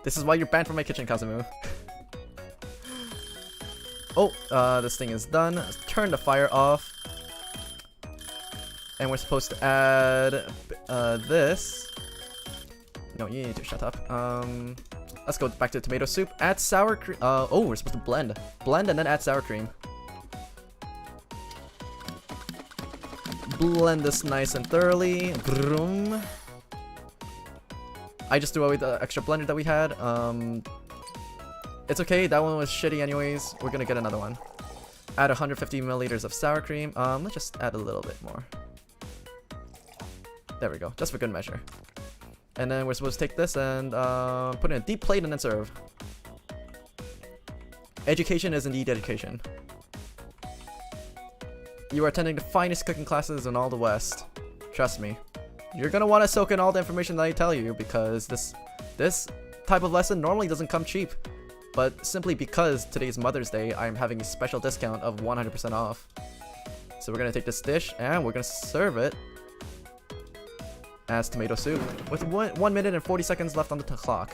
This is why you're banned from my kitchen, Kazumu. Oh, this thing is done. Let's turn the fire off. And we're supposed to add this. No, you need to shut up. Let's go back to the tomato soup. Add sour cream. Oh, we're supposed to blend. Blend and then add sour cream. Blend this nice and thoroughly. Vroom. I just threw away the extra blender that we had. It's okay, that one was shitty anyways. We're gonna get another one. Add 150 milliliters of sour cream. Let's just add a little bit more. There we go, just for good measure. And then we're supposed to take this and put it in a deep plate and then serve. Education is indeed education. You are attending the finest cooking classes in all the West. Trust me. You're gonna want to soak in all the information that I tell you, because this type of lesson normally doesn't come cheap. But simply because today's Mother's Day, I'm having a special discount of 100% off. So we're gonna take this dish and we're gonna serve it as tomato soup with 1 minute and 40 seconds left on the clock.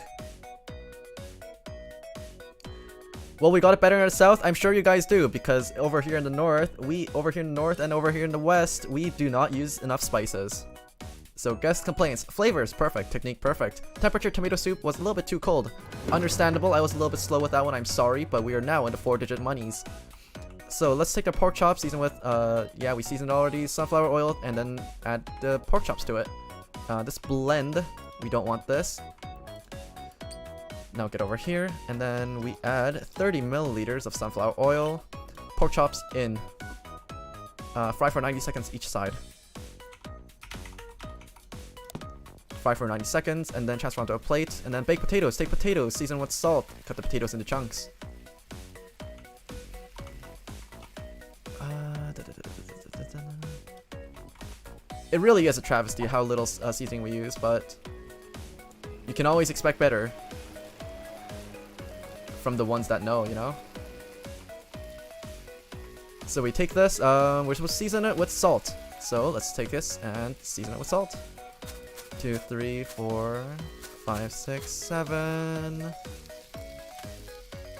Well, we got it better in the south. I'm sure you guys do, because over here in the north, and over here in the west, we do not use enough spices. So guest complaints. Flavors, perfect. Technique, perfect. Temperature, tomato soup was a little bit too cold. Understandable, I was a little bit slow with that one, I'm sorry, but we are now into 4-digit monies. So let's take the pork chop, season with, yeah, we seasoned already, sunflower oil, and then add the pork chops to it. This blend, we don't want this. Now get over here, and then we add 30 milliliters of sunflower oil. Pork chops in. Fry for 90 seconds each side. Fry for 90 seconds, and then transfer onto a plate, and then bake potatoes. Take potatoes, season with salt, cut the potatoes into chunks. It really is a travesty how little seasoning we use, but you can always expect better from the ones that know, you know? So we take this, we're supposed to season it with salt. So let's take this and season it with salt. 2, 3, 4, 5, 6, 7.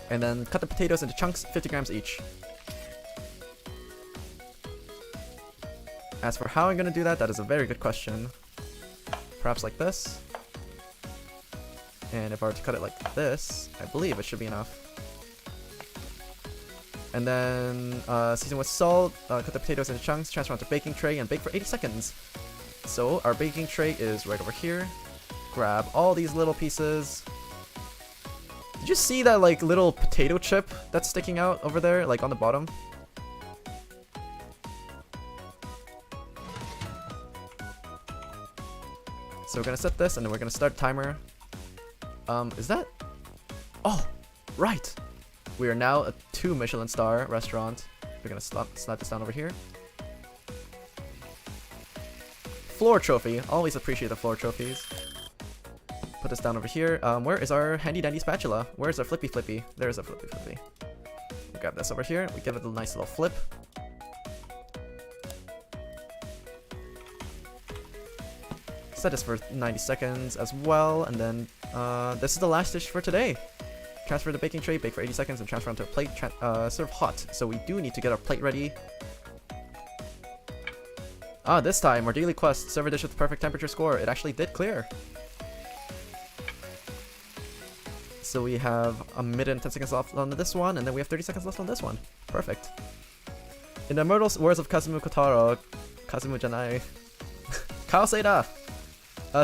And then cut the potatoes into chunks, 50 grams each. As for how I'm gonna do that, that is a very good question. Perhaps like this. And if I were to cut it like this, I believe it should be enough. And then season with salt, cut the potatoes into chunks, transfer onto baking tray, and bake for 80 seconds. So our baking tray is right over here. Grab all these little pieces. Did you see that like little potato chip that's sticking out over there, like on the bottom? So we're gonna set this and then we're gonna start timer. Is that? Oh, right. We are now a 2 Michelin star restaurant. We're gonna slap this down over here. Floor trophy. Always appreciate the floor trophies. Put this down over here. Where is our handy dandy spatula? Where's our flippy flippy? There's a flippy flippy. We grab this over here. We give it a nice little flip. Set this for 90 seconds as well, and then this is the last dish for today. Transfer the baking tray, bake for 80 seconds, and transfer onto a plate. Serve hot. So we do need to get our plate ready. This time our daily quest: serve a dish with perfect temperature score. It actually did clear. So we have a minute and 10 seconds left on this one, and then we have 30 seconds left on this one. Perfect. In the immortal words of Kazumu Kotaro, Kazumu Janai, Kaosei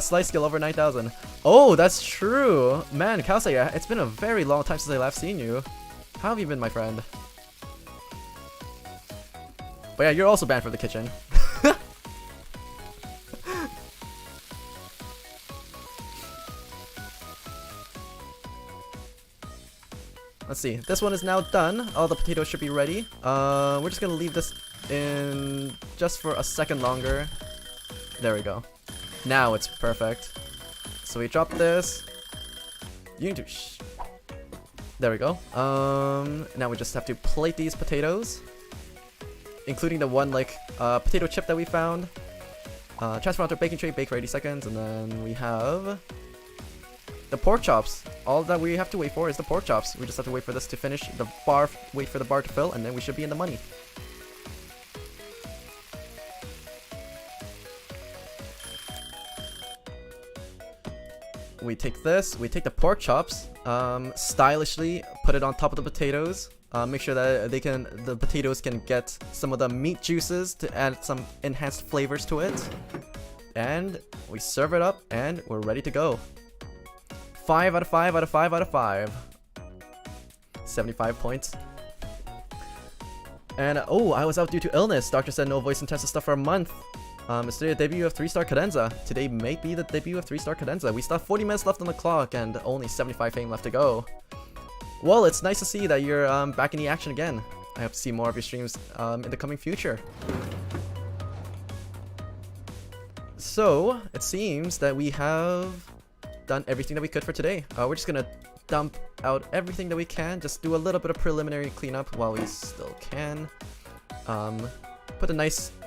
slice skill over 9,000. Oh, that's true! Man, Kaosei, it's been a very long time since I last seen you. How have you been, my friend? But yeah, you're also banned from the kitchen. Let's see, this one is now done. All the potatoes should be ready. We're just gonna leave this in just for a second longer. There we go. Now it's perfect. So we drop this. You need to there we go. Now we just have to plate these potatoes, including the one like potato chip that we found. Transfer onto a baking tray, bake for 80 seconds, and then we have the pork chops. All that we have to wait for is the pork chops. We just have to wait for this to finish, the bar, wait for the bar to fill, and then we should be in the money. We take this, we take the pork chops, stylishly put it on top of the potatoes. Make sure that the potatoes can get some of the meat juices to add some enhanced flavors to it. And we serve it up, and we're ready to go. 5 out of 5 out of 5 out of 5. 75 points. And oh, I was out due to illness. Doctor said no voice and test stuff for a month. It's today the debut of 3-star Cadenza. Today may be the debut of 3-star Cadenza. We still have 40 minutes left on the clock and only 75 fame left to go. Well, it's nice to see that you're back in the action again. I hope to see more of your streams in the coming future. So, it seems that we have done everything that we could for today. We're just gonna dump out everything that we can, just do a little bit of preliminary cleanup while we still can.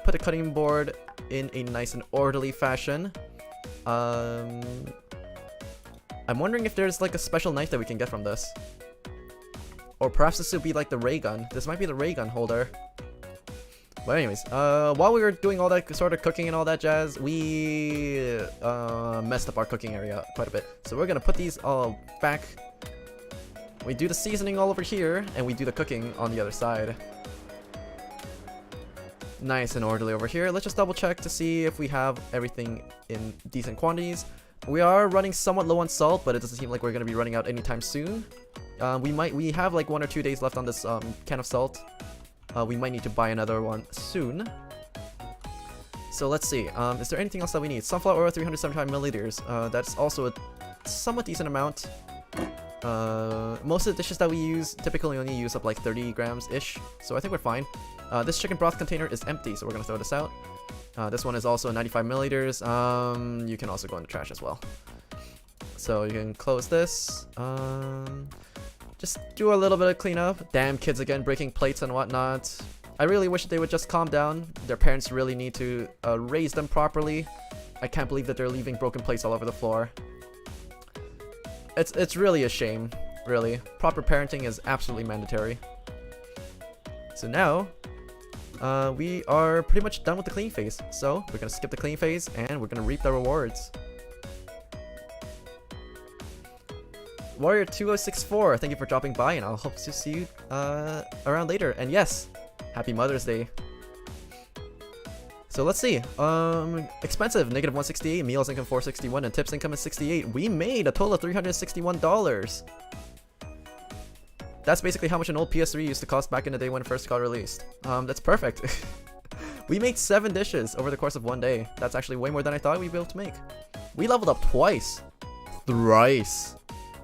Put a cutting board in a nice and orderly fashion. I'm wondering if there's like a special knife that we can get from this. Or perhaps this would be like the ray gun. This might be the ray gun holder. But anyways, while we were doing all that sort of cooking and all that jazz, we messed up our cooking area quite a bit. So we're gonna put these all back. We do the seasoning all over here, and we do the cooking on the other side. Nice and orderly over here. Let's just double check to see if we have everything in decent quantities. We are running somewhat low on salt, but it doesn't seem like we're gonna be running out anytime soon. We have like 1 or 2 days left on this can of salt. We might need to buy another one soon. So let's see, is there anything else that we need? Sunflower oil, 375 milliliters. That's also a somewhat decent amount. Most of the dishes that we use typically only use up like 30 grams-ish, so I think we're fine. This chicken broth container is empty, so we're gonna throw this out. This one is also 95 milliliters. You can also go in the trash as well. So you can close this. Just do a little bit of cleanup. Damn kids again, breaking plates and whatnot. I really wish they would just calm down. Their parents really need to raise them properly. I can't believe that they're leaving broken plates all over the floor. It's really a shame, really. Proper parenting is absolutely mandatory. So now, we are pretty much done with the clean phase. So we're gonna skip the clean phase and we're gonna reap the rewards. Warrior 2064, thank you for dropping by, and I'll hope to see you around later. And yes, happy Mother's Day. So let's see. Expensive, -168, meals income 461, and tips income is 68. We made a total of $361. That's basically how much an old PS3 used to cost back in the day when it first got released. That's perfect. We made 7 dishes over the course of one day. That's actually way more than I thought we'd be able to make. We leveled up twice. Thrice.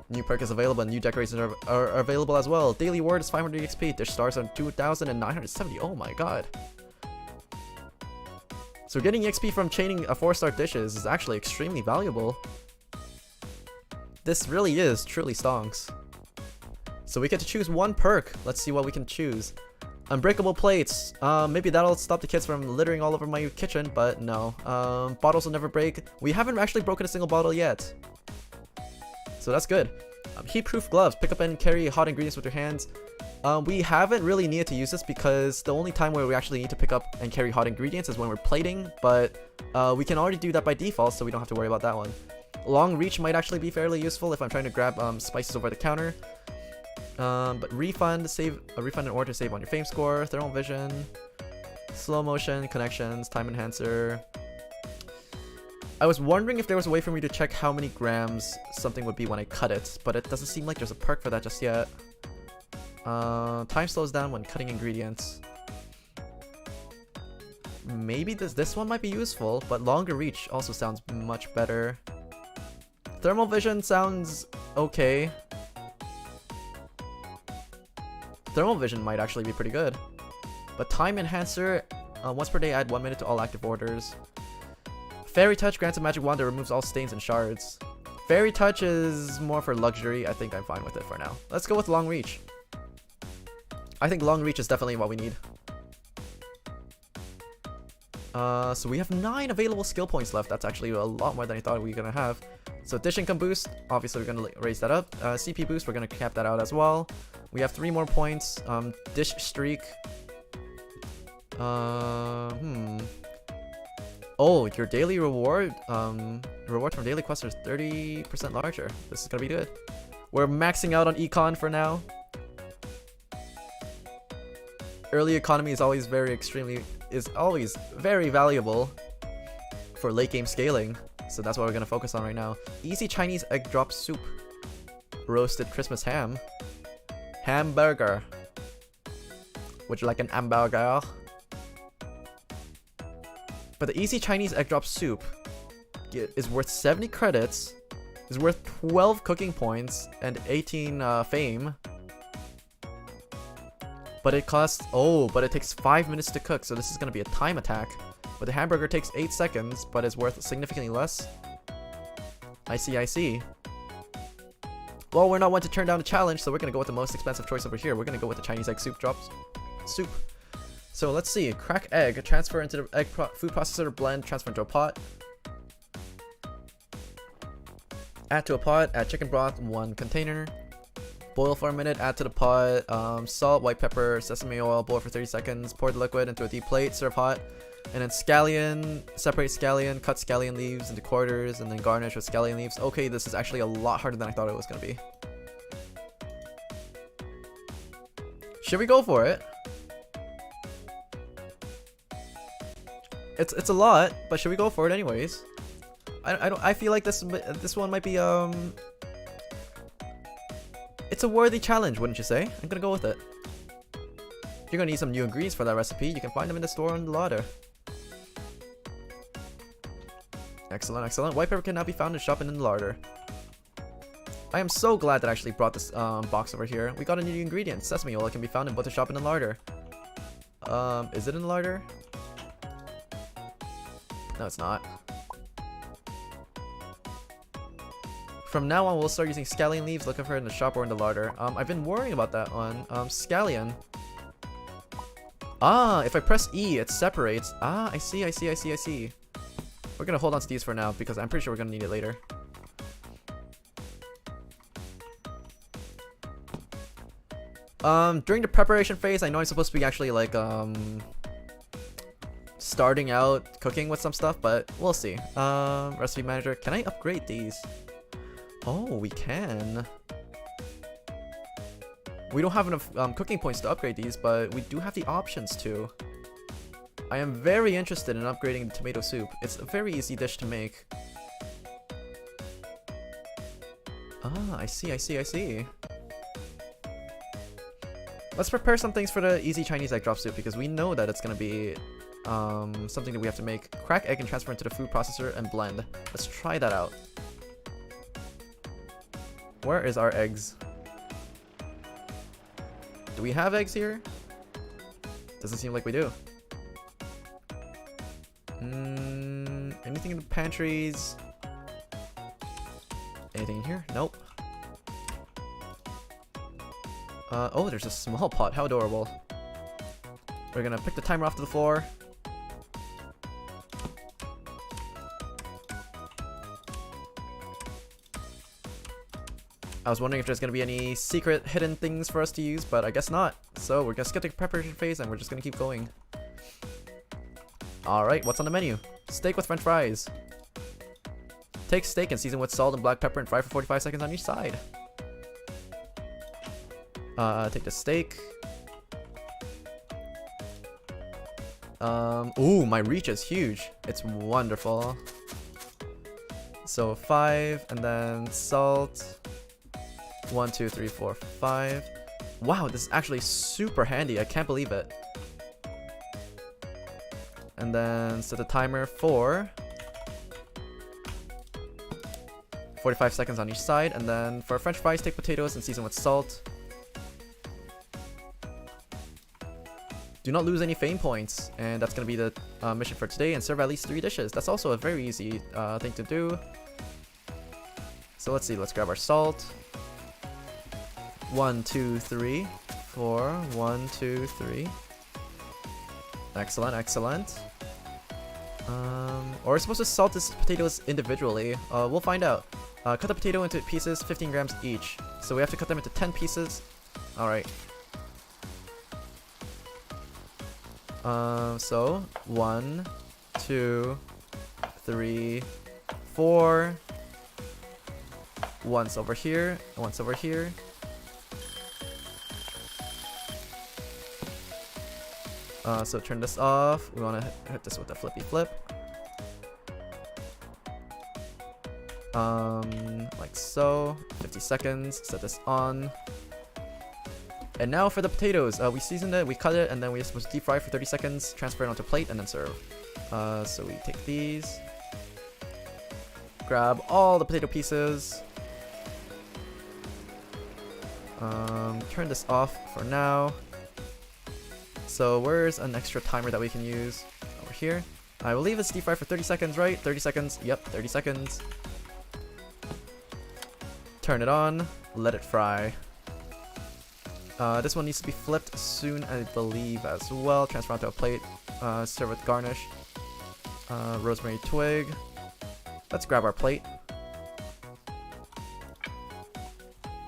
New perk is available and new decorations are available as well. Daily reward is 500 XP. Dish stars are 2,970. Oh my god. So getting XP from chaining a 4-star dishes is actually extremely valuable. This really is truly stonks. So we get to choose one perk. Let's see what we can choose. Unbreakable plates. Maybe that'll stop the kids from littering all over my kitchen, but no. Bottles will never break. We haven't actually broken a single bottle yet. So that's good. Heat-proof gloves. Pick up and carry hot ingredients with your hands. We haven't really needed to use this because the only time where we actually need to pick up and carry hot ingredients is when we're plating, but we can already do that by default, so we don't have to worry about that one. Long reach might actually be fairly useful if I'm trying to grab spices over the counter. But refund and order to save on your fame score, thermal vision, slow motion, connections, time enhancer. I was wondering if there was a way for me to check how many grams something would be when I cut it, but it doesn't seem like there's a perk for that just yet. Time slows down when cutting ingredients. Maybe this one might be useful, but longer reach also sounds much better. Thermal vision sounds okay. Thermal vision might actually be pretty good. But time enhancer, once per day add 1 minute to all active orders. Fairy touch grants a magic wand that removes all stains and shards. Fairy touch is more for luxury. I think I'm fine with it for now. Let's go with long reach. I think long reach is definitely what we need. So we have 9 available skill points left. That's actually a lot more than I thought we were gonna have. So dish income boost, obviously we're gonna raise that up. CP boost, we're gonna cap that out as well. We have 3 more points. Dish streak. Oh, your daily reward, rewards from daily quests are 30% larger. This is gonna be good. We're maxing out on econ for now. Early economy is always very valuable for late game scaling. So that's what we're gonna focus on right now. Easy Chinese egg drop soup. Roasted Christmas ham. Hamburger. Would you like an hamburger? But the Easy Chinese egg drop soup is worth 70 credits, is worth 12 cooking points, and 18 fame. But it costs, but it takes 5 minutes to cook, so this is going to be a time attack. But the hamburger takes 8 seconds, but is worth significantly less. I see. Well, we're not one to turn down a challenge, so we're going to go with the most expensive choice over here. We're going to go with the Chinese egg soup soup. So let's see, crack egg, transfer into the food processor, blend, transfer into a pot. Add to a pot, add chicken broth, 1 container. Boil for a minute, add to the pot, salt, white pepper, sesame oil, boil for 30 seconds, pour the liquid into a deep plate, serve hot. And then scallion, separate scallion, cut scallion leaves into quarters, and then garnish with scallion leaves. Okay, this is actually a lot harder than I thought it was going to be. Should we go for it? It's a lot, but should we go for it anyways? I feel like this one might be it's a worthy challenge, wouldn't you say? I'm gonna go with it. You're gonna need some new ingredients for that recipe. You can find them in the store on the ladder. Excellent. White pepper can now be found in the shop and in the larder. I am so glad that I actually brought this box over here. We got a new ingredient. Sesame oil can be found in both the shop and the larder. Is it in the larder? No, it's not. From now on, we'll start using scallion leaves. Looking for it in the shop or in the larder. I've been worrying about that one. Scallion. Ah, if I press E, it separates. Ah, I see. We're gonna hold on to these for now because I'm pretty sure we're gonna need it later. During the preparation phase, I know I'm supposed to be actually like, starting out cooking with some stuff, but we'll see. Recipe manager, can I upgrade these? Oh, we can. We don't have enough cooking points to upgrade these, but we do have the options to. I am very interested in upgrading the tomato soup. It's a very easy dish to make. Ah, I see. Let's prepare some things for the easy Chinese egg drop soup because we know that it's gonna be something that we have to make. Crack egg and transfer into the food processor and blend. Let's try that out. Where is our eggs? Do we have eggs here? Doesn't seem like we do. Anything in the pantries? Anything in here? Nope. Oh, there's a small pot. How adorable. We're gonna pick the timer off to the floor. I was wondering if there's gonna be any secret hidden things for us to use, but I guess not. So we're gonna skip the preparation phase and we're just gonna keep going. Alright, what's on the menu? Steak with french fries. Take steak and season with salt and black pepper and fry for 45 seconds on each side. Take the steak. Ooh, my reach is huge. It's wonderful. So 5, and then salt. 1, 2, 3, 4, 5. Wow, this is actually super handy. I can't believe it. And then set the timer for 45 seconds on each side. And then for french fries, take potatoes and season with salt. Do not lose any fame points. And that's going to be the mission for today. And serve at least 3 dishes. That's also a very easy thing to do. So let's see. Let's grab our salt. 1, 2, 3, 4. 1, 2, 3. Excellent. Or we're supposed to salt these potatoes individually. We'll find out. Cut the potato into pieces, 15 grams each. So we have to cut them into 10 pieces. Alright. So 1, 2, 3, 4. One's over here. One's over here. So turn this off. We want to hit this with a flippy flip. Like so. 50 seconds. Set this on. And now for the potatoes. We seasoned it, we cut it, and then we're supposed to deep fry for 30 seconds, transfer it onto a plate, and then serve. So we take these. Grab all the potato pieces. Turn this off for now. So where's an extra timer that we can use? Over here. I believe it's deep fry for 30 seconds, right? 30 seconds. Yep, 30 seconds. Turn it on. Let it fry. This one needs to be flipped soon, I believe, as well. Transfer onto a plate. Serve with garnish. Rosemary twig. Let's grab our plate.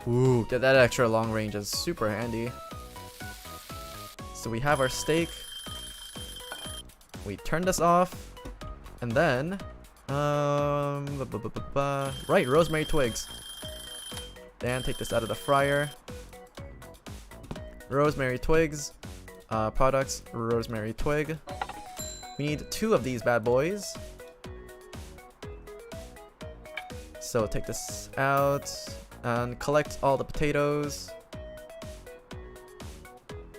Ooh, get that extra long range is super handy. So we have our steak. We turn this off. And then... right, rosemary twigs. Then take this out of the fryer. Rosemary twigs. Products, rosemary twig. We need 2 of these bad boys. So take this out. And collect all the potatoes.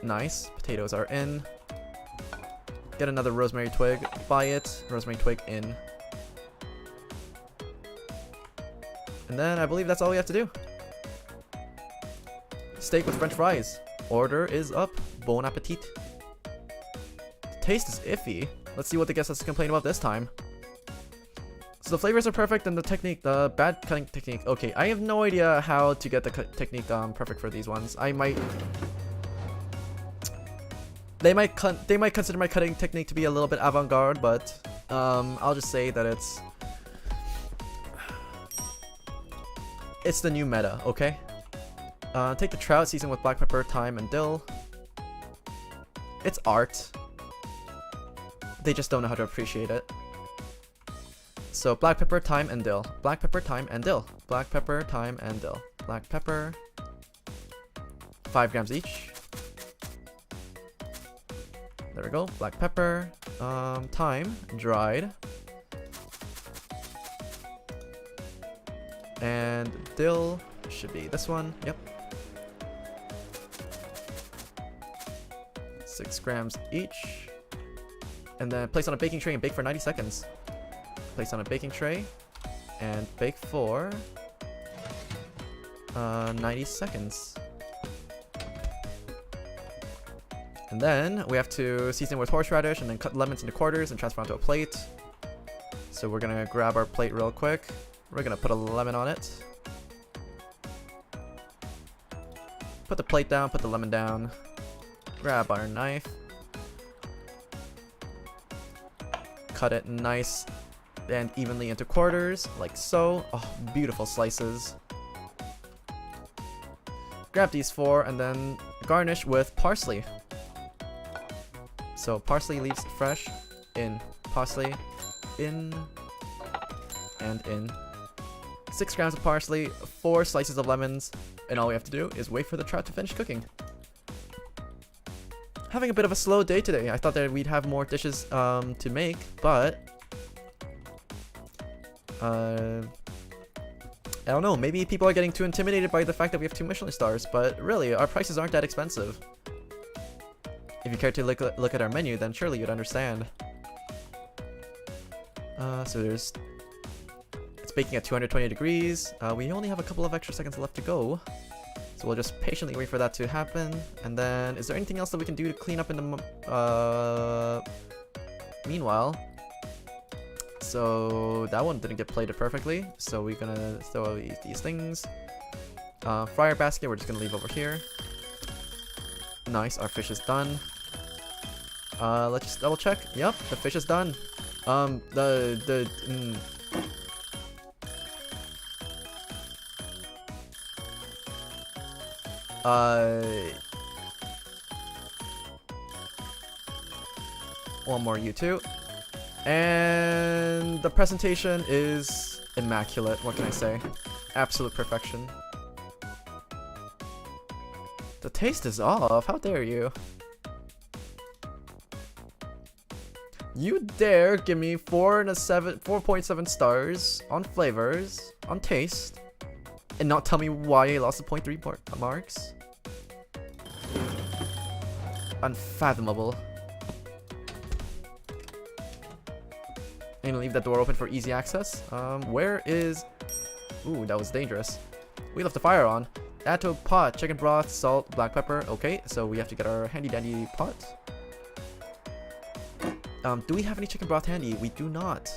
Nice. Potatoes are in. Get another rosemary twig. Buy it. Rosemary twig in. And then I believe that's all we have to do. Steak with french fries. Order is up. Bon appetit. The taste is iffy. Let's see what the guest has to complain about this time. So the flavors are perfect and the technique, the bad cutting technique. Okay, I have no idea how to get the technique perfect for these ones. I might... They might consider my cutting technique to be a little bit avant-garde, but I'll just say that it's the new meta, okay? Take the trout, season with black pepper, thyme, and dill. It's art. They just don't know how to appreciate it. So black pepper, thyme, and dill. Black pepper, thyme, and dill. Black pepper, thyme, and dill. Black pepper. 5 grams each. There we go. Black pepper. Thyme, dried. And dill should be this one. Yep. 6 grams each. And then place on a baking tray and bake for 90 seconds. Place on a baking tray and bake for 90 seconds. And then we have to season with horseradish and then cut lemons into quarters and transfer onto a plate. So we're gonna grab our plate real quick. We're gonna put a lemon on it. Put the plate down, put the lemon down. Grab our knife. Cut it nice and evenly into quarters, like so. Oh, beautiful slices. Grab these 4 and then garnish with parsley. So parsley leaves fresh, in, parsley, in, and in. 6 grams of parsley, 4 slices of lemons, and all we have to do is wait for the trout to finish cooking. Having a bit of a slow day today. I thought that we'd have more dishes to make, but I don't know, maybe people are getting too intimidated by the fact that we have 2 Michelin stars, but really, our prices aren't that expensive. If you care to look at our menu, then surely you'd understand. So it's baking at 220 degrees. We only have a couple of extra seconds left to go. So we'll just patiently wait for that to happen. And then, is there anything else that we can do to clean up in the meanwhile? So that one didn't get plated perfectly. So we're gonna throw these things. Fryer basket, we're just gonna leave over here. Nice, our fish is done. Let's just double check. Yep, the fish is done. One more U2. And the presentation is immaculate. What can I say? Absolute perfection. The taste is off. How dare you? You dare give me 4.7 stars on flavors, on taste, and not tell me why I lost the 0.3 marks? Unfathomable. I'm gonna leave that door open for easy access. Where is... Ooh, that was dangerous. We left the fire on. Add to a pot, chicken broth, salt, black pepper. Okay, so we have to get our handy dandy pot. Do we have any chicken broth handy? We do not.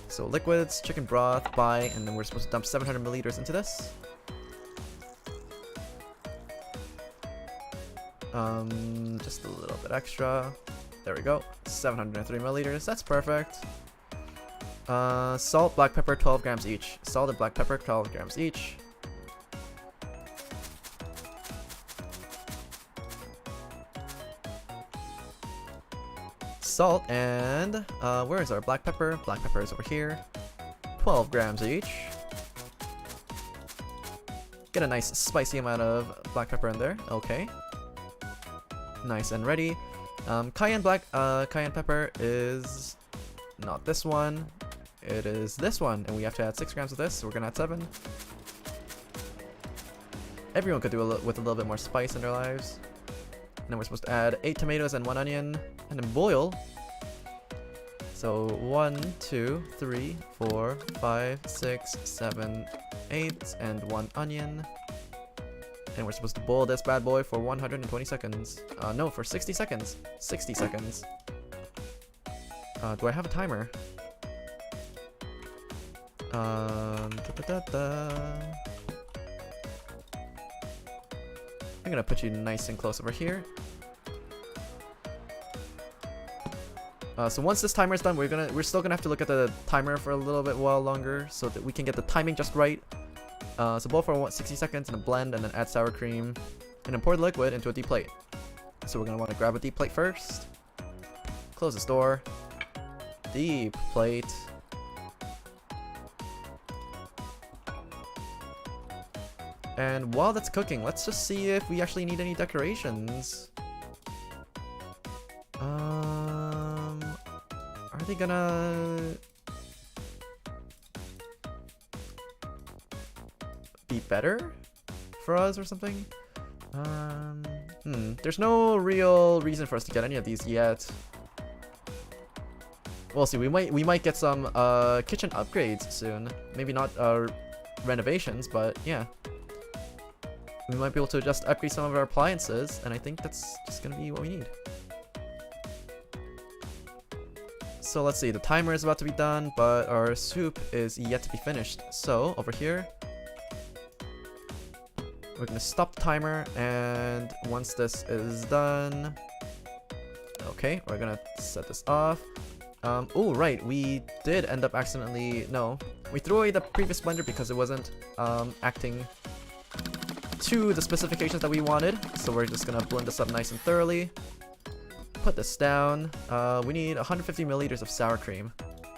So liquids, chicken broth, buy, and then we're supposed to dump 700 milliliters into this. Just a little bit extra. There we go. 703 milliliters. That's perfect. Salt, black pepper, 12 grams each. Salt and black pepper, 12 grams each. Salt and where is our black pepper? Black pepper is over here. 12 grams each. Get a nice spicy amount of black pepper in there. Okay. Nice and ready. Cayenne pepper is not this one. It is this one, and we have to add 6 grams of this, so we're gonna add 7. Everyone could do with a little bit more spice in their lives. And then we're supposed to add 8 tomatoes and 1 onion, and then boil. So 1, 2, 3, 4, 5, 6, 7, 8, and 1 onion. And we're supposed to boil this bad boy for 120 seconds. No, for 60 seconds. 60 seconds. Do I have a timer? I'm gonna put you nice and close over here. So once this timer is done, we're still gonna have to look at the timer for a little bit while longer so that we can get the timing just right. So boil for 60 seconds in a blend, and then add sour cream, and then pour the liquid into a deep plate. So we're gonna want to grab a deep plate first. Close this door. Deep plate. And while that's cooking, let's just see if we actually need any decorations. Are they gonna be better for us or something? There's no real reason for us to get any of these yet. We'll see. We might get some kitchen upgrades soon. Maybe not renovations, but yeah. We might be able to just upgrade some of our appliances, and I think that's just gonna be what we need. So let's see, the timer is about to be done, but our soup is yet to be finished. So over here, we're gonna stop the timer, and once this is done, okay, we're gonna set this off. Oh right, we did end up accidentally, no, we threw away the previous blender because it wasn't acting to the specifications that we wanted. So we're just gonna blend this up nice and thoroughly. Put this down. We need 150 milliliters of sour cream.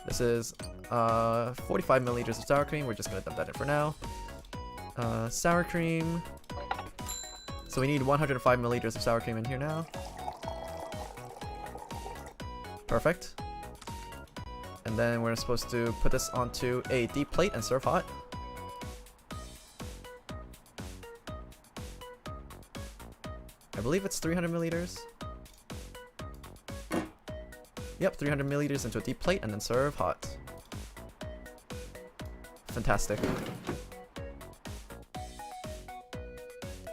This is 45 milliliters of sour cream. We're just gonna dump that in for now. Sour cream. So we need 105 milliliters of sour cream in here now. Perfect. And then we're supposed to put this onto a deep plate and serve hot. I believe it's 300 milliliters. Yep, 300 milliliters into a deep plate and then serve hot. Fantastic.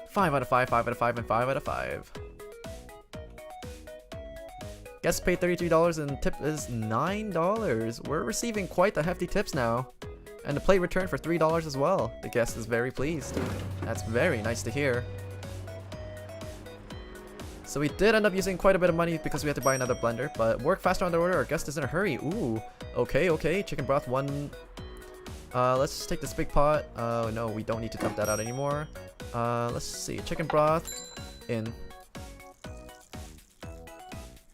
5 out of 5, 5 out of 5, and 5 out of 5. Guest paid $33 and tip is $9. We're receiving quite the hefty tips now. And the plate returned for $3 as well. The guest is very pleased. That's very nice to hear. So we did end up using quite a bit of money because we had to buy another blender, but work faster on the order. Our guest is in a hurry. Ooh, okay. Chicken broth 1. Let's just take this big pot. No, we don't need to dump that out anymore. Let's see. Chicken broth in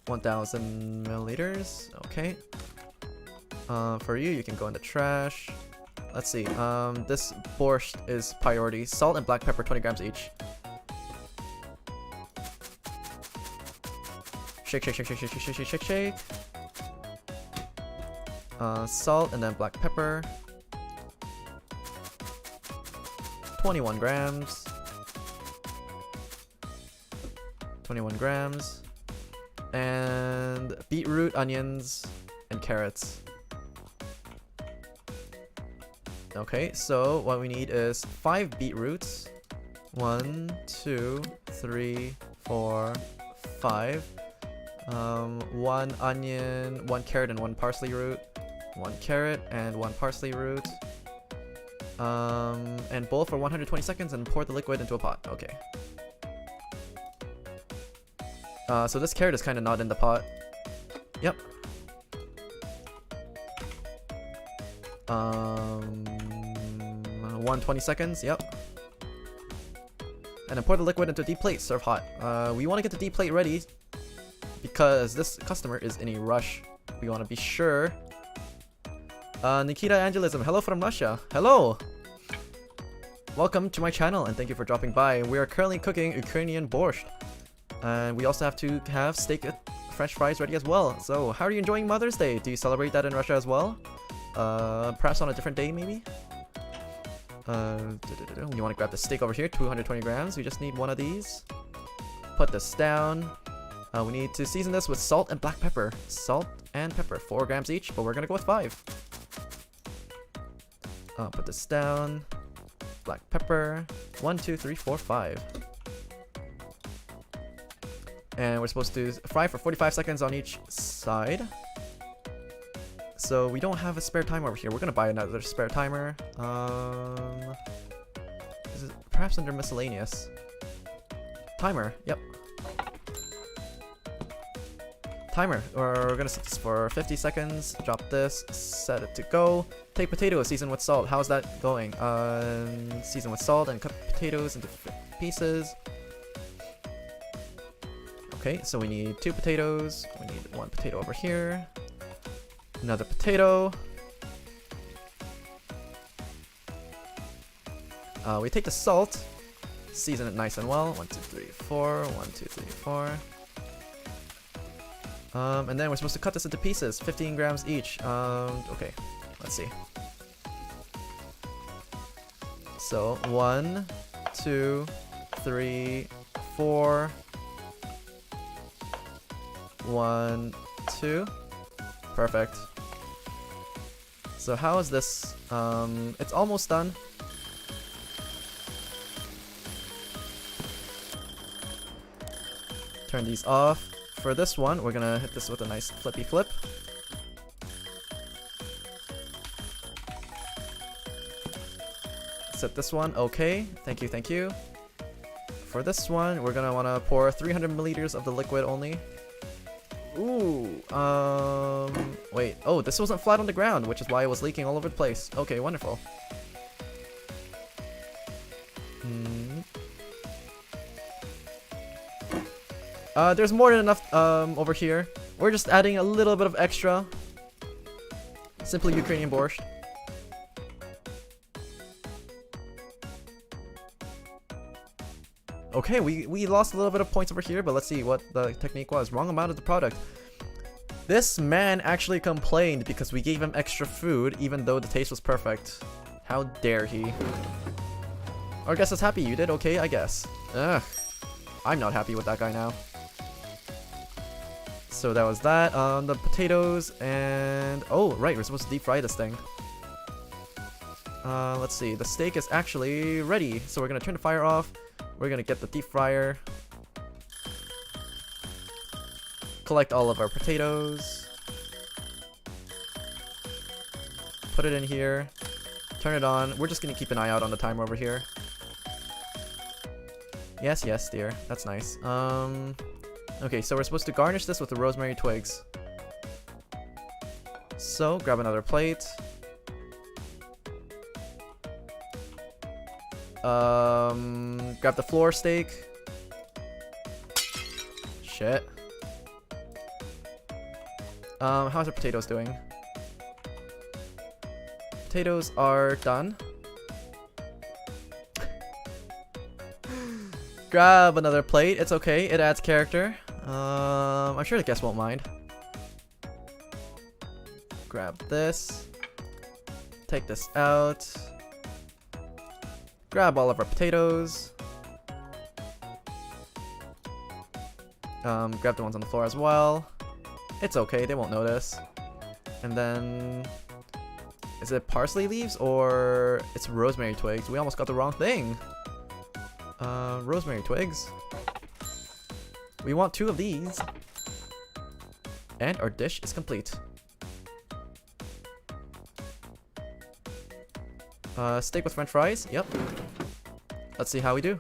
1,000 milliliters. Okay. For you can go in the trash. Let's see. This borscht is priority. Salt and black pepper, 20 grams each. Shake. Salt and then black pepper. 21 grams. 21 grams. And beetroot, onions, and carrots. Okay, so what we need is 5 beetroots. 1, 2, 3, 4, 5. 1 onion, 1 carrot, and 1 parsley root. 1 carrot and 1 parsley root. And boil for 120 seconds and pour the liquid into a pot. Okay. So this carrot is kind of not in the pot. Yep. 120 seconds. Yep. And then pour the liquid into a deep plate. Serve hot. We want to get the deep plate ready because this customer is in a rush. We want to be sure. Nikita Angelism, hello from Russia. Hello! Welcome to my channel and thank you for dropping by. We are currently cooking Ukrainian borscht. And we also have to have steak and French fries ready as well. So, how are you enjoying Mother's Day? Do you celebrate that in Russia as well? Perhaps on a different day, maybe? You want to grab the steak over here, 220 grams. We just need one of these. Put this down. We need to season this with salt and black pepper. Salt and pepper, 4 grams each, but we're gonna go with 5. Put this down. Black pepper. 1, 2, 3, 4, 5. And we're supposed to fry for 45 seconds on each side. So we don't have a spare timer over here. We're gonna buy another spare timer. Is it perhaps under miscellaneous? Timer, yep. Timer. We're gonna set this for 50 seconds. Drop this. Set it to go. Take potatoes, season with salt. How's that going? Season with salt and cut potatoes into pieces. Okay, so we need 2 potatoes. We need 1 potato over here. Another potato. We take the salt. Season it nice and well. 1, 2, 3, 4. 1, 2, 3, 4. And then we're supposed to cut this into pieces, 15 grams each. Okay, let's see. So 1, 2, 3, 4. 1, 2. Perfect. So how is this? It's almost done. Turn these off. For this one, we're gonna hit this with a nice flippy flip. Set this one, okay. Thank you, thank you. For this one, we're gonna wanna pour 300 milliliters of the liquid only. Ooh, wait. Oh, this wasn't flat on the ground, which is why it was leaking all over the place. Okay, wonderful. There's more than enough over here. We're just adding a little bit of extra. Simply Ukrainian borscht. Okay, we lost a little bit of points over here, but let's see what the technique was. Wrong amount of the product. This man actually complained because we gave him extra food even though the taste was perfect. How dare he? Our guest is happy you did okay, I guess. Ugh. I'm not happy with that guy now. So that was that. The potatoes and... Oh, right, we're supposed to deep fry this thing. Let's see. The steak is actually ready. So we're going to turn the fire off. We're going to get the deep fryer. Collect all of our potatoes. Put it in here. Turn it on. We're just going to keep an eye out on the timer over here. Yes, yes, dear. That's nice. Okay, so we're supposed to garnish this with the rosemary twigs. So, grab another plate. Grab the floor steak. Shit. How's our potatoes doing? Potatoes are done. Grab another plate. It's okay. It adds character. I'm sure the guest won't mind. Grab this. Take this out. Grab all of our potatoes. Grab the ones on the floor as well. It's okay. They won't notice. And then... Is it parsley leaves or it's rosemary twigs? We almost got the wrong thing. Rosemary twigs. We want 2 of these. And our dish is complete. Steak with french fries. Yep. Let's see how we do.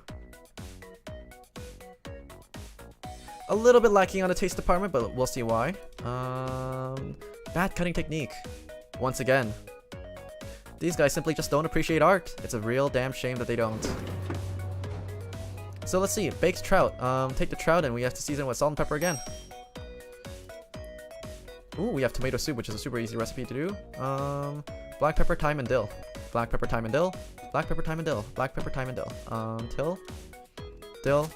A little bit lacking on the taste department, but we'll see why. Bad cutting technique. Once again. These guys simply just don't appreciate art. It's a real damn shame that they don't. So let's see, baked trout. Take the trout and we have to season with salt and pepper again. Ooh, we have tomato soup, which is a super easy recipe to do. Black pepper, thyme, and dill. Black pepper, thyme, and dill. Black pepper, thyme, and dill. Black pepper, thyme, and dill. Dill.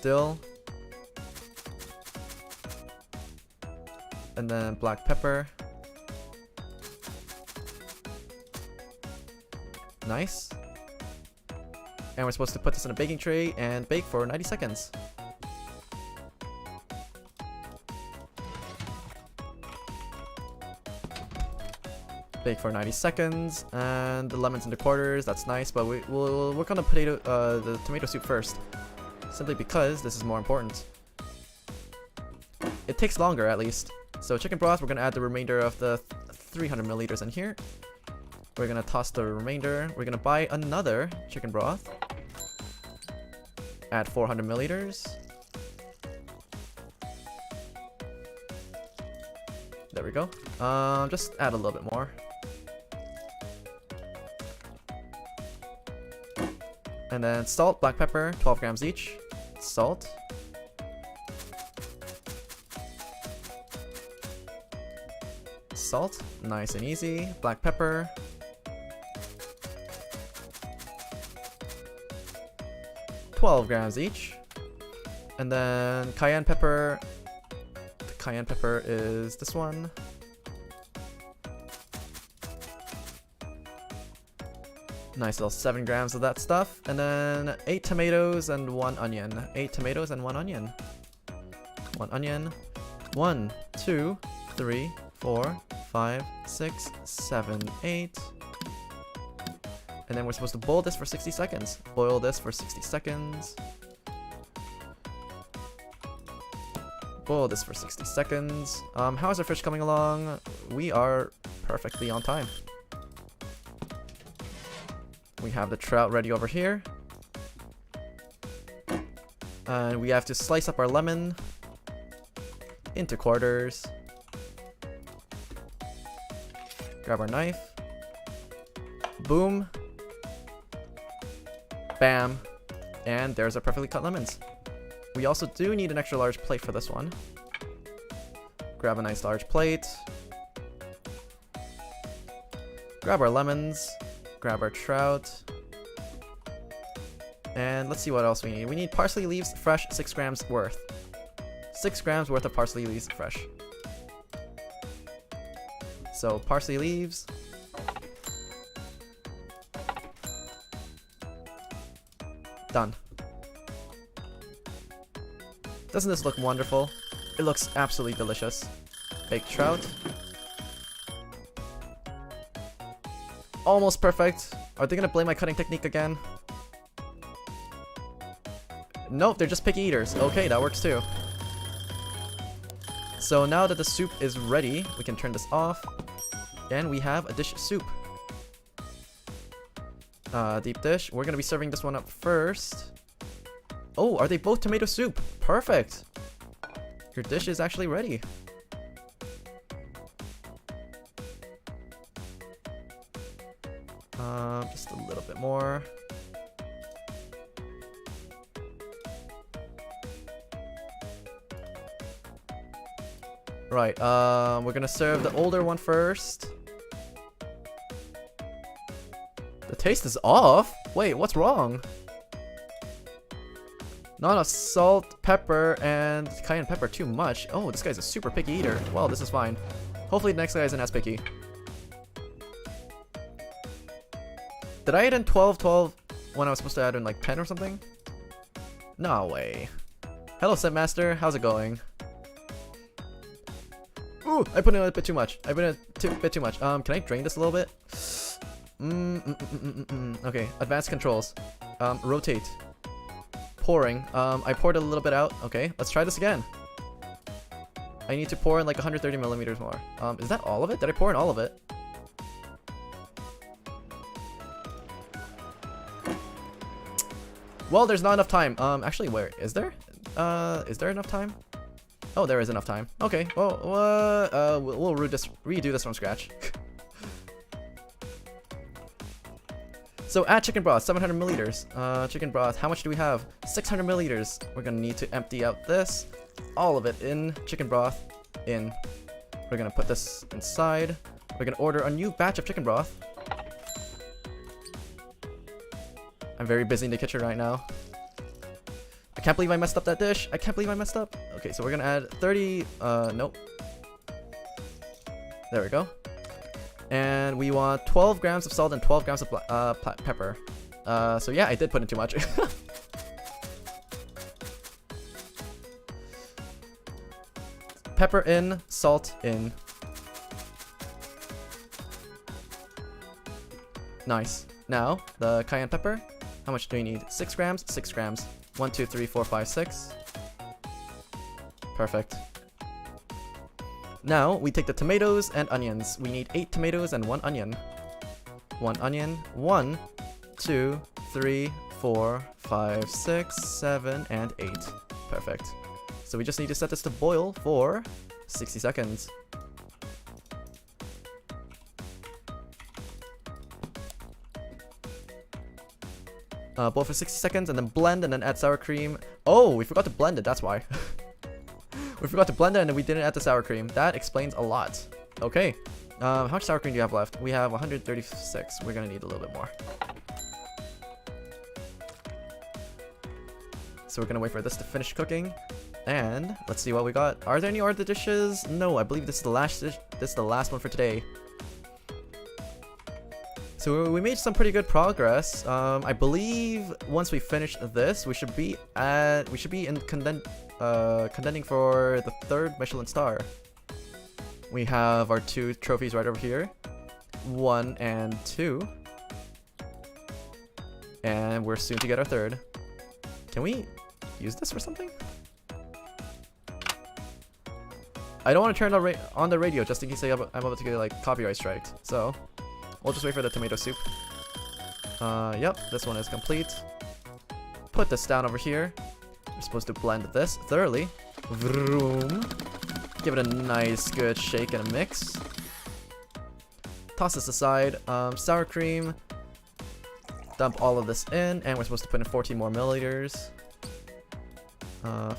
Dill. And then black pepper. Nice. And we're supposed to put this in a baking tray and bake for 90 seconds. Bake for 90 seconds, and the lemons into quarters. That's nice, but we'll work on the tomato soup first, simply because this is more important. It takes longer, at least. So chicken broth, we're gonna add the remainder of the 300 milliliters in here. We're gonna toss the remainder. We're gonna buy another chicken broth. Add 400 milliliters. There we go. Just add a little bit more. And then salt, black pepper, 12 grams each. Salt. Salt, nice and easy. Black pepper. $12 each. And then cayenne pepper. The cayenne pepper is this one. Nice little 7 grams of that stuff. And then 8 tomatoes and 1 onion. 8 tomatoes and 1 onion. 1 onion. 1, 2, 3, 4, 5, 6, 7, 8. And then we're supposed to boil this for 60 seconds. Boil this for 60 seconds. Boil this for 60 seconds. How is our fish coming along? We are perfectly on time. We have the trout ready over here. And we have to slice up our lemon into quarters. Grab our knife. Boom. Bam. And there's our perfectly cut lemons. We also do need an extra large plate for this one. Grab a nice large plate. Grab our lemons. Grab our trout. And let's see what else we need. We need parsley leaves fresh, 6 grams worth. 6 grams worth of parsley leaves fresh. So parsley leaves. Done. Doesn't this look wonderful? It looks absolutely delicious. Baked trout. Almost perfect. Are they gonna blame my cutting technique again? Nope, they're just picky eaters. Okay, that works too. So now that the soup is ready, we can turn this off. And we have a dish soup. Deep dish. We're gonna be serving this one up first. Oh, are they both tomato soup? Perfect. Your dish is actually ready. Just a little bit more. Right, we're gonna serve the older one first. The taste is off? Wait, what's wrong? Not enough salt, pepper, and cayenne pepper too much. Oh, this guy's a super picky eater. Well, this is fine. Hopefully the next guy isn't as picky. Did I add in 12 when I was supposed to add in like 10 or something? No way. Hello, Set Master. How's it going? Ooh, I put in a bit too much. I put in a bit too much. Can I drain this a little bit? Okay, advanced controls. Rotate. Pouring. I poured a little bit out. Okay, let's try this again. I need to pour in like 130 millimeters more. Is that all of it? Did I pour in all of it? Well, there's not enough time. Actually, where is there? Is there enough time? Oh, there is enough time. Okay, well, we'll redo this from scratch. So add chicken broth, 700 milliliters. Chicken broth, how much do we have? 600 milliliters. We're gonna need to empty out this. All of it in. Chicken broth in. We're gonna put this inside. We're gonna order a new batch of chicken broth. I'm very busy in the kitchen right now. I can't believe I messed up that dish. I can't believe I messed up. Okay, so we're gonna add 30, nope. There we go. And we want 12 grams of salt and 12 grams of pepper. So yeah, I did put in too much. Pepper in, salt in. Nice. Now, the cayenne pepper. How much do we need? 6 grams? 6 grams. 1, 2, 3, 4, 5, 6. Perfect. Now, we take the tomatoes and onions. We need 8 tomatoes and 1 onion. 1 onion. 1, 2, 3, 4, 5, 6, 7, and 8. Perfect. So we just need to set this to boil for 60 seconds. Boil for 60 seconds and then blend and then add sour cream. Oh, we forgot to blend it, that's why. We forgot to blend it and then we didn't add the sour cream. That explains a lot. Okay. How much sour cream do you have left? We have 136. We're gonna need a little bit more. So we're gonna wait for this to finish cooking. And let's see what we got. Are there any other dishes? No, I believe this is the last dish. This is the last one for today. So we made some pretty good progress. I believe once we finish this, we should be in contending for the 3rd Michelin star. We have our 2 trophies right over here, 1 and 2, and we're soon to get our 3rd. Can we use this for something? I don't want to turn on the radio just in case I'm about to get like copyright striked. So we'll just wait for the tomato soup. Yep, this one is complete. Put this down over here. We're supposed to blend this thoroughly. Vroom. Give it a nice good shake and a mix. Toss this aside. Sour cream. Dump all of this in, and we're supposed to put in 14 more milliliters.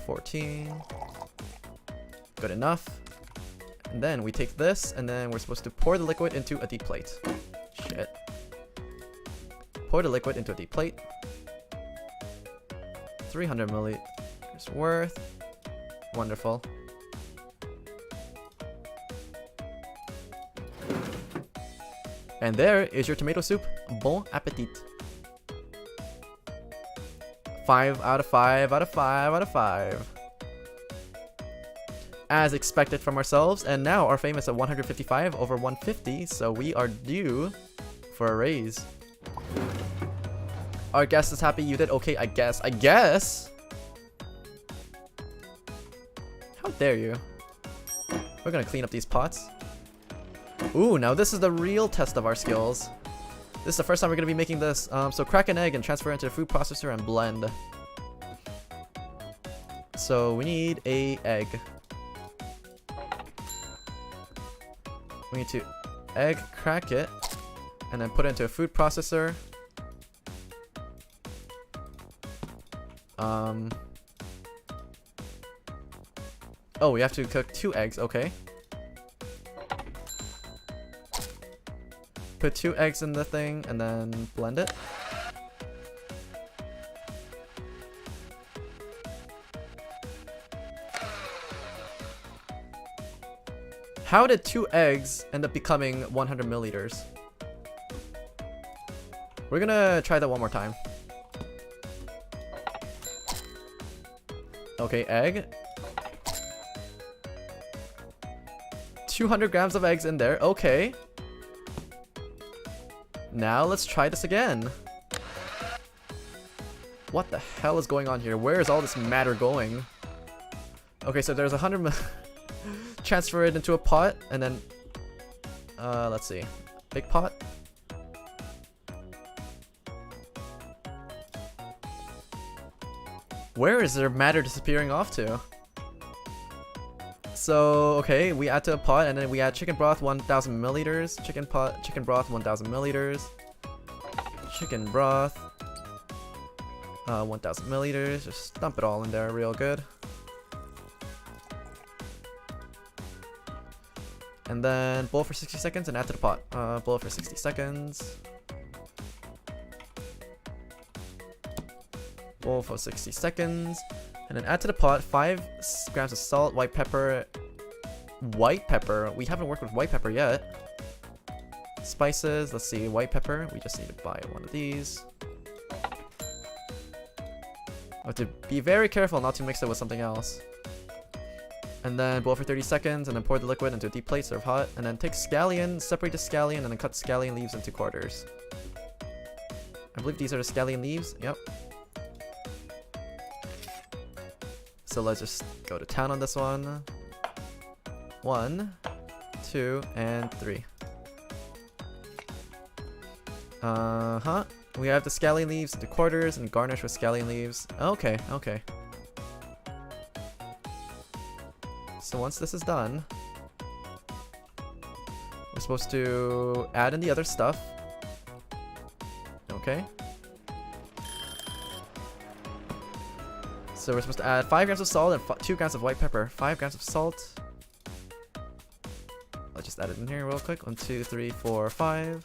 14. Good enough. And then we take this, and then we're supposed to pour the liquid into a deep plate. Shit. Pour the liquid into a deep plate. 300 milliliters worth. Wonderful. And there is your tomato soup. Bon appetit. 5 out of 5 out of 5 out of 5. As expected from ourselves, and now our fame is at 155 over 150, so we are due for a raise. Our guest is happy. You did okay, I guess. I guess? How dare you? We're gonna clean up these pots. Ooh, now this is the real test of our skills. This is the first time we're gonna be making this. So crack an egg and transfer it into the food processor and blend. So we need a egg. We need to egg crack it and then put it into a food processor. Oh, we have to cook 2 eggs, okay. Put 2 eggs in the thing and then blend it. How did 2 eggs end up becoming 100 milliliters? We're gonna try that one more time. Okay, egg. 200 grams of eggs in there, okay. Now let's try this again. What the hell is going on here? Where is all this matter going? Okay, so there's 100 transfer it into a pot, and then let's see, big pot. Where is their matter disappearing off to? So okay, we add to a pot, and then we add chicken broth 1000 milliliters, chicken broth 1000 milliliters, chicken broth 1000 milliliters. Just dump it all in there real good. And then boil for 60 seconds and add to the pot. Boil for 60 seconds. Boil for 60 seconds. And then add to the pot 5 grams of salt, white pepper. White pepper? We haven't worked with white pepper yet. Spices, let's see, white pepper. We just need to buy one of these. I have to be very careful not to mix it with something else. And then boil for 30 seconds, and then pour the liquid into a deep plate, serve hot. And then take scallion, separate the scallion, and then cut scallion leaves into quarters. I believe these are the scallion leaves, yep. So let's just go to town on this one. 1, 2, and 3. We have the scallion leaves into quarters and garnish with scallion leaves. Okay, okay. So once this is done, we're supposed to add in the other stuff. Okay. So we're supposed to add 5 grams of salt and 2 grams of white pepper. 5 grams of salt. Let's just add it in here real quick. 1, 2, 3, 4, 5.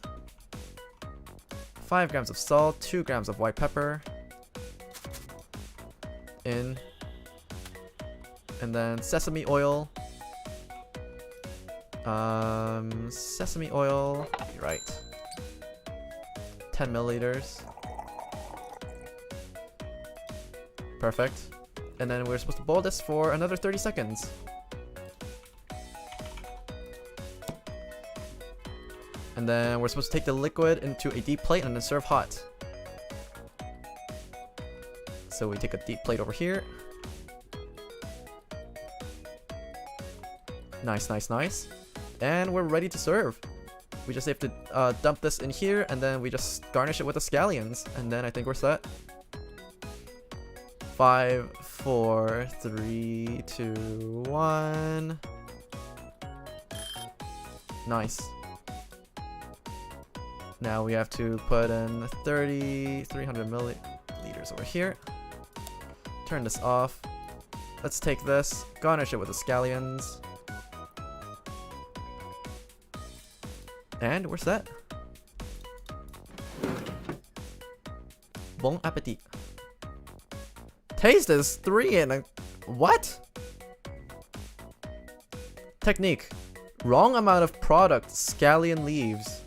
5 grams of salt, 2 grams of white pepper. In. And then sesame oil. Sesame oil. Right. 10 milliliters. Perfect. And then we're supposed to boil this for another 30 seconds. And then we're supposed to take the liquid into a deep plate and then serve hot. So we take a deep plate over here. Nice, nice, nice. And we're ready to serve. We just have to dump this in here, and then we just garnish it with the scallions. And then I think we're set. 5, 4, 3, 2, 1. Nice. Now we have to put in 300 milliliters over here. Turn this off. Let's take this, garnish it with the scallions. And we're set. Bon appetit. Taste is 3 and a... What? Technique. Wrong amount of product, scallion leaves.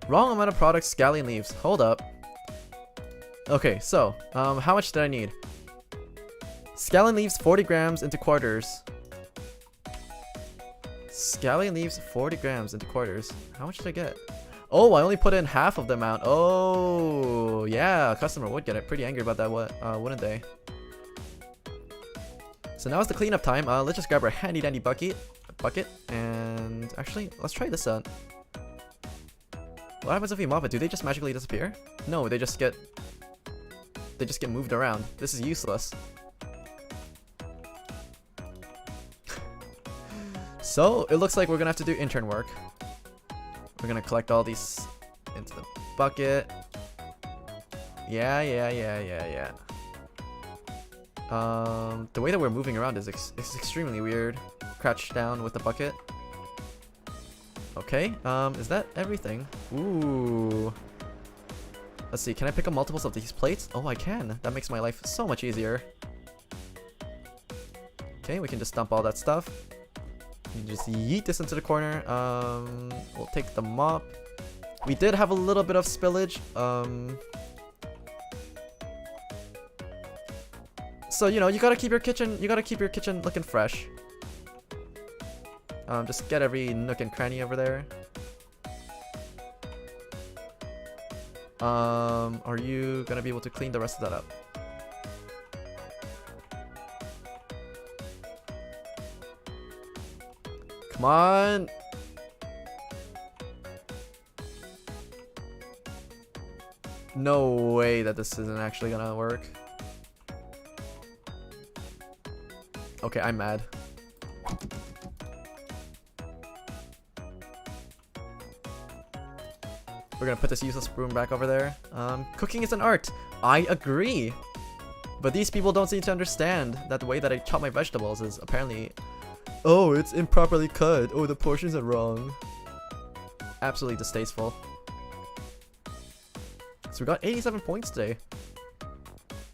Wrong amount of product, scallion leaves. Hold up. Okay, so, how much did I need? Scallion leaves 40 grams into quarters. Scallion leaves 40 grams into quarters. How much did I get? Oh, I only put in half of the amount. Oh, yeah, a customer would get it. Pretty angry about that, wouldn't they? So now it's the cleanup time. Let's just grab our handy dandy bucket, and actually, let's try this out. What happens if we mop it? Do they just magically disappear? No, they just get moved around. This is useless. So it looks like we're gonna have to do intern work. We're gonna collect all these into the bucket. Yeah. The way that we're moving around is extremely weird. Crouch down with the bucket. Okay, is that everything? Ooh. Let's see, can I pick up multiples of these plates? Oh, I can. That makes my life so much easier. Okay, we can just dump all that stuff. You just yeet this into the corner. We'll take the mop. We did have a little bit of spillage. So you know, you gotta keep your kitchen looking fresh. Just get every nook and cranny over there. Are you gonna be able to clean the rest of that up? Come on! No way that this isn't actually gonna work. Okay, I'm mad. We're gonna put this useless broom back over there. Cooking is an art. I agree. But these people don't seem to understand that the way that I chop my vegetables is apparently... Oh, it's improperly cut. Oh, the portions are wrong. Absolutely distasteful. So we got 87 points today.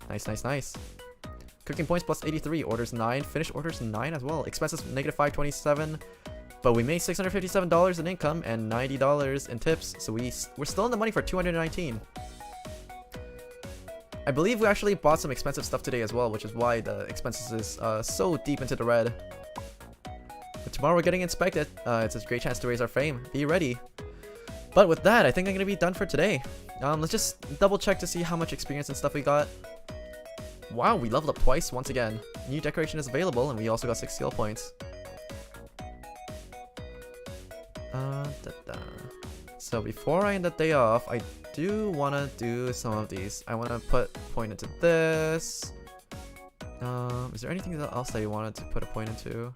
Nice. Cooking points plus 83. Orders 9. Finished orders 9 as well. Expenses negative 527. But we made $657 in income and $90 in tips. So we're still in the money for $219. I believe we actually bought some expensive stuff today as well, which is why the expenses is so deep into the red. But tomorrow we're getting inspected. It's a great chance to raise our fame. Be ready. But with that, I think I'm gonna be done for today. Let's just double check to see how much experience and stuff we got. Wow, we leveled up twice once again. New decoration is available, and we also got 6 skill points. So before I end the day off, I do want to do some of these. I want to put a point into this. Is there anything else that you wanted to put a point into?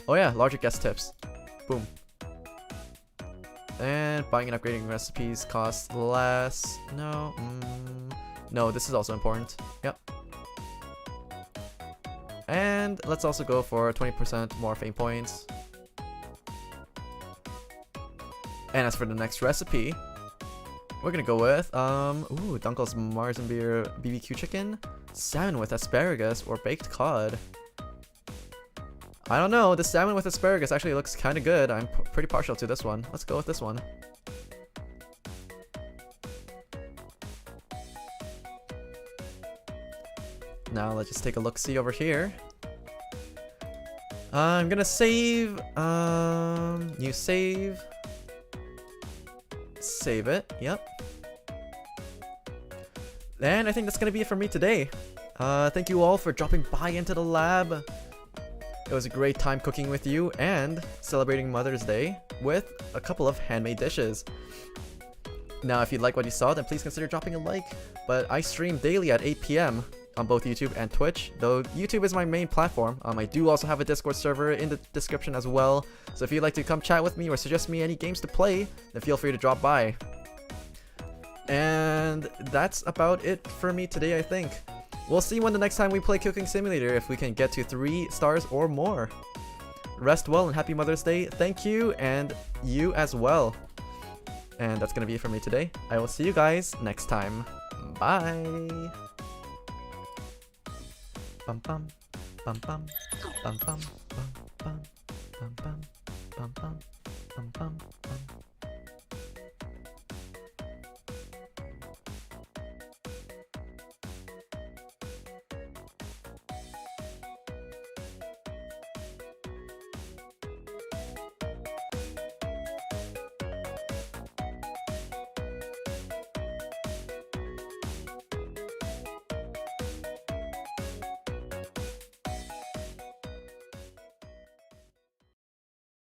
Oh yeah, larger guest tips. Boom. And buying and upgrading recipes costs less. No, no, this is also important. Yep. And let's also go for 20% more fame points. And as for the next recipe, we're gonna go with, Dunkel's Mars and Beer BBQ chicken, salmon with asparagus, or baked cod. I don't know, the salmon with asparagus actually looks kind of good. I'm pretty partial to this one. Let's go with this one. Now let's just take a look-see over here. I'm gonna save, new save. Save it, yep. And I think that's gonna be it for me today. Thank you all for dropping by into the lab. It was a great time cooking with you and celebrating Mother's Day with a couple of handmade dishes. Now, if you like what you saw, then please consider dropping a like. But I stream daily at 8 p.m. on both YouTube and Twitch, though YouTube is my main platform. I do also have a Discord server in the description as well, so if you'd like to come chat with me or suggest me any games to play, then feel free to drop by. And that's about it for me today, I think. We'll see when the next time we play Cooking Simulator if we can get to 3 stars or more. Rest well and happy Mother's Day. Thank you, and you as well. And that's gonna be it for me today. I will see you guys next time. Bye! Bum bum bum bum bum bum bum bum bum bum bum bum bum bum.